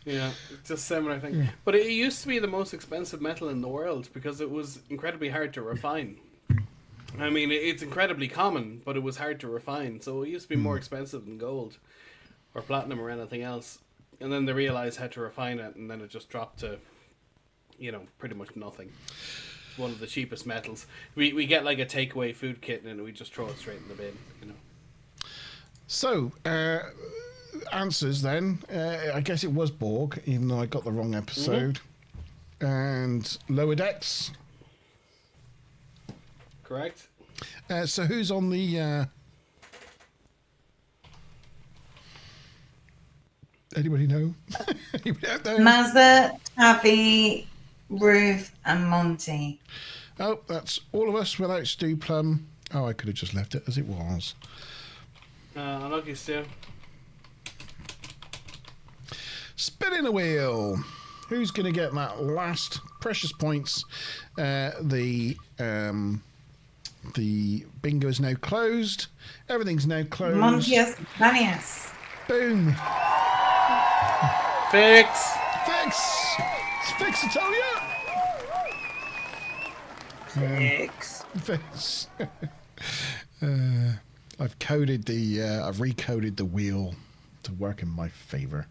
yeah, it's a similar thing. But it used to be the most expensive metal in the world because it was incredibly hard to refine. I mean, it's incredibly common, but it was hard to refine. So it used to be more expensive than gold or platinum or anything else. And then they realized how to refine it, and then it just dropped to, pretty much nothing. It's one of the cheapest metals. We get like a takeaway food kit, and we just throw it straight in the bin. So, answers then. I guess it was Borg, even though I got the wrong episode. And Lower Decks. Correct. So who's on the... Anybody know? Anybody out there? Mazda, Tavi, Ruth, and Monty. Oh, that's all of us without Stu Plum. Oh, I could have just left it as it was. Unlucky Stu. Spinning the wheel. Who's going to get that last precious points? The bingo is now closed. Everything's now closed. Montius, Vanius. Boom. Fix. It's fix, I tell you. Fix. I've recoded the wheel to work in my favour.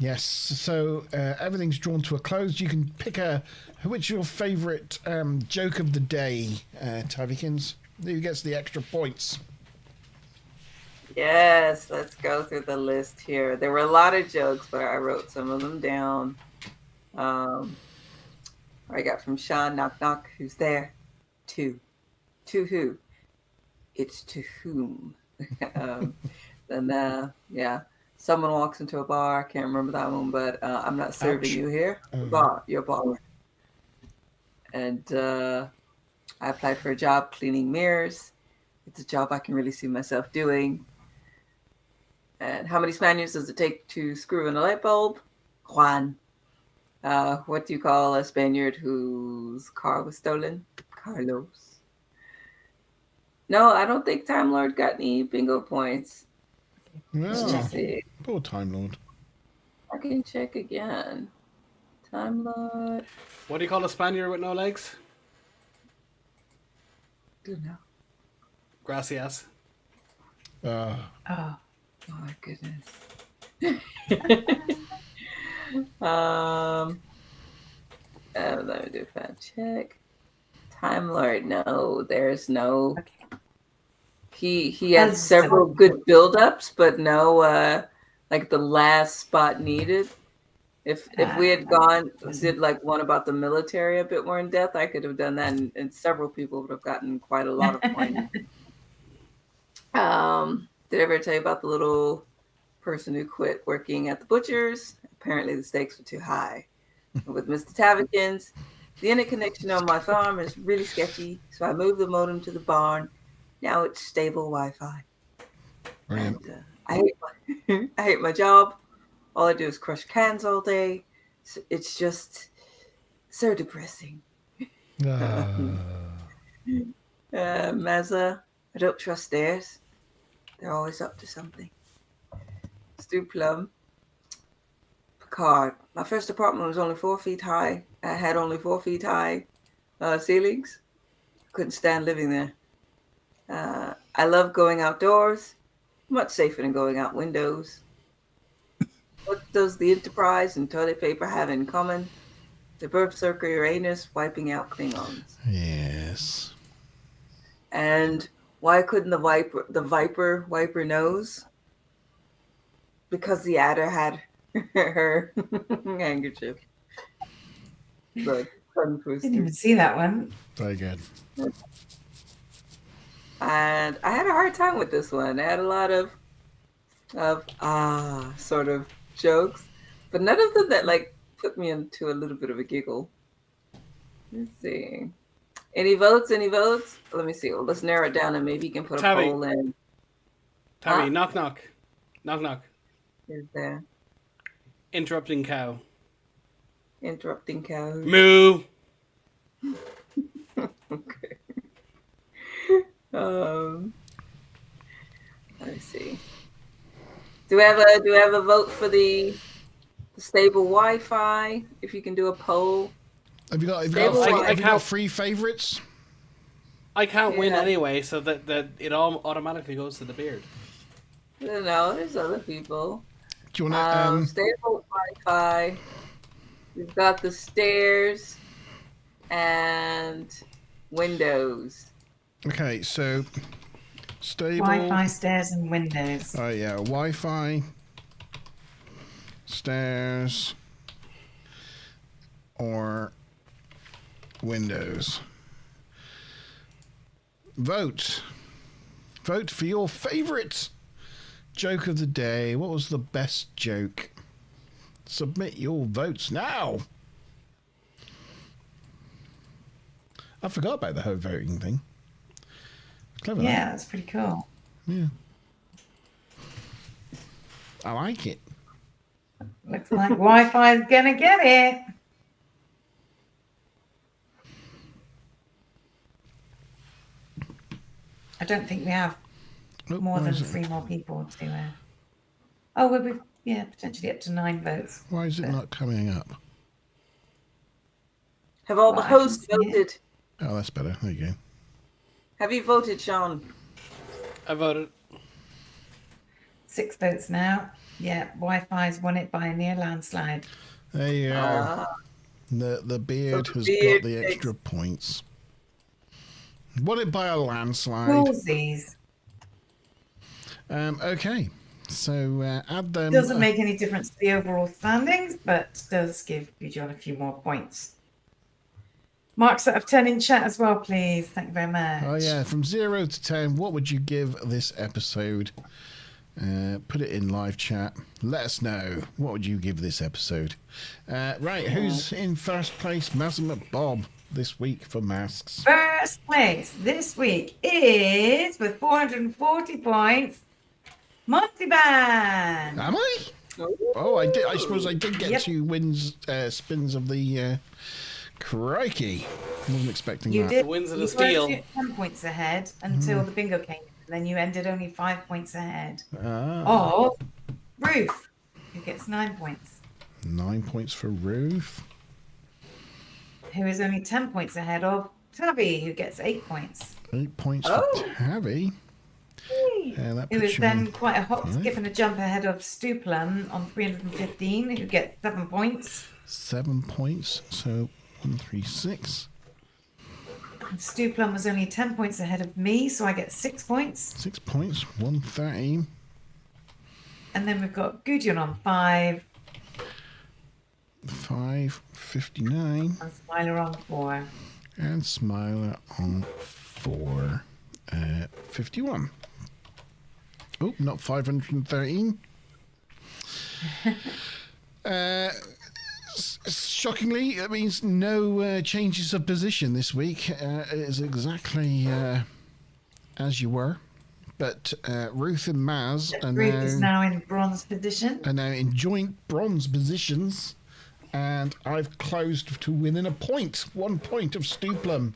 Yes, so everything's drawn to a close. You can pick which your favourite joke of the day, Tavikins. Who gets the extra points? Yes, let's go through the list here. There were a lot of jokes, but I wrote some of them down. I got from Sean, knock, knock, who's there? To who? It's to whom. Then, someone walks into a bar. I can't remember that one, but I'm not serving you here. Bar, your bar. And I applied for a job cleaning mirrors. It's a job I can really see myself doing. And how many Spaniards does it take to screw in a light bulb? Juan. What do you call a Spaniard whose car was stolen? Carlos. No, I don't think Time Lord got any bingo points. No. Let's see. Poor Time Lord. I can check again. Time Lord. What do you call a Spaniard with no legs? Don't know. Gracias. Oh. Oh my goodness. Let me do a fact check. Time Lord, no, there's no. Okay. He had several good build-ups, but no, like the last spot needed. If we had did like one about the military a bit more in depth, I could have done that, and several people would have gotten quite a lot of points. Did I ever tell you about the little person who quit working at the butcher's? Apparently the stakes were too high. With Mr. Tavikins, the internet connection on my farm is really sketchy, so I moved the modem to the barn. Now it's stable Wi-Fi. Brilliant. And, I hate my job. All I do is crush cans all day. It's just so depressing. Mazza, I don't trust theirs. They're always up to something. Stu Plum. God, my first apartment was only 4 feet high. I had only 4 feet high ceilings. Couldn't stand living there. I love going outdoors. Much safer than going out windows. What does the Enterprise and toilet paper have in common? The Berserker Uranus wiping out Klingons. Yes. And why couldn't the Viper wipe her nose? Because the Adder had her handkerchief. The tongue Didn't twister. even see that one. Very good. And I had a hard time with this one. I had a lot of sort of jokes, but none of them that like put me into a little bit of a giggle. Let's see. Any votes? Any votes? Let me see. Well, let's narrow it down and maybe you can put a Tabby. poll in. Tabby, Huh? knock knock. Knock knock. Is there Interrupting cow. interrupting cows? Moo! Okay. Let me see. Do we have a vote for the stable Wi-Fi? If you can do a poll. Have you got I can't- free favourites? I can't win Yeah. anyway, so that it all automatically goes to the beard. I don't know. There's other people. Do you want to? Stable Wi-Fi. We've got the stairs and windows. Okay, so stable. Wi-Fi, stairs, and windows. Oh yeah, Wi-Fi, stairs, or windows. Vote. Vote for your favourite joke of the day. What was the best joke? Submit your votes now. I forgot about the whole voting thing. Clever. Yeah, That. that's pretty cool. Yeah. I like it. Looks like Wi-Fi is gonna get it. I don't think we have Look, more why than is it- 3 more people to. Oh, we'll be potentially up to 9 votes. Why is it not coming up? Have all the Well, I can hosts see it. voted? Oh, that's better. There you go. Have you voted, Sean? I voted. 6 votes now. Yeah, Wi-Fi's won it by a near landslide. There you go. Ah, The beard the has beard got the takes- extra points. Won it by a landslide. Coolsies. Okay, so add them. Doesn't make any difference to the overall standings, but does give Bujon a few more points. Marks out of 10 in chat as well, please. Thank you very much. Oh yeah, from 0 to 10, what would you give this episode? Put it in live chat. Let us know. What would you give this episode? Right, who's in first place? Mazza Bob this week for masks. First place this week is, with 440 points, Monty Band. Am I? Oh, I did. I suppose I did get Yep. 2 wins, spins of the. Crikey! Wasn't expecting You that. did. The wins of You the steel. were 10 points ahead until the bingo came, and then you ended only 5 points ahead Ah, of Ruth, who gets 9 points, 9 points for Ruth. who is only 10 points ahead of Tabby, who gets 8 points. 8 points Oh. for Tabby. That Who puts is you then on quite a hop, five. skip, and a jump ahead of Stuplum on 315, who gets 7 points. 7 points. So 1, 3, 6. And Stuplum was only 10 points ahead of me, so I get 6 points. 6 points. 113. And then we've got Gudjon on 5 559. and Smiler on 4. And Smiler on 4. 51. Oh, not 513. Shockingly, it means no changes of position this week. It is exactly as you were. But Ruth and Maz Ruth is now in bronze position. are now in joint bronze positions. And I've closed to within a point. 1 point of Stuplum.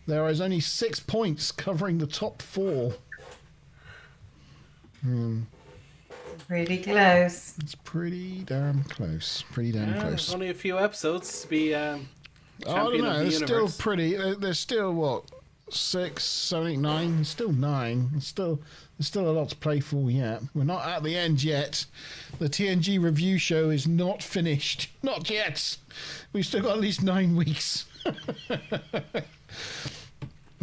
There is only 6 points covering the top 4. Pretty close. It's pretty damn close. Pretty damn Yeah, close. there's only a few episodes to be I don't champion know. of the There's still universe. pretty. There's still what 6, 7, 8, 9. There's still 9. There's still a lot to play for yet. We're not at the end yet. The TNG review show is not finished. Not yet. We've still got at least 9 weeks.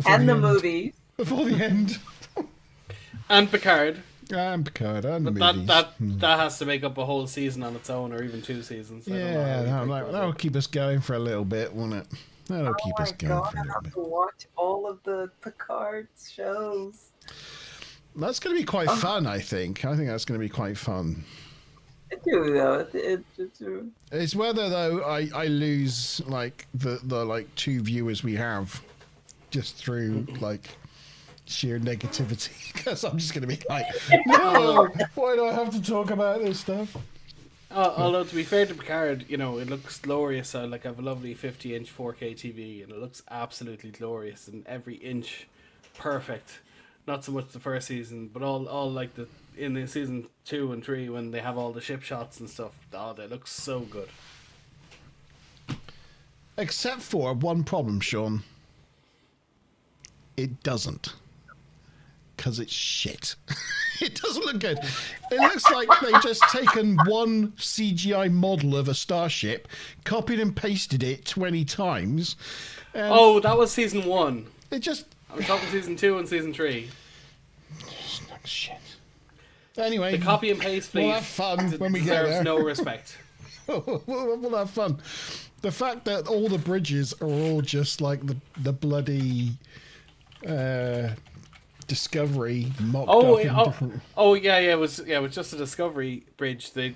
And the movies. Before the end. And Picard. And Picard and the But movies. that has to make up a whole season on its own, or even 2 seasons. I don't know how Yeah, you break that'll those up. keep us going for a little bit, won't it? That'll keep Oh us my going god, for a I little have bit. to watch all of the Picard shows. That's going to be quite fun, I think. I think that's going to be quite fun. I do though. It's whether though I lose like the like 2 viewers we have just through like sheer negativity, because I'm just going to be like, no, why do I have to talk about this stuff? Although to be fair to Picard, you know, it looks glorious. I have a lovely 50-inch 4K TV, and it looks absolutely glorious, and every inch perfect. Not so much the first season, but all like in the season 2 and 3 when they have all the ship shots and stuff. Oh, they look so good. Except for one problem, Sean. It doesn't. Because it's shit. It doesn't look good. It looks like they've just taken one CGI model of a starship, copied and pasted it 20 times. And Oh, that was season 1. it just... I'm talking season 2 and season 3. Shit. Anyway, The copy and paste fleet we'll have fun when we get deserves there. no respect. we'll have fun. The fact that all the bridges are all just like the bloody Discovery mocked up in different... It was just a Discovery bridge. They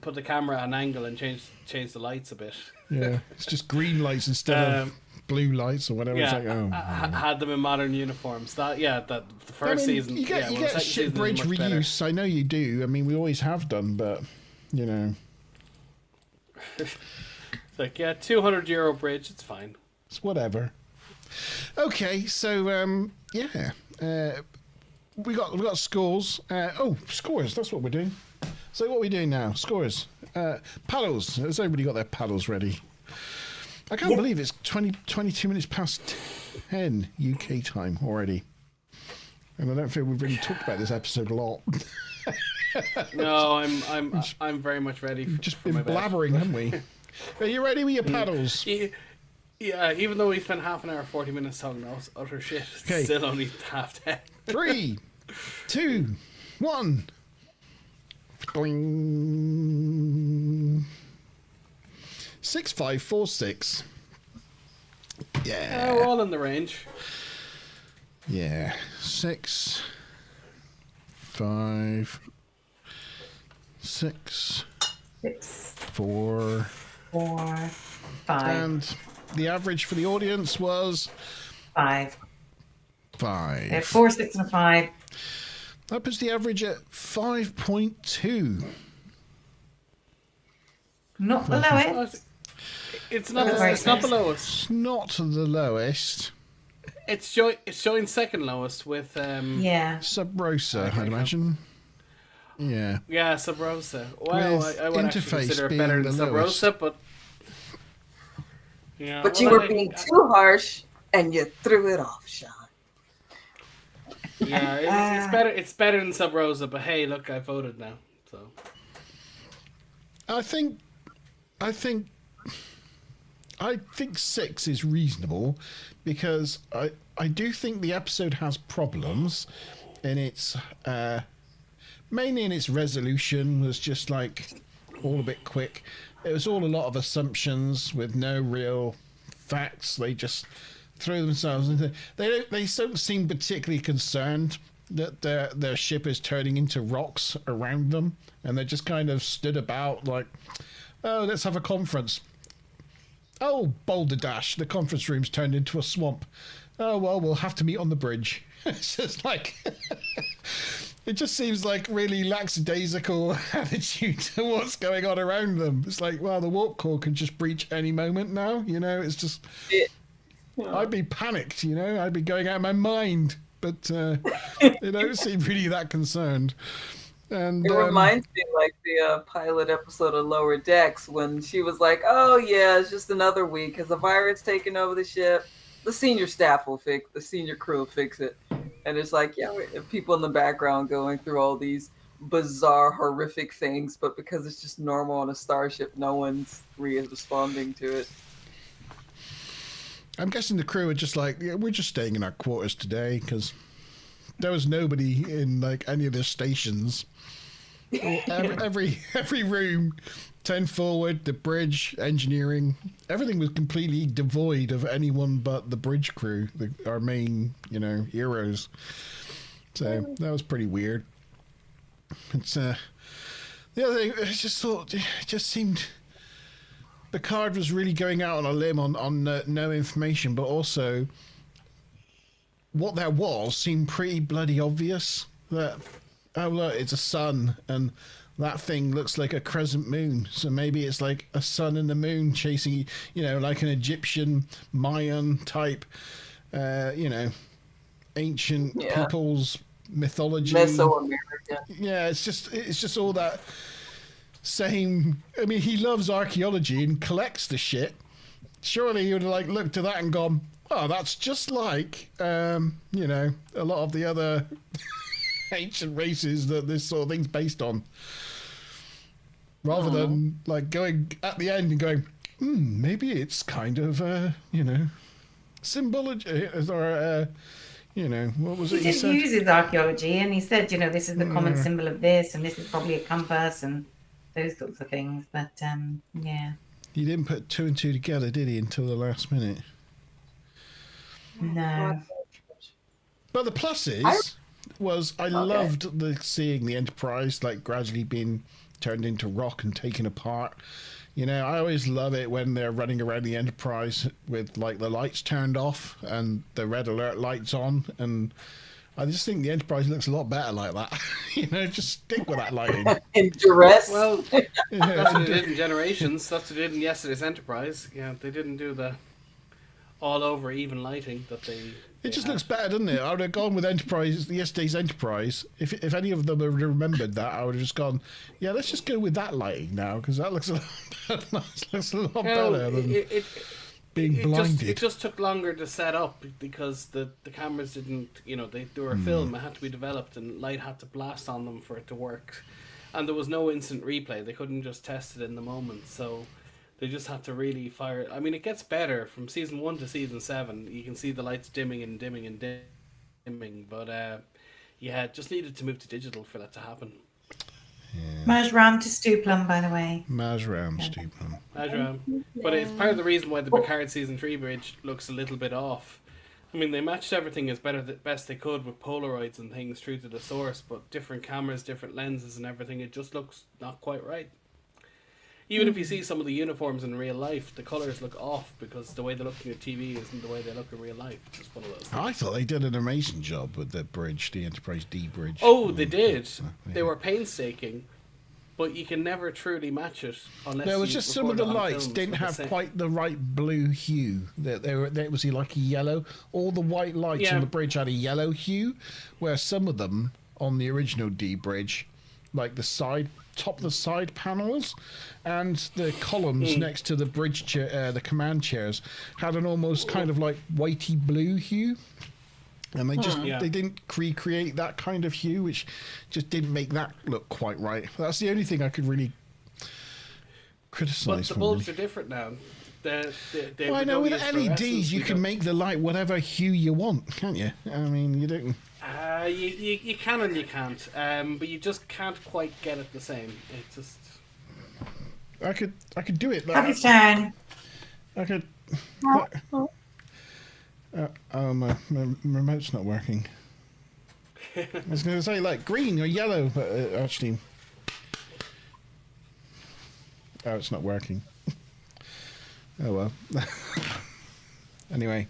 put the camera at an angle and changed the lights a bit. Yeah, it's just green lights instead of blue lights or whatever. Yeah, It's like, oh, had them in modern uniforms. The first season. You get, well, you the get second ship season is bridge much better. reuse. I know you do. I mean, we always have done, but you know, It's like, yeah, €200 bridge. It's fine. it's whatever. Okay, so yeah, we got scores. Scores. That's what we're doing. So what are we doing now? Scores. Paddles. Has everybody got their paddles ready? I can't believe it's 22 minutes past 10 UK time already. And I don't feel we've really talked about this episode a lot. No, I'm very much ready. We've just for been my bed. blabbering, haven't we? Are you ready with your paddles? Yeah, even though we spent half an hour, 40 minutes talking utter shit, it's Okay. still only 10:30. 3, 2, 1. Boing. 6546. Yeah, we're all in the range. Yeah. 6, 5, 6, 6, 4, 4, 5, and the average for the audience was 5. 5. 4, 6, and a 5. That puts the average at 5.2. Not below Oh, it. it's not. Very It's not the close. lowest. It's not the lowest. It's showing second lowest with Yeah. Sub Rosa, I'd imagine. Yeah. yeah, Sub Rosa. Well, With I would actually interface consider it being better the than Sub lowest. Rosa, but yeah. But you well, were being too harsh, and you threw it off, Sean. Yeah, it's better. It's better than Sub Rosa, but hey, look, I voted now, so. I think 6 is reasonable because I do think the episode has problems in its mainly in its resolution was just like all a bit quick. It was all a lot of assumptions with no real facts. They just throw themselves into. They don't seem particularly concerned that their ship is turning into rocks around them, and they just kind of stood about like, oh, let's have a conference. Oh, Boulder Dash, the conference room's turned into a swamp. Oh, well, we'll have to meet on the bridge. It's just like... it just seems like really lackadaisical attitude to what's going on around them. It's like, well, the warp core can just breach any moment now, you know? It's just... I'd be panicked, you know? I'd be going out of my mind. But they don't seem really that concerned. And It reminds me like the pilot episode of Lower Decks when she was like, "Oh yeah, it's just another week. Has a virus taken over the ship? The senior staff will the senior crew will fix it." And it's like, yeah, people in the background going through all these bizarre, horrific things, but because it's just normal on a starship, no one's really responding to it. I'm guessing the crew are just like, yeah, we're just staying in our quarters today because there was nobody in like any of the stations. Every room, 10 forward, the bridge, engineering, everything was completely devoid of anyone but the bridge crew, our main, heroes. So that was pretty weird. It's the other thing, I just thought, it just seemed Picard was really going out on a limb on no information, but also what there was seemed pretty bloody obvious. That, oh look, it's a sun, and that thing looks like a crescent moon, so maybe it's like a sun and the moon chasing, like an Egyptian Mayan type, ancient people's mythology. Mesoamerica. Yeah, it's just all that same. I mean, he loves archaeology and collects the shit. Surely he would have like looked at that and gone, "Oh, that's just like a lot of the other ancient races that this sort of thing's based on." Rather than like going at the end and going, maybe it's kind of symbology or what was it He you did said? use his archaeology, and he said, this is the common symbol of this, and this is probably a compass, and those sorts of things. But yeah, He didn't put two and two together, did he, until the last minute? no. But the pluses was I loved seeing the Enterprise like gradually being turned into rock and taken apart. I always love it when they're running around the Enterprise with like the lights turned off and the red alert lights on, and I just think the Enterprise looks a lot better like that. Just stick with that lighting. In duress. Well, that's what they did in Generations. That's what they did in yesterday's Enterprise. Yeah, they didn't do the all over even lighting that they. It just looks better, doesn't it? I would have gone with yesterday's Enterprise. If any of them had remembered that, I would have just gone, yeah, let's just go with that lighting now, because that looks a lot better than being blinded. It just took longer to set up because the cameras didn't, they were a film. It had to be developed and light had to blast on them for it to work. And there was no instant replay. They couldn't just test it in the moment. So they just had to really fire. I mean, it gets better from season 1 to season 7. You can see the lights dimming and dimming and dimming. But it just needed to move to digital for that to happen. Yeah. Majram to Stuplum, by the way. Majram Stuplum. Majram. But it's part of the reason why the Picard season 3 bridge looks a little bit off. I mean, they matched everything as best they could with Polaroids and things through to the source, but different cameras, different lenses and everything, it just looks not quite right. Even if you see some of the uniforms in real life, the colours look off because the way they look on your TV isn't the way they look in real life. It's just one of those things. I thought they did an amazing job with the bridge, the Enterprise D bridge. Oh, they did. They were painstaking, but you can never truly match it unless there was you just some of the record it on lights films didn't with the have same- quite the right blue hue. There was like a yellow. All the white lights on the bridge had a yellow hue, where some of them on the original D bridge, like the top of the side panels and the columns next to the bridge chair, the command chairs, had an almost kind of like whitey blue hue. And they didn't recreate that kind of hue, which just didn't make that look quite right. That's the only thing I could really criticize. But the bulbs are different now. Well, I know with LEDs you can make the light whatever hue you want, can't you? I mean, you don't. You can and you can't, but you just can't quite get it the same. It's just. I could do it. Have his turn. I could. My remote's not working. I was going to say like green or yellow, but actually, it's not working. Oh well. Anyway,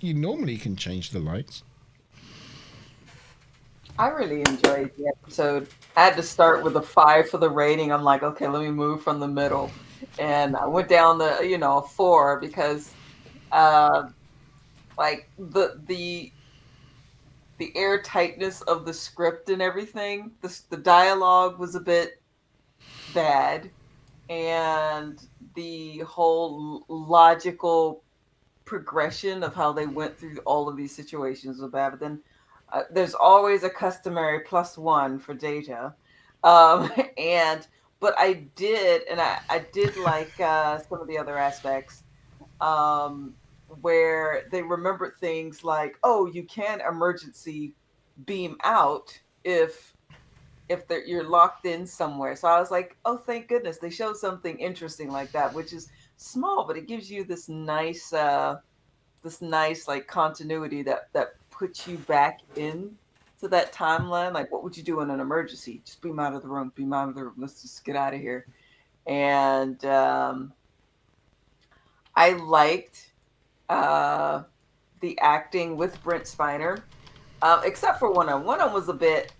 you normally can change the lights. I really enjoyed the episode. I had to start with a 5 for the rating. I'm like, okay, let me move from the middle. And I went down a 4 because like the the airtightness of the script and everything. The dialogue was a bit bad, and the whole logical progression of how they went through all of these situations was bad. But then there's always a customary +1 for Data, and but I did, and I did like some of the other aspects. Where they remembered things like, oh, you can emergency beam out if you're locked in somewhere. So I was like, oh, thank goodness they showed something interesting like that, which is small, but it gives you this nice like continuity that puts you back in to that timeline. Like, what would you do in an emergency? Just beam out of the room. Beam out of the room. Let's just get out of here. And I liked the acting with Brent Spiner, except for one of them. One of them was a bit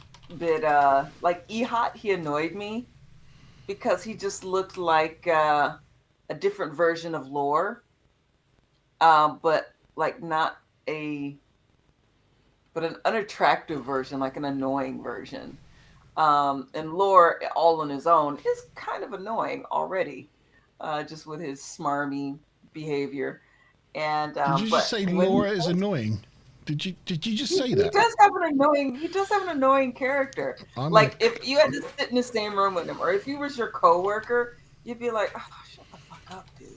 like Ehot. He annoyed me because he just looked like a different version of Lore, but like not but an unattractive version, like an annoying version. And Lore, all on his own, is kind of annoying already, just with his smarmy behavior. And Did you just say Laura is annoying? Did you just say that? He does have an annoying character. If you had to sit in the same room with him, or if he was your coworker, you'd be like, oh, shut the fuck up, dude.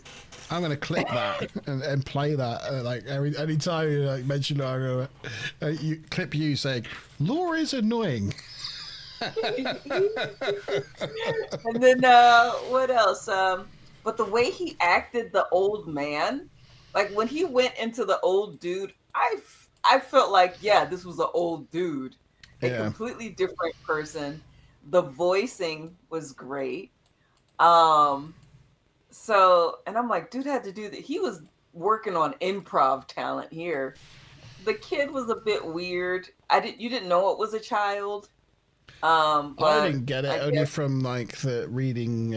I'm gonna clip that and play that like any time you like mention it, you clip you saying Laura is annoying. And then what else? But the way he acted the old man, like when he went into the old dude, I felt like, yeah, this was an old dude, a completely different person. The voicing was great. So, and I'm like, dude had to do that. He was working on improv talent here. The kid was a bit weird. You didn't know it was a child. But I didn't get it only from like the reading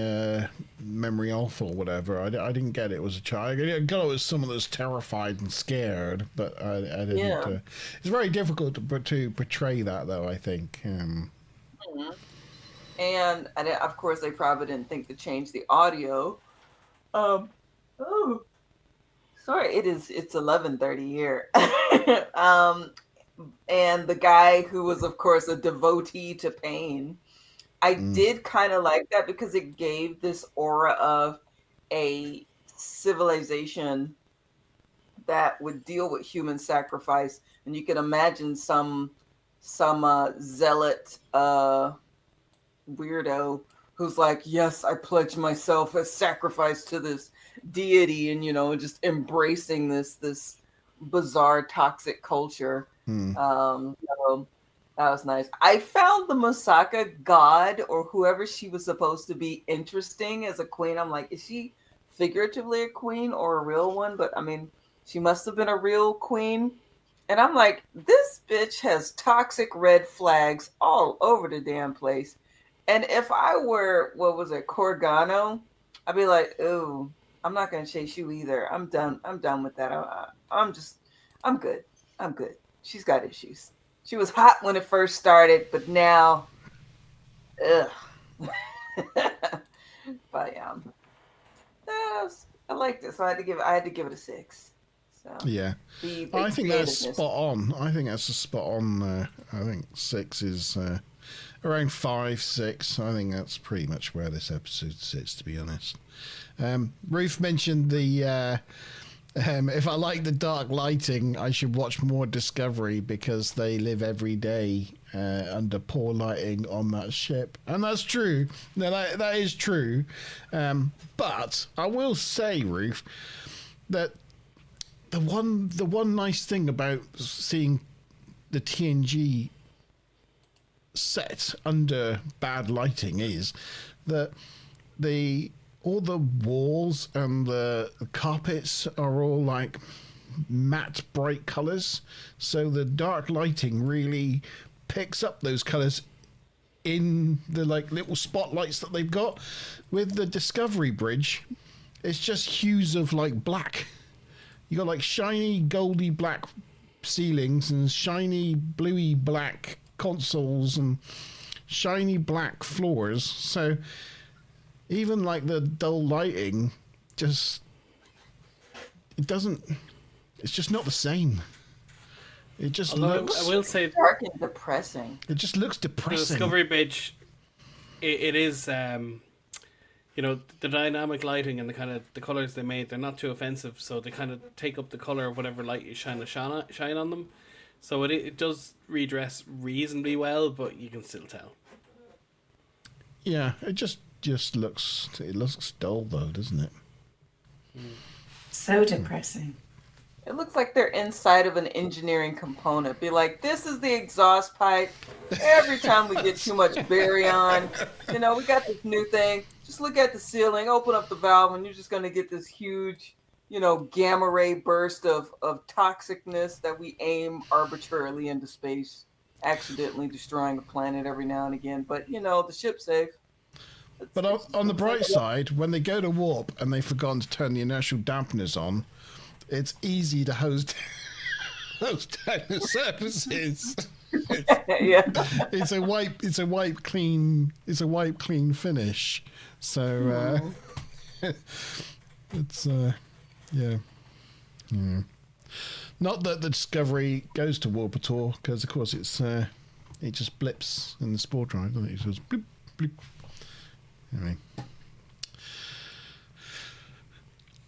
Memory Off or whatever. I didn't get it was a child. I got it was someone that's terrified and scared, but I didn't. Yeah. It's very difficult to portray that, though. I think. Mm-hmm. And of course, they probably didn't think to change the audio. Oh, sorry. It's 11:30 here. And the guy who was, of course, a devotee to pain, I did kind of like that because it gave this aura of a civilization that would deal with human sacrifice, and you can imagine some zealot weirdo who's like, yes, I pledge myself as sacrifice to this deity, and just embracing this bizarre toxic culture. So that was nice. I found the Masaka god, or whoever she was supposed to be, interesting as a queen. I'm like, is she figuratively a queen or a real one? But I mean, she must have been a real queen. And I'm like, this bitch has toxic red flags all over the damn place. And if I were, Corgano, I'd be like, ooh, I'm not going to chase you either. I'm done. I'm done with that. I'm good. I'm good. She's got issues. She was hot when it first started, but now, ugh. But yeah, I liked it, so I had to give it a 6. So yeah, I think that's spot on. I think that's a spot on. I think 6 is around 5, 6. I think that's pretty much where this episode sits, to be honest. Ruth mentioned the. If I like the dark lighting, I should watch more Discovery because they live every day under poor lighting on that ship, and that's true. No, that is true. But I will say, Ruth, that the one nice thing about seeing the TNG set under bad lighting is that all the walls and the carpets are all like matte bright colors, so the dark lighting really picks up those colors in the like little spotlights that they've got. With the Discovery bridge, it's just hues of like black. You got like shiny goldy black ceilings and shiny bluey black consoles and shiny black floors. So even like the dull lighting, just it's just not the same. It just Although looks. I will say, Dark and depressing. It just looks the depressing. Discovery Bridge, it is, you know, the dynamic lighting and the kind of the colors they made, they're not too offensive, so they kind of take up the color of whatever light you shine on them. So it does redress reasonably well, but you can still tell. Yeah, it just looks dull though, doesn't it? So depressing. It looks like they're inside of an engineering component. Be like, this is the exhaust pipe. Every time we get too much baryon, you know, we got this new thing. Just look at the ceiling, open up the valve, and you're just going to get this huge, you know, gamma ray burst of toxicness that we aim arbitrarily into space, accidentally destroying a planet every now and again. But, you know, the ship's safe. But on the bright side, when they go to warp and they've forgotten to turn the inertial dampeners on, it's easy to hose down the surfaces. Yeah. It's a wipe clean finish. So it's yeah. Not that the Discovery goes to warp at all, because of course it just blips in the spore drive, doesn't it? It goes blip blip. Anyway.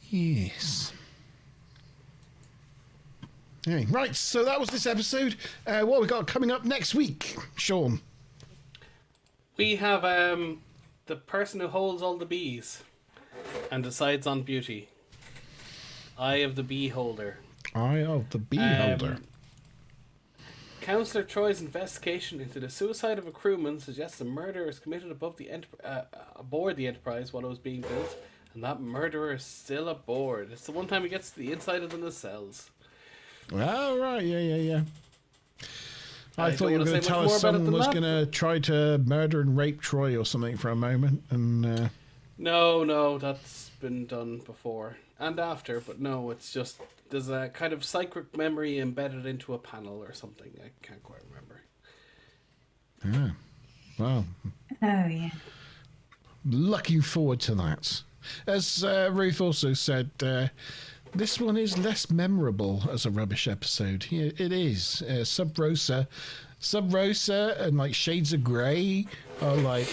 Yes. Anyway, right, so that was this episode. What we got coming up next week, Sean? We have the person who holds all the bees and decides on beauty. Eye of the Beholder. Eye of the Beholder. Councillor Troy's investigation into the suicide of a crewman suggests a murder is committed aboard the Enterprise while it was being built, and that murderer is still aboard. It's the one time he gets to the inside of the nacelles. Oh, right, yeah. I don't thought you were wanna going to say tell much more us about it someone than was that, going to try to murder and rape Troy or something for a moment, and No, that's been done before and after, but no, it's just there's a kind of psychic memory embedded into a panel or something. I can't quite remember. Wow. Oh, yeah. Looking forward to that. As Ruth also said, this one is less memorable as a rubbish episode. Yeah, it is. Sub Rosa and like Shades of Grey are like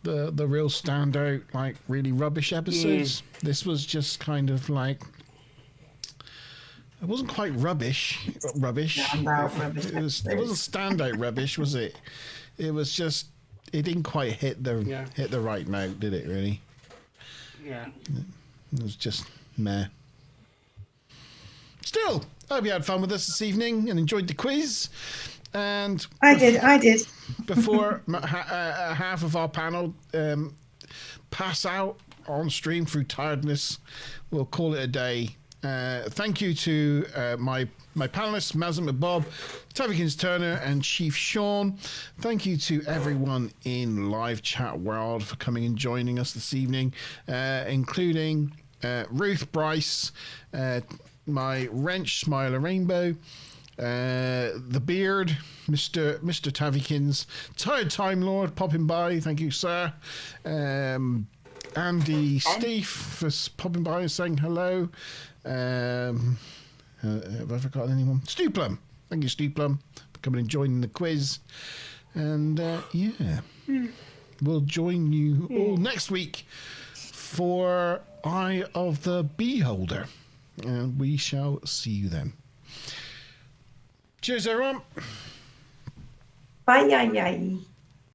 the real standout, like really rubbish episodes. This was just kind of like, it wasn't quite rubbish. Standout rubbish It wasn't standout rubbish, was it? It was just, it didn't quite hit the right note, did it? Really? Yeah. It was just meh. Still, I hope you had fun with us this evening and enjoyed the quiz. And I did. before half of our panel pass out on stream through tiredness, we'll call it a day. Thank you to my panelists, Mazam Bob, Tavikins Turner, and Chief Sean. Thank you to everyone in live chat world for coming and joining us this evening, including Ruth Bryce, my Wrench Smiler Rainbow, the Beard, Mr. Tavikins, Tired Time Lord popping by, thank you, sir. Andy Steve for popping by and saying hello. Have I forgotten anyone? Stuplum, thank you, Stuplum, for coming and joining the quiz. And we'll join you all next week for Eye of the Beholder, and we shall see you then. Cheers, everyone. Bye.